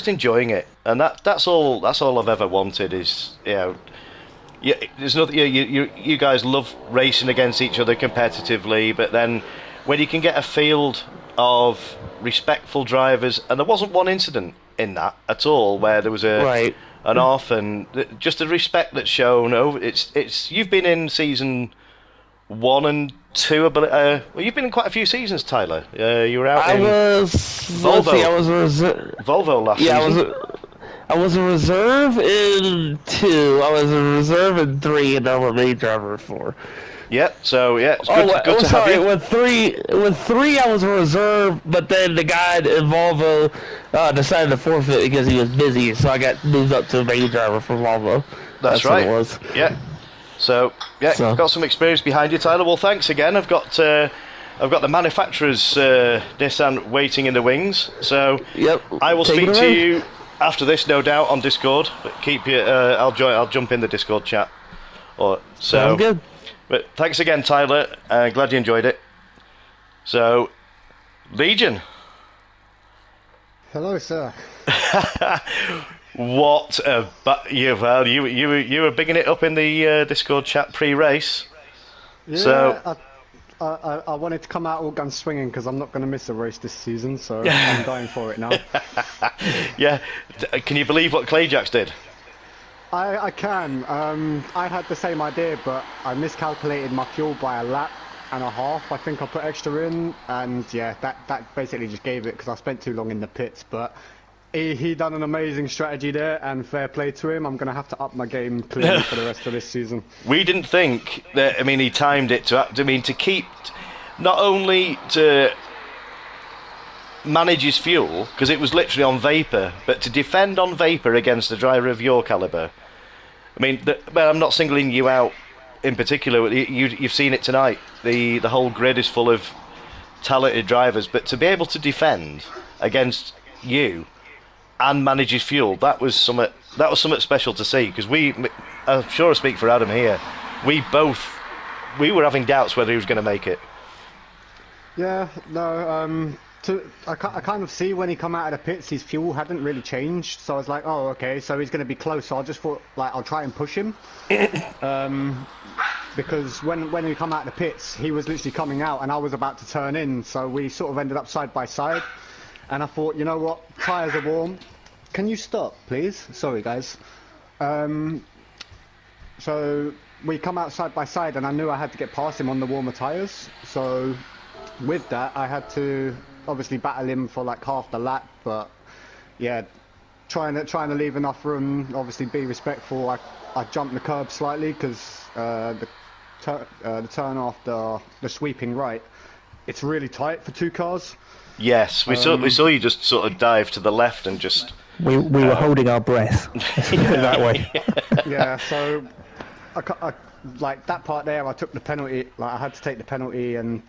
enjoying it, and that's all I've ever wanted is there's nothing. You guys love racing against each other competitively, but then when you can get a field of respectful drivers, and there wasn't one incident in that at all where there was an off, and just the respect that's shown over. It's you've been in season 1 and 2, well, you've been in quite a few seasons, Tyler. You were out in Volvo. Volvo last season. I was a reserve in 2. I was a reserve in 3, and I'm a main driver 4. Yeah, so it's good to have you. With three, I was a reserve, but then the guy in Volvo decided to forfeit because he was busy, so I got moved up to main driver for Volvo. That's right. What it was. Yeah. So got some experience behind you, Tyler. Well, thanks again. I've got the manufacturer's Nissan waiting in the wings. So I will speak to you after this, no doubt, on Discord. But keep you. I'll jump in the Discord chat. Sounds good. But thanks again, Tyler. Glad you enjoyed it. So, Legion. Hello, sir. What you were bigging it up in the Discord chat pre-race. Yeah, so I wanted to come out all guns swinging because I'm not going to miss a race this season, so I'm going for it now. Yeah, can you believe what Clayjax did? I can. I had the same idea, but I miscalculated my fuel by a lap and a half. I think I put extra in, and yeah, that basically just gave it because I spent too long in the pits. But he done an amazing strategy there, and fair play to him. I'm going to have to up my game clearly for the rest of this season. We didn't think that. I mean, he timed it to keep not only to manage his fuel, because it was literally on vapor, but to defend on vapor against a driver of your caliber. I mean, I'm not singling you out in particular. You've seen it tonight. The whole grid is full of talented drivers, but to be able to defend against you and manage his fuel, that was something special to see. Because I'm sure I speak for Adam here, we were having doubts whether he was going to make it. Yeah, no. I kind of see when he come out of the pits, his fuel hadn't really changed, so I was like, oh, okay, so he's going to be close. So I just thought, like, I'll try and push him, because when he come out of the pits, he was literally coming out, and I was about to turn in, so we sort of ended up side by side, and I thought, you know what, tyres are warm. Can you stop, please? Sorry, guys. So we come out side by side, and I knew I had to get past him on the warmer tyres, so with that, I had to obviously battle him for like half the lap, but yeah, trying to leave enough room, obviously be respectful. I jumped the curb slightly because the turn off the sweeping right, it's really tight for 2 cars. Yes, we saw you just sort of dive to the left and just. We were holding our breath. That way. Yeah, so I like that part there. I took the penalty. Like I had to take the penalty, and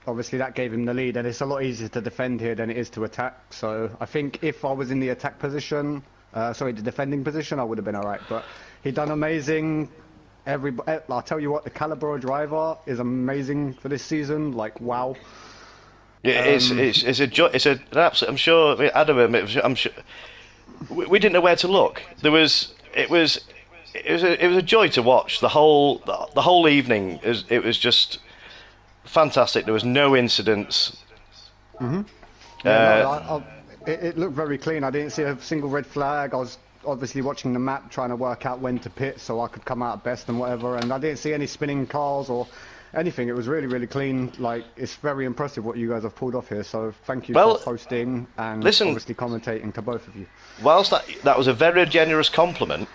obviously that gave him the lead, and it's a lot easier to defend here than it is to attack. So I think if I was in the attack position, the defending position, I would have been alright. But he done amazing. I'll tell you what, the caliber of driver is amazing for this season. Like wow. Yeah, it's an absolute. I'm sure Adam. I'm sure we didn't know where to look. It was a joy to watch the whole evening. It was just fantastic. There was no incidents. It looked very clean. I didn't see a single red flag. I was obviously watching the map, trying to work out when to pit so I could come out best and whatever. And I didn't see any spinning cars or anything, it was really, really clean. Like, it's very impressive what you guys have pulled off here. So thank you Well, for hosting and listen, obviously commentating to both of you. whilst that was a very generous compliment,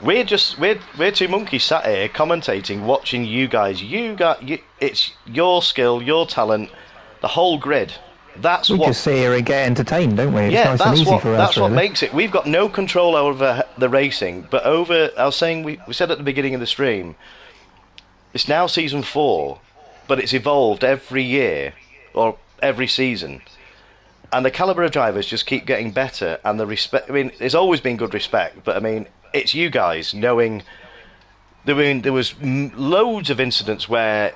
we're two monkeys sat here commentating, watching you guys. It's your skill, your talent, the whole grid. That's we what. just sit here and get entertained, don't we? It's Yeah, nice and easy for us. that's what really. makes it. We've got no control over the racing, but I was saying, we said at the beginning of the stream, it's now season 4, but it's evolved every year or every season, and the caliber of drivers just keep getting better, and the respect. I mean, there's always been good respect, but I mean, it's you guys knowing. There was loads of incidents where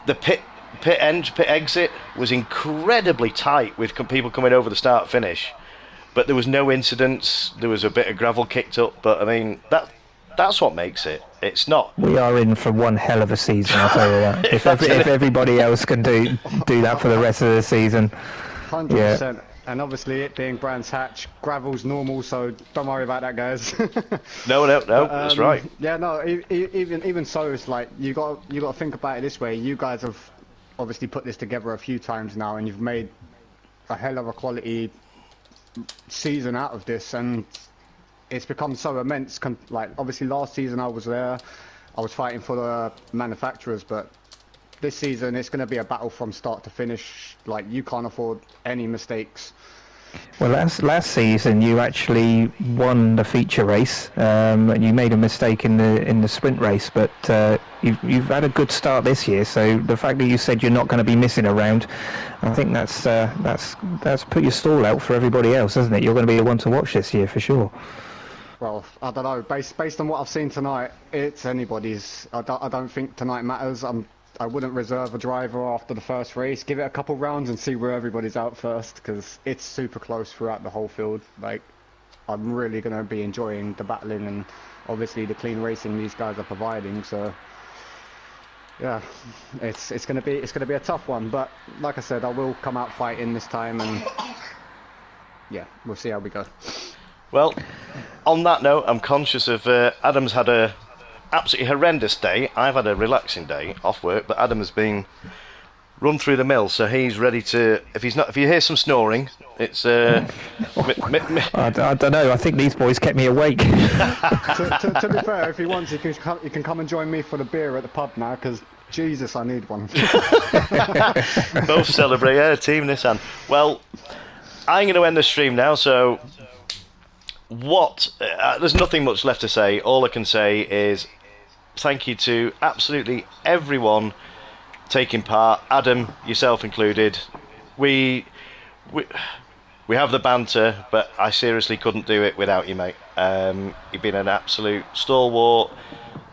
the pit exit was incredibly tight with people coming over the start finish, but there was no incidents. There was a bit of gravel kicked up, but I mean that's what makes it. It's not. We are in for one hell of a season, I'll tell you that. if everybody else can do that for the rest of the season, 100%. And obviously, it being Brands Hatch, gravel's normal, so don't worry about that, guys. No, that's right. Yeah, no. Even so, it's like you got to think about it this way. You guys have obviously put this together a few times now, and you've made a hell of a quality season out of this, and it's become so immense. Like, obviously last season I was there, I was fighting for the manufacturers, but this season it's going to be a battle from start to finish. Like, you can't afford any mistakes. Well, last season you actually won the feature race. You made a mistake in the sprint race, but you've had a good start this year. So the fact that you said you're not going to be missing a round, I think that's put your stall out for everybody else, isn't it? You're going to be the one to watch this year for sure. Well, I don't know. Based on what I've seen tonight, it's anybody's. I don't think tonight matters. I wouldn't reserve a driver after the first race. Give it a couple rounds and see where everybody's out first, because it's super close throughout the whole field. Like, I'm really going to be enjoying the battling and obviously the clean racing these guys are providing. So yeah, it's going to be a tough one. But like I said, I will come out fighting this time, and yeah, we'll see how we go. Well, on that note, I'm conscious of Adam's had a absolutely horrendous day. I've had a relaxing day off work, but Adam has been run through the mill, so he's ready to. If you hear some snoring, it's. I don't know. I think these boys kept me awake. to be fair, if he wants, he can come and join me for the beer at the pub now, because Jesus, I need one. Both celebrate, yeah, Team Nissan. Well, I'm going to end the stream now, so. There's nothing much left to say. All I can say is thank you to absolutely everyone taking part, Adam, yourself included. We have the banter, but I seriously couldn't do it without you, mate. You've been an absolute stalwart,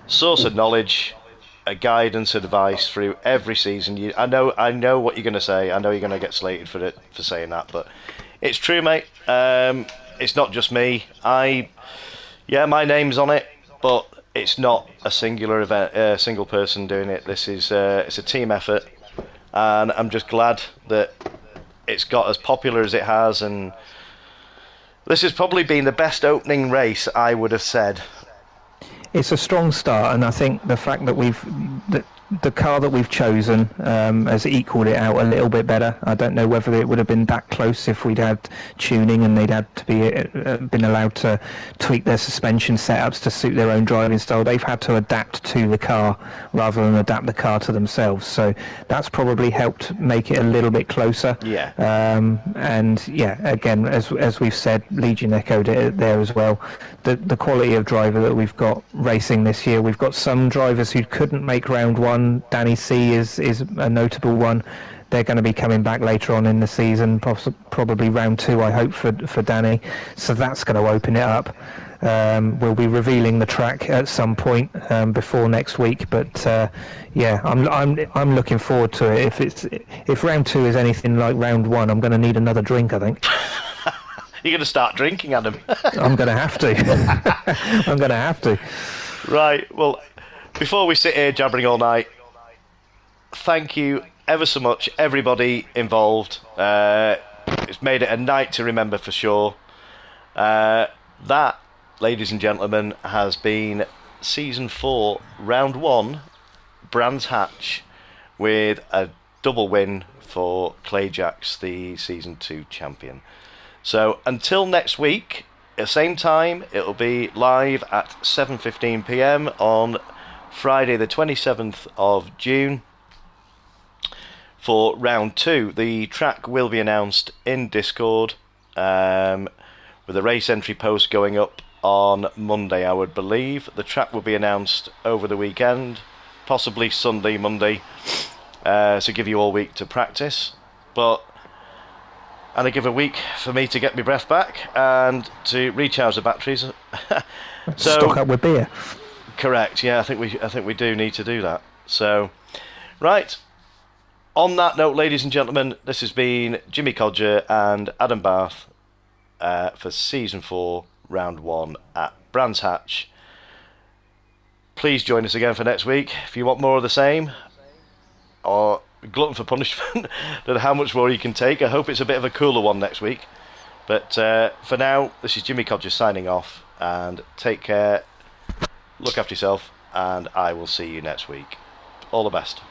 source of knowledge, a guidance, advice through every season. I know what you're going to say. I know you're going to get slated for saying that, but it's true, mate. It's not just me. My name's on it, but it's not a singular event, single person doing it. This is it's a team effort, and I'm just glad that it's got as popular as it has. And this has probably been the best opening race, I would have said. It's a strong start, and I think the fact that the car that we've chosen has equalled it out a little bit better. I don't know whether it would have been that close if we'd had tuning and they'd had to been allowed to tweak their suspension setups to suit their own driving style. They've had to adapt to the car rather than adapt the car to themselves. So that's probably helped make it a little bit closer. Yeah. And yeah, again, as we've said, Legion echoed it there as well. The quality of driver that we've got racing this year, we've got some drivers who couldn't make round one. Danny C is a notable one. They're going to be coming back later on in the season, probably round 2, I hope, for Danny. So that's going to open it up. We'll be revealing the track at some point before next week, but yeah, I'm looking forward to it. If round 2 is anything like round 1, I'm going to need another drink, I think. You're going to start drinking, Adam. I'm going to have to. I'm going to have to. Right. Well, before we sit here jabbering all night, thank you ever so much, everybody involved. It's made it a night to remember for sure. That, ladies and gentlemen, has been Season 4, Round 1, Brands Hatch with a double win for Clayjacks, the Season 2 champion. So until next week, at the same time, it'll be live at 7:15 p.m. on Friday the 27th of June for round 2. The track will be announced in Discord, with a race entry post going up on Monday, I would believe. The track will be announced over the weekend, possibly Sunday, Monday, so give you all week to practice. And I give a week for me to get my breath back and to recharge the batteries. So, stock up with beer. Correct. Yeah, I think we do need to do that. So, right. On that note, ladies and gentlemen, this has been Jimmy Codger and Adam Barth for Season 4, Round 1 at Brands Hatch. Please join us again for next week. If you want more of the same, or glutton for punishment, don't know how much more you can take. I hope it's a bit of a cooler one next week. But for now, this is Jimmy Codger signing off, and take care, look after yourself, and I will see you next week. All the best.